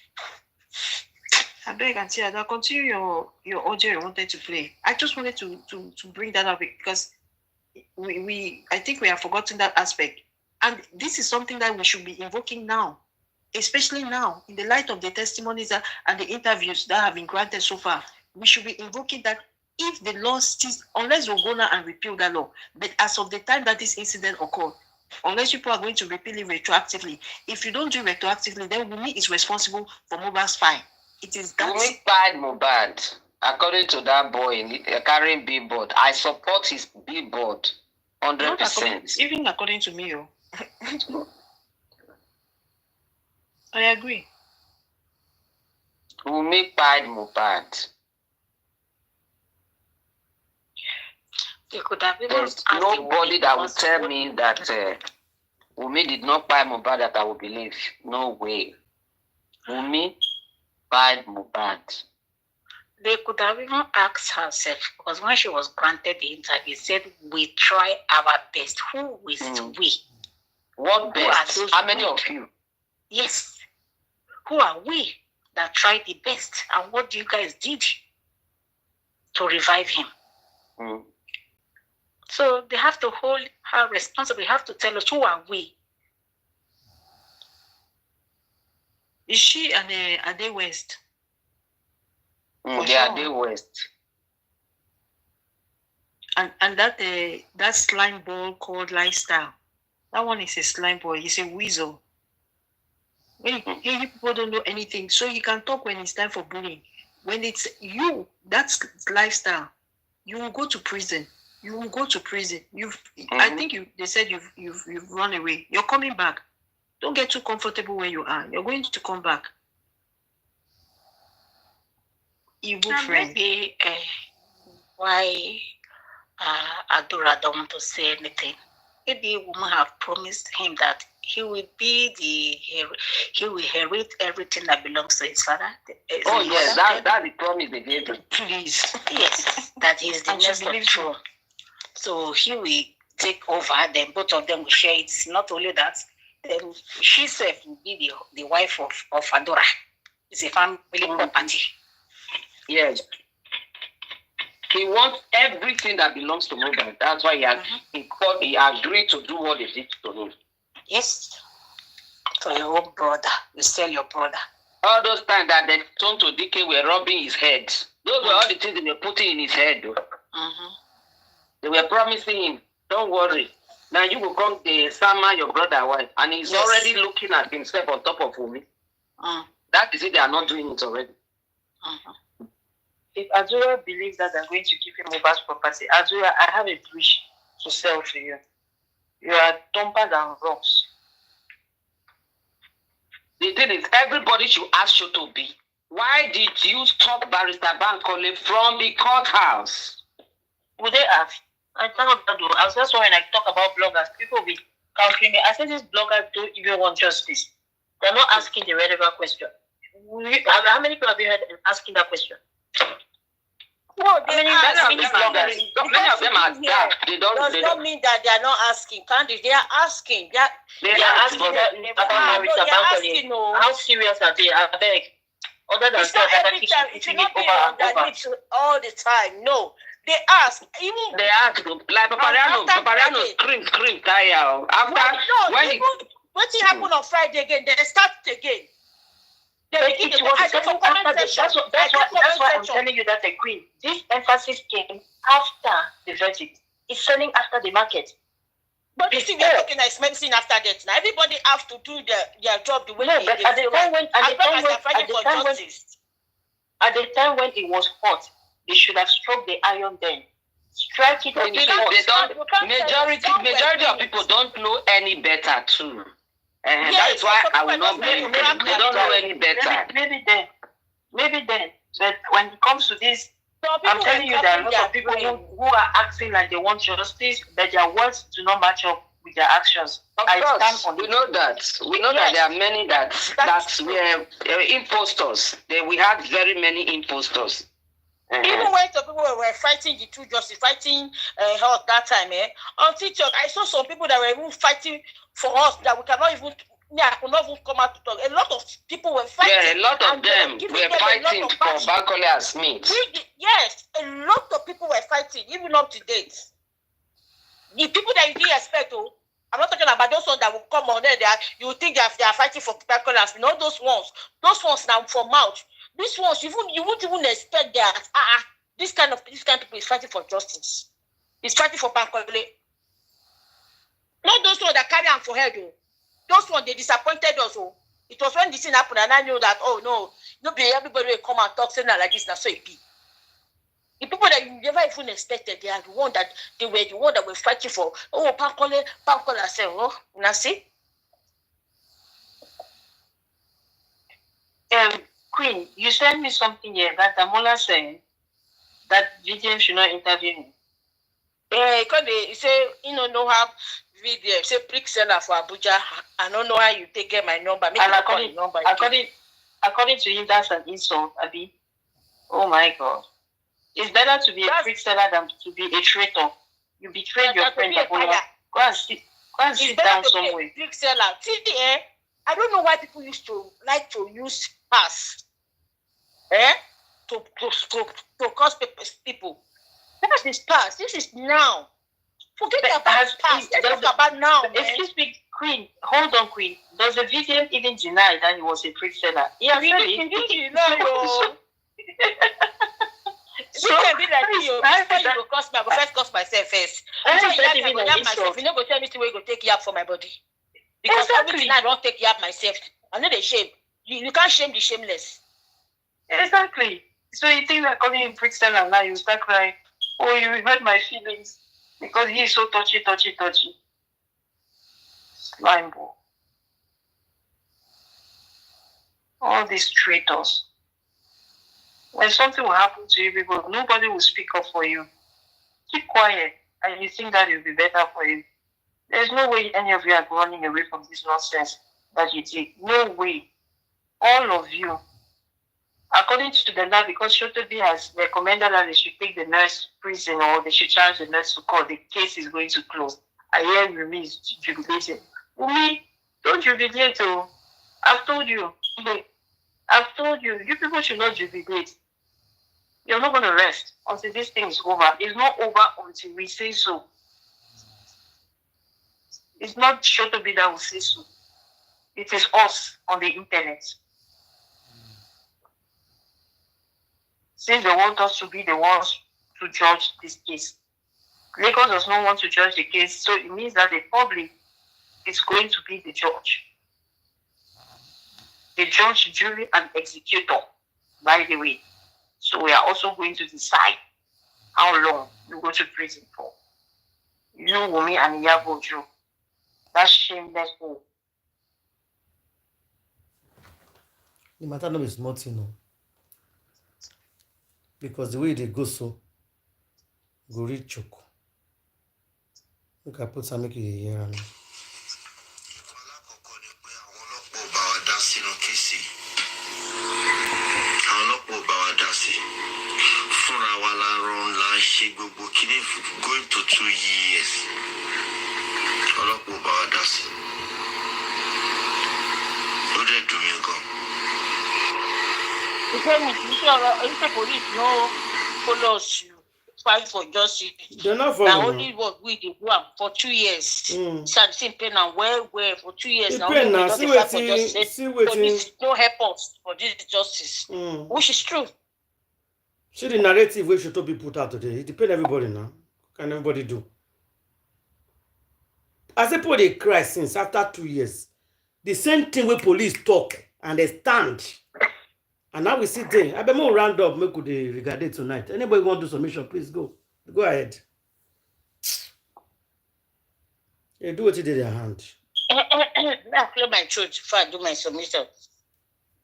I beg and say that continue your audio you wanted to play. I just wanted to bring that up because I think we have forgotten that aspect. And this is something that we should be invoking now, especially now, in the light of the testimonies and the interviews that have been granted so far. We should be invoking that if the law still, unless we go now and repeal that law, but as of the time that this incident occurred, unless people are going to repeal it retroactively, if you don't do it retroactively, then Wunmi is responsible for Mohbad's fine. It is that. Wunmi fired Mohbad, according to that boy carrying billboard. I support his billboard 100%. Even according to me, I agree. Wunmi fired Mohbad. There's nobody that will tell me that Wunmi did not buy Mohbad that I will believe. No way. Wunmi fired Mohbad. They could have even asked herself, because when she was granted the interview, said, we try our best. Who is we? What best? How many of you? Yes. Who are we that tried the best? And what you guys did to revive him? So they have to hold her responsible. They have to tell us who are we. Is she and Ade West? They are Ade West. And that slime ball called Lifestyle. That one is a slime ball. He's a weasel. When people don't know anything, so he can talk when it's time for bullying. When it's you, that's Lifestyle. You will go to prison. You will go to prison. I think they said you've run away. You're coming back. Don't get too comfortable where you are. You're going to come back. Evil friend. Maybe why Adora don't want to say anything. Maybe a woman have promised him that he will inherit everything that belongs to his father. Yes, that's the promise they gave him. Please. Yes, that he is the next of throne. So he will take over, then both of them will share it. Not only that, then she herself will be the wife of Adora. It's a family property. Yes. He wants everything that belongs to Mohbad. That's why he agreed to do what he did to him. Yes. For your own brother. You sell your brother. All those times that they turned to DK were rubbing his head. Those were all the things they were putting in his head. They were promising him, don't worry. Now you will come to Sama, your brother wife, and he's already looking at himself on top of Wunmi. That is it, they are not doing it already. If Azura believes that they're going to give him Mohbad's property, Azura, I have a wish to sell to you. You are dumper than rocks. The thing is, everybody should ask you to be. Why did you stop Barrister Bankole from the courthouse? Would they ask? I thought that I was just when I talk about bloggers, people will be countering me. I said these bloggers don't even want justice. They're not asking the relevant question. How many people have you heard asking that question? No, many of them are dark. They does not mean that they are not asking. Candy, they are asking. They are asking how serious are they? I beg. Other than it's not every time. It should not be on their lips all the time. No. They ask. Even they ask. Like Papariano scream, tire. What happened on Friday again? They start again. That's why I'm telling you that the Queen. This emphasis came after the verdict. It's selling after the market. But this thing we're talking is medicine after death. Now everybody have to do their job the way they do. At the time when it was hot, they should have struck the iron then. Strike it when majority of people don't know any better too. And that's why I will not blame them. They don't know any better. Maybe then. But when it comes to this, I'm telling you that a lot of people who are acting like they want justice, but their words do not match up with their actions. Of course, we know that. We know that there are many that were imposters. We had very many imposters. Even when some people were fighting the true justice, fighting health that time, on TikTok, I saw some people that were even fighting for us that we cannot even. I could not even come out to talk. A lot of people were fighting. Yeah, a lot of them were fighting for Bankole and Smith. Yes, a lot of people were fighting, even up to date. The people that you didn't expect, I'm not talking about those ones that will come on there. You think they are fighting for Bankole and Smith. Not those ones. Those ones now for mouth. These ones, you wouldn't even expect that. This kind of people is fighting for justice. It's fighting for Bankole. Not those ones that carry on for head, though. Those ones, they disappointed us. It was when this thing happened and I knew that, everybody will come and talk saying like this, now so it be. The people that you never even expected, they are the one that were fighting for. Bankole, I said, now see? Queen, you sent me something here that Damola saying that VDM should not interview me. Yeah, because they say, know how VDM, say prick seller for Abuja. I don't know how you get my number. And according to him, that's an insult, Abi. Oh my God. It's better to be a prick seller than to be a traitor. You betrayed your friend, Damola. Go and sit down somewhere. Prick seller. I don't know why people used to like to use pass. To cause people. That is past. This is now. Forget about past. Let's talk about now. Excuse me, Queen. Hold on, Queen. Does the VDM even deny that he was a prick seller? Yeah, really. You can be like you. Before you go cost me, I go first cost myself first. Before you have myself, you never go tell me where you go take yap for my body. Because everything I don't take yap myself. I know they shame. You can't shame the shameless. Exactly. So you think that calling him prick seller now you start crying, oh, you hurt my feelings because he's so touchy. Slime ball. All these traitors. When something will happen to you people, nobody will speak up for you. Keep quiet and you think that it will be better for you. There's no way any of you are running away from this nonsense that you did. No way. All of you. According to the law, because Shotobi has recommended that they should take the nurse to prison or they should charge the nurse to court, the case is going to close. I hear Rumi is jubilating. Rumi, don't jubilate. I've told you. You people should not jubilate. You're not going to rest until this thing is over. It's not over until we say so. It's not Shotobi that will say so. It is us on the internet. Since they want us to be the ones to judge this case. Lagos does not want to judge the case, so it means that the public is going to be the judge. The judge, jury, and executor, by the way. So we are also going to decide how long you go to prison for. You, Wumi, and IYABO, Joe. That's shameless. The matter no is not, because the way they go so, go reach choke. Look, I put some make it here and going to 2 years. If the police no follow us, fight for justice. They're not Now following. only what we did for 2 years. Same pain and well for 2 years now. Pain now. See police no help us for this justice, which is true. See the narrative we should be put out today. It depends everybody now. Can everybody do? As people they cry since after 2 years. The same thing with police talk and they stand. And now we sit there. I bet more round up. Make they regard it tonight. Anybody want to do submission? Please go. Go ahead. Yeah, do what you did in your hand. Now clear my throat before I do my submission.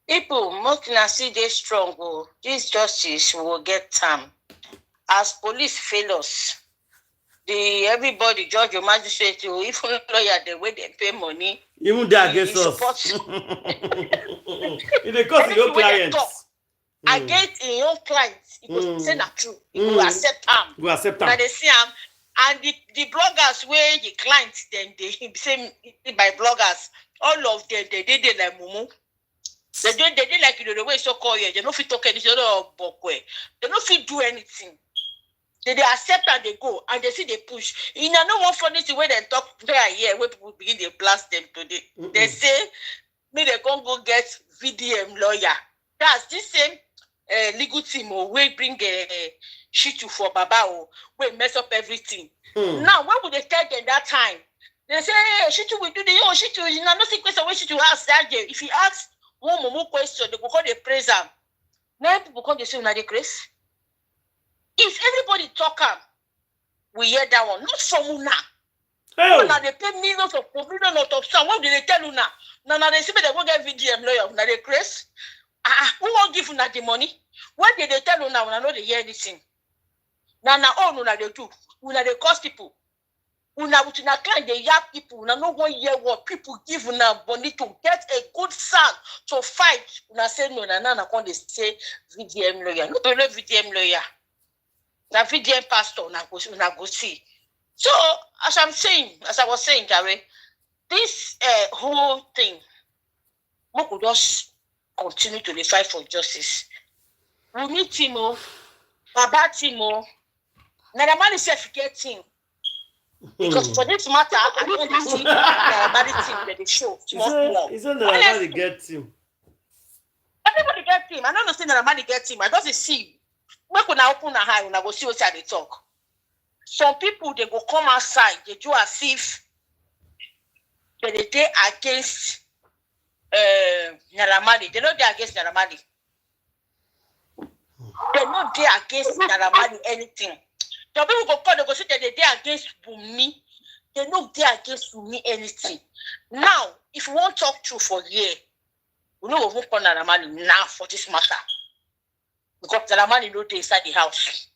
People, most now see they strong. This justice will get time. As police fail us, everybody, judge, your magistrate, even lawyer, the way they pay money. Even they against us. In the course of your clients. Against your own clients, you go say not true. You go accept them. You accept them. Now they see them. And the bloggers where the clients, then they say by bloggers, all of them, they did like mumu. They did like, you know, the way so called here. They don't fit talk anything. They don't fit do anything. They accept and they go and they see they push. You know, no one funny thing when they talk here where people begin to blast them today. They say, me they can't go get VDM lawyer. That's the same legal team or we bring a Shitu for Baba we mess up everything. Now, when would they tell them that time? They say, hey, Shitu will do the Shitu. You know, nothing question when Shitu ask that day. If he asks one more question, they will call the praise him. Now people come to say, "Una dey craze." If everybody talk we hear that one. Not from Una. Now they pay millions of some. What do they tell Una? Now they say they go get VDM lawyer. Now they craze. Who won't give Una the money? What did they tell Una? Una know they hear anything. Now all Una they do. Una they cost people. Una with Una client they yap people. Una no one hear what people give Una money to get a good son to fight. Una say no. Now when they say VDM lawyer. No VDM lawyer. Now VDM pastor una go see. So as I was saying, Gary, this whole thing, we could just continue to fight for justice. We need Timo, Baba Timo, Naramali self get him. Because for this matter, I don't see Naramali team that they show. It's not Naramali get him. Everybody get him. I don't understand Naramali get him. I just see. When we open a eye, we go see what they talk. Some people they go come outside, they do as if they against Naramali. They know they against Naramali. They know they against Naramali anything. Some people go come, they go say that they against Bumi. They know they against Bumi anything. Now, if you want to talk true for a year, we know we won't call Naramali now for this matter. Because Naramali know they inside the house.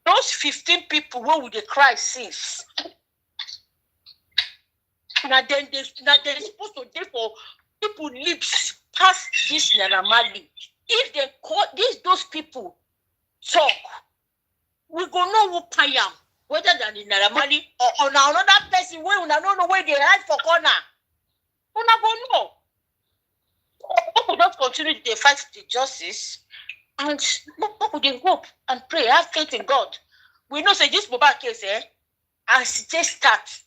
Those 15 people who would they cry since. Now then they're supposed to do for people lips past this Naramali. If they call those people talk, we go know who pay them, whether than the Naramali or another person where we don't know where they hide for corner. We not go know. We don't continue to fight the justice, and we hope and pray, have faith in God. We know say this Mohbad case, as it start,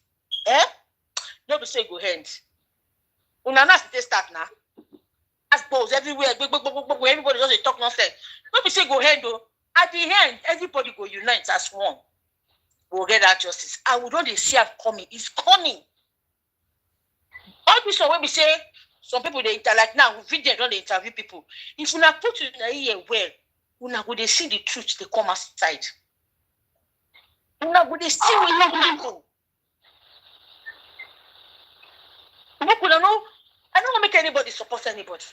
no be say go end. Una not start now. As both everywhere, everybody just talk nonsense. No be say go end though. At the end, everybody go unite as one. We'll get that justice. And we don't see it coming. It's coming. All this when we say. Some people they like now video don't they interview people. If you not put it in a ear well, you not go they see the truth they come outside. You not go they see what you people. I don't make anybody support anybody.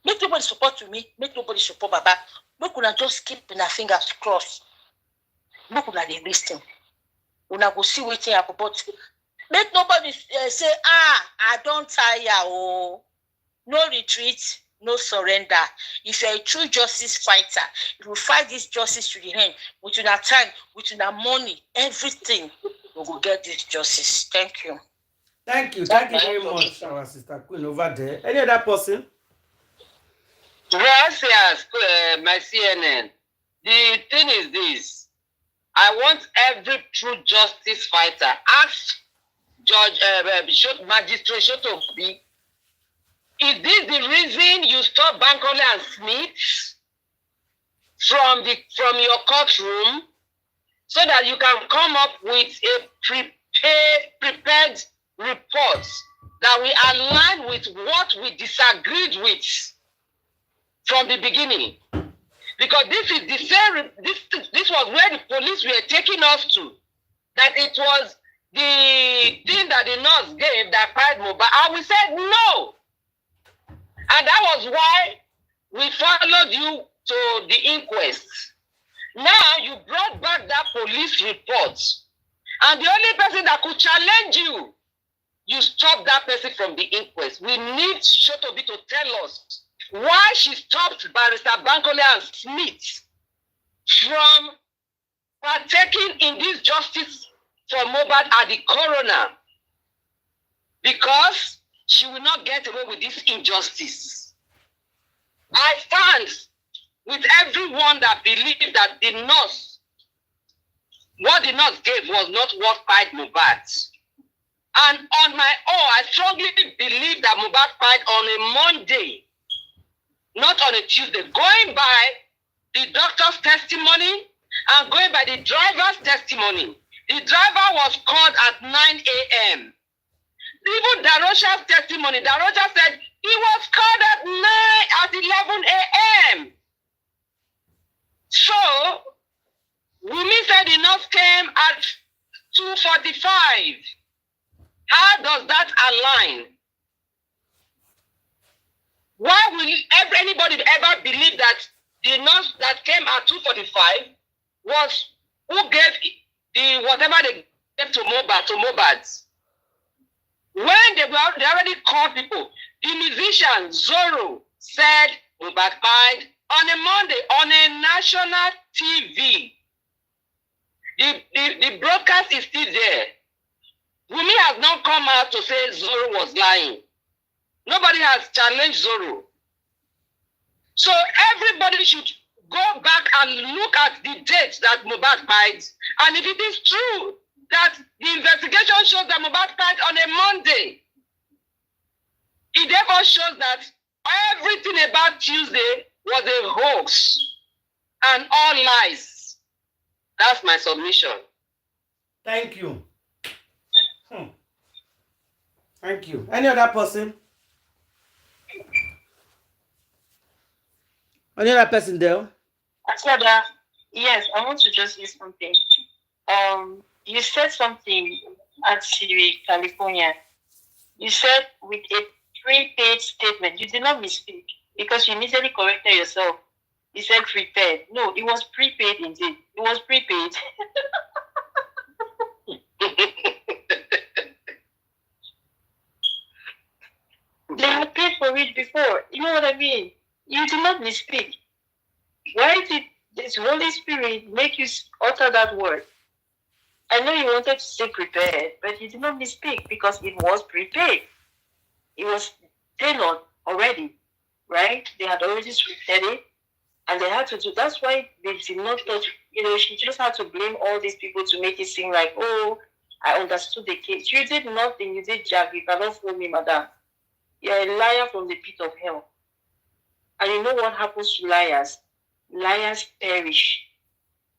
Make nobody support to me. Make nobody support Baba. Make una just keep their fingers crossed. Make una they listen. Una go see what happen, but. Make nobody say, I don't tire. Oh, no retreat, no surrender. If you're a true justice fighter, you will fight this justice to the end. With your time, with your money, everything, we will get this justice. Thank you. Thank you very much, our sister Queen over there. Any other person? Gracias, my CNN. The thing is this. I want every true justice fighter. Ask Judge, Magistrate Shotobi, is this the reason you stop Bankole and Smith from your courtroom so that you can come up with a prepared report that we align with what we disagreed with from the beginning? Because this is the same. This was where the police were taking us to. That it was the thing that the nurse gave that cried Mohbad, and we said no. And that was why we followed you to the inquest. Now you brought back that police report. And the only person that could challenge you, you stopped that person from the inquest. We need Shotobi to tell us why she stopped Barrister Bankole and Smith from partaking in this justice for Mohbad at the coroner. Because she will not get away with this injustice. I stand with everyone that believed that the nurse, what the nurse gave was not what fight Mohbad. And on my own, I strongly believe that Mohbad fight on a Monday, not on a Tuesday. Going by the doctor's testimony and going by the driver's testimony, the driver was called at 9 a.m. Even Darosha's testimony, Darosha said he was called at 11 a.m. So, Wumi said the nurse came at 2:45. How does that align? Why will anybody ever believe that the nurse that came at 2:45 was who gave the whatever they gave to Mohbad? When they already called people, the musician Zorro said Mohbad died on a Monday on a national TV. The broadcast is still there. Wumi has not come out to say Zorro was lying. Nobody has challenged Zorro. So everybody should go back and look at the dates that Mohbad died. And if it is true that the investigation shows that Mohbad died on a Monday, it therefore shows that everything about Tuesday was a hoax and all lies. That's my submission. Thank you. Thank you. Any other person? Any other person there? Asada, yes, I want to just say something. You said something at Siri, California. You said with a prepaid statement. You did not misspeak because you immediately corrected yourself. You said prepaid. No, it was prepaid indeed. It was prepaid. They had paid for it before. You know what I mean? You did not misspeak. Why did this Holy Spirit make you utter that word? I know you wanted to say prepared, but you did not misspeak because it was prepaid. It was tailored already, right? They had already scripted it, and they had to do. That's why they did not touch. You know, she just had to blame all these people to make it seem like, oh, I understood the case. You did nothing. You did jack. You cannot fool me, madam. You're a liar from the pit of hell. And you know what happens to liars? Liars perish.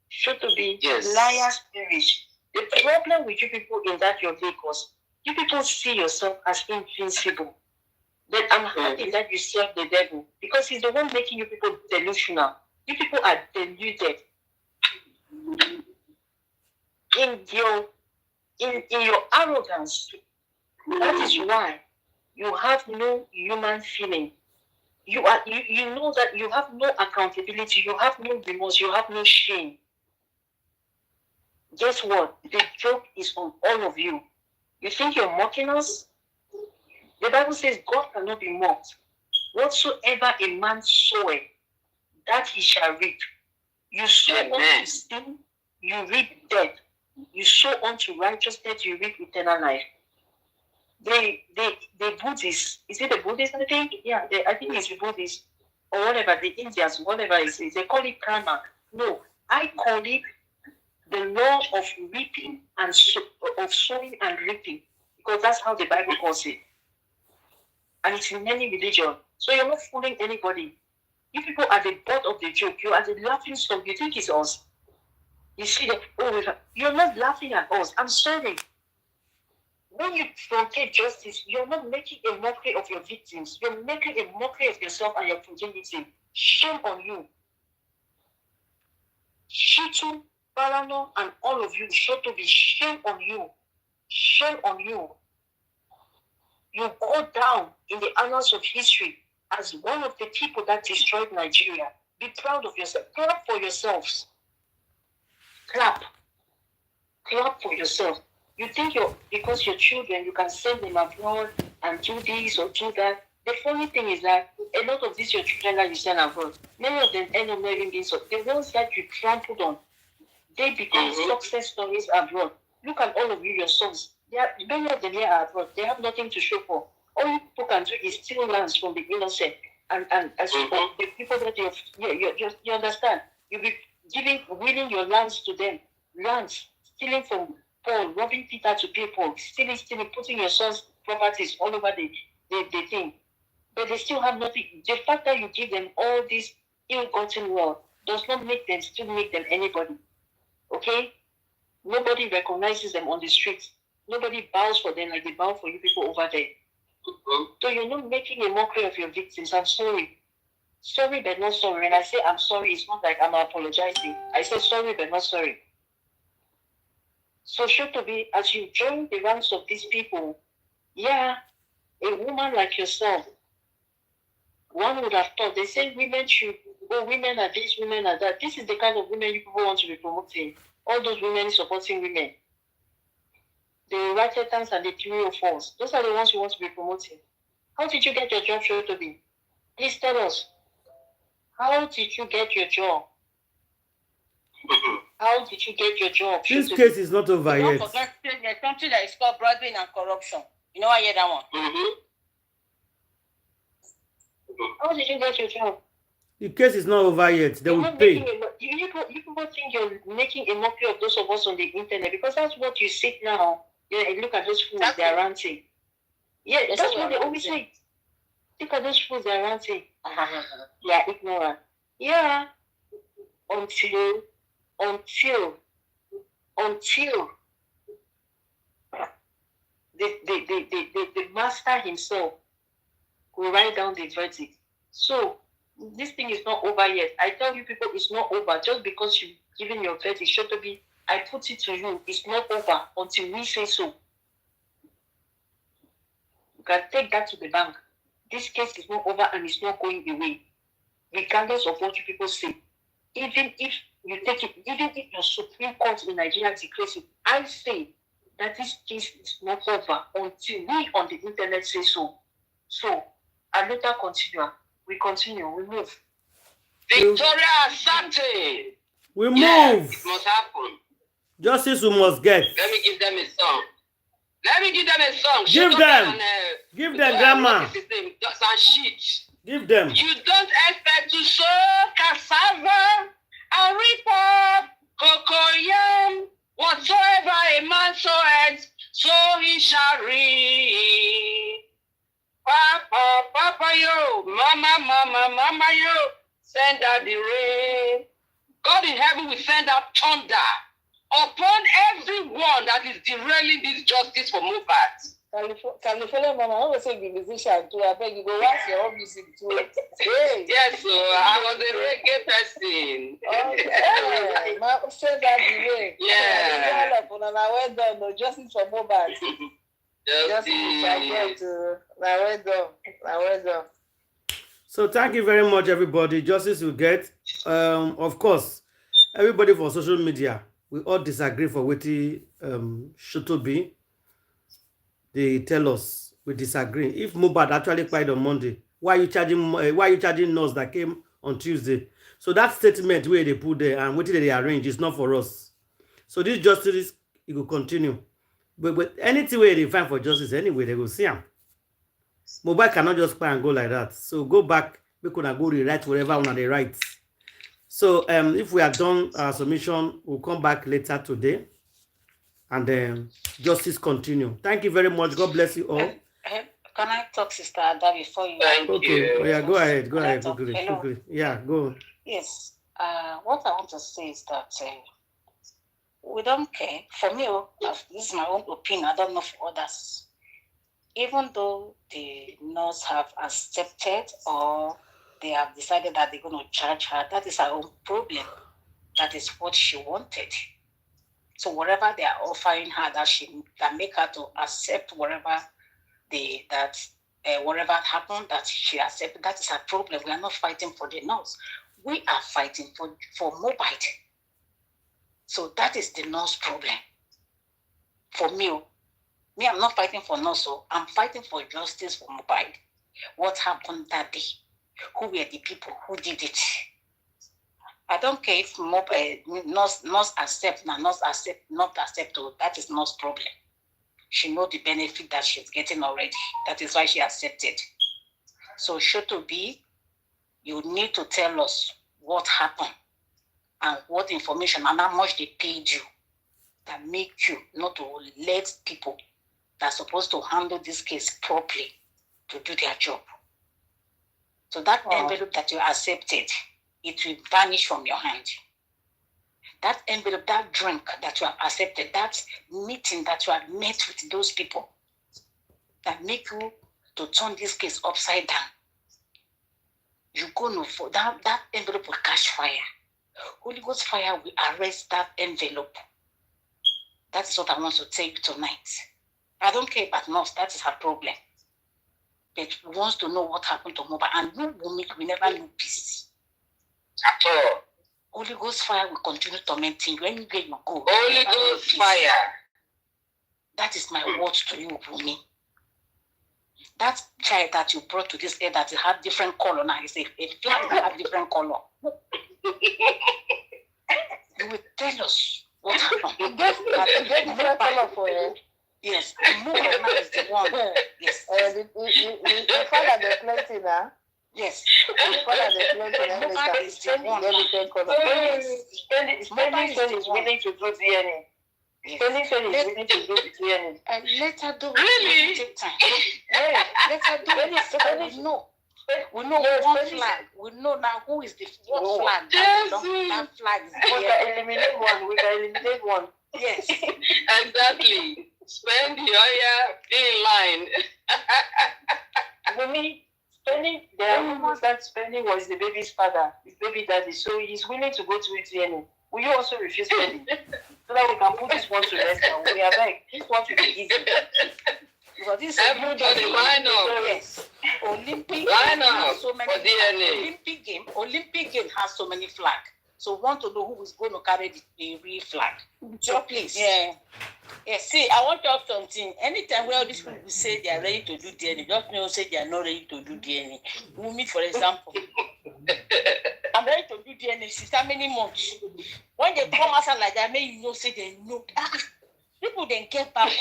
Should to be liars perish. The problem with you people in that your vehicles, you people see yourself as invincible. Then I'm happy that you serve the devil because he's the one making you people delusional. You people are deluded. In your arrogance, that is why you have no human feeling. You know that you have no accountability, you have no remorse, you have no shame. Guess what? The joke is on all of you. You think you're mocking us? The Bible says God cannot be mocked. Whatsoever a man soweth, that he shall reap. You sow unto sin, you reap death. You sow unto righteousness, you reap eternal life. The Buddhists, is it the Buddhists, I think? Yeah, I think it's the Buddhists, or whatever, the Indians, whatever it is, they call it karma. No, I call it the law of reaping and of sowing and reaping, because that's how the Bible calls it. And it's in many religions. So you're not fooling anybody. You people are the butt of the joke. You are the laughing stock. You think it's us. You see that, oh, you're not laughing at us. I'm sorry. When you truncate justice, you're not making a mockery of your victims. You're making a mockery of yourself and your progeny. Shame on you. Shitu, Barano, and all of you, Shotobi, shame on you. Shame on you. You go down in the annals of history as one of the people that destroyed Nigeria. Be proud of yourself. Proud for yourselves. Clap for yourself. You think because your children, you can send them abroad and do this or do that. The funny thing is that a lot of these your children that you send abroad, many of them end up not even being so. The ones that you trampled on, they become success stories abroad. Look at all of you, your sons. Many of them here are abroad. They have nothing to show for. All you people can do is steal lands from the innocent and the people that you understand. You'll be willing your lands to them. Lands, stealing from Paul, robbing Peter to pay Paul, stealing, putting your son's properties all over the thing. But they still have nothing. The fact that you give them all this ill-gotten wealth does not make them anybody. Okay? Nobody recognizes them on the streets. Nobody bows for them like they bow for you people over there. So you're not making a mockery of your victims. I'm sorry. Sorry, but not sorry. When I say I'm sorry, it's not like I'm apologizing. I say sorry, but not sorry. So should to be, as you join the ranks of these people, a woman like yourself, one would have thought, they say women are this, women are that. This is the kind of women you people want to be promoting. All those women supporting women. The Ratchetans and the 304s. Those are the ones you want to be promoting. How did you get your job, Shotobi? Please tell us. How did you get your job? How did you get your job? This case is not over yet. Don't forget, there's something that is called bribery and corruption. You know, I hear that one. How did you get your job? The case is not over yet. They will pay. You people think you're making a mockery of those of us on the internet because that's what you see now. Look at those fools, they're ranting. Yeah, that's what they always say. Look at those fools, they're ranting. They are ignorant. Yeah. Until the master himself will write down the verdict. So this thing is not over yet. I tell you people, it's not over. Just because you've given your verdict, should to be, I put it to you, it's not over until we say so. You can take that to the bank. This case is not over and it's not going away. Regardless of what you people say. Even if you take it, even if your Supreme Court in Nigeria declares it, I say that this case is not over until we on the internet say so. So, I later continue. We continue. We move. Victoria Asante. We move. Yes, it must happen. Justice we must get. Let me give them a song. Give them. Give them, grandma. Some shit. Give them. You don't expect to sow cassava and reap up cocoyam. Whatsoever a man soweth, so he shall reap. Papa, yo, mama, yo, send out the rain. God in heaven will send out thunder upon everyone that is derailing this justice for Mohbad. Can you follow Mama? I always say the musician too. I beg you go watch your own music too. Hey. Yes, so I was a reggae person. Okay. Ma say that the way. Yeah. Well done. No justice for Mohbad. Well done. So thank you very much, everybody. Justice will get. Of course, everybody for social media, we all disagree for what it should to be. They tell us we disagree. If Mohbad actually cried on Monday, why are you charging us that came on Tuesday? So that statement where they put there and what they arrange is not for us. So this justice it will continue. But anything where they find for justice anyway, they will see him. Mohbad cannot just cry and go like that. So go back, we could go rewrite whatever one of the rights. So if we have done our submission, we'll come back later today. And then justice continue. Thank you very much. God bless you all. Can I talk, Sister Ada, before you? Okay. Oh, yeah, go ahead. Go ahead. Quickly. Yeah, go. Yes. What I want to say is that we don't care. For me, this is my own opinion. I don't know for others. Even though the nurse have accepted or they have decided that they're going to charge her, that is her own problem. That is what she wanted. So whatever they are offering her, that make her to accept whatever whatever happened, that she accepted, that is her problem. We are not fighting for the nurse. We are fighting for Mohbad. So that is the nurse problem. For me, I'm not fighting for nurse, I'm fighting for justice for Mohbad. What happened that day? Who were the people who did it? I don't care if nurse accept, not accept, that is nurse problem. She knows the benefit that she's getting already. That is why she accepted. So Shotobi, you need to tell us what happened and what information and how much they paid you that make you not to let people that are supposed to handle this case properly to do their job. So that envelope that you accepted, it will vanish from your hand. That envelope, that drink that you have accepted, that meeting that you have met with those people that make you to turn this case upside down, you go no for that envelope will catch fire. Holy Ghost fire will arrest that envelope. That's what I want to tell you tonight. I don't care about nurse, that is her problem. But she wants to know what happened to Mohbad, and you will never know peace. At all. Holy Ghost fire will continue tormenting you anywhere you go. Holy Ghost fire. That is my word to you, Bumi. That child that you brought to this earth that had different color now, is a flag that have different color. You will tell us what happened. Get different color for you. Yes, Mohbad is the one. Yes. The father the plenty now. Yes. The father the plenty now. Mohbad is the one. Spending is willing to do DNA. Spending is willing to do DNA. And let her do it. Really? Take time. Yeah, let her do it. We know. We know one flag. We know now who is the one flag. That flag is We can eliminate one. We can eliminate one. yes. Exactly. Spend the oil in line. For me, there are rumors that Spending was the baby's father, his baby daddy, so he's willing to go to it DNA. Will you also refuse Spending? So that we can put this one to rest now. We are back. This one to be easy. Because this Everybody line up. Yes. Olympic Line game up has so many for DNA. Olympic game has so many flags. So want to know who is going to carry the real flag. So please. Yeah. Yeah, see, I want to talk something. Anytime where these people say they are ready to do DNA, just know say they are not ready to do DNA. Me, for example. I'm ready to do DNA since how many months? When they come outside like that, maybe you know say they know. People then get back up.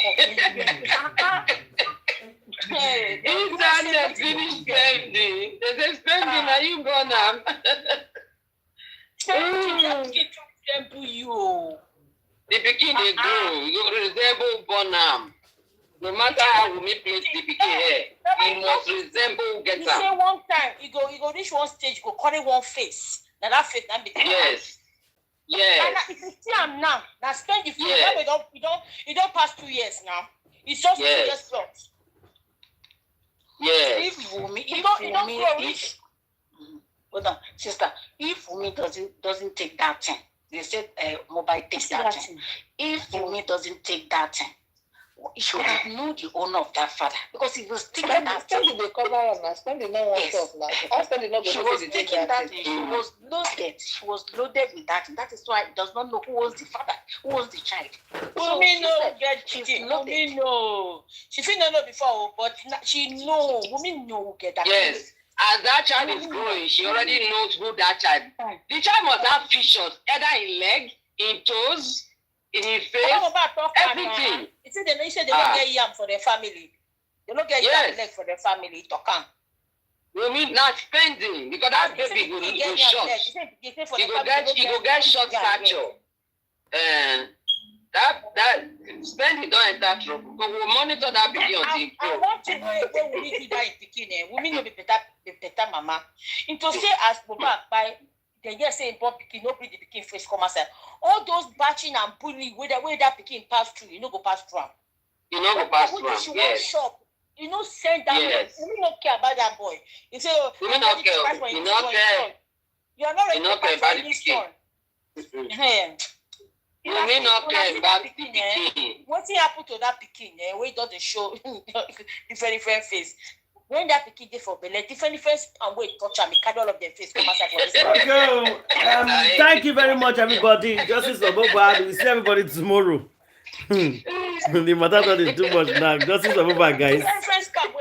Inside the finish spending. They say spending, are you gonna? The pikin dey grow, you resemble Bonham. No matter how we place the pikin hair, he must resemble get You say am. one time, you go reach one stage, you go carry one face. Now that face that be Yes. And Yes. if you see am now, now spend the food. Yes. You don't pass 2 years now. It's just 2 Yes. years plus. Yes. If Wumi, hold on, sister, if Wumi doesn't take that thing, they said mobile takes that thing. If Wumi doesn't take that thing, he should have known the owner of that father because he was taking that thing. Spending the cover up now. Spending no one talk now. How Spending not She going was to taking take that that thing. thing? She was loaded. She was loaded with that. That is why he does not know who was the father, who was the child. So Wumi she know said get she's chicken. loaded. Wumi know. She fit know before, but she know. Wumi know who get that. Yes. As that child is growing, she already knows who that child. The child must have features, either in leg, in toes, in his face, everything. You see, they don't get yam for their family. They don't get yam Yes. leg for their family. Talk am. We mean not spending because that baby go short. He go get short stature. And that spending don't enter trouble. But we monitor that baby until he I grow. want to know when we need to die in Pikin. Women know be better mama. Into say as Mohbad by they just say born Pikin, no bring the Pikin face come outside. All those batching and bullying where that Pikin pass through, you know go pass through. You know go pass through. She Yes. shop. You know send that Yes. boy. You don't care about that boy. You say You not care. You not care. You are not ready You to not care fight for about the any Pikin. son. You may not care about the Pikin. Pikin. What thing happen to that Pikin? Where it doesn't show different face. when that pikin dey for belle, different and way touch am, carry all of them face come outside for this. Okay. Thank you very much, everybody. Justice for Mohbad. We see everybody tomorrow. The matter that is too much now. Justice for Mohbad, guys.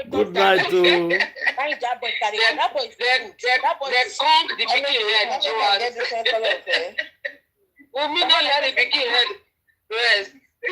Good night to. That boy carry that boy. That boy. The pikin head. Umi no let the pikin head rest.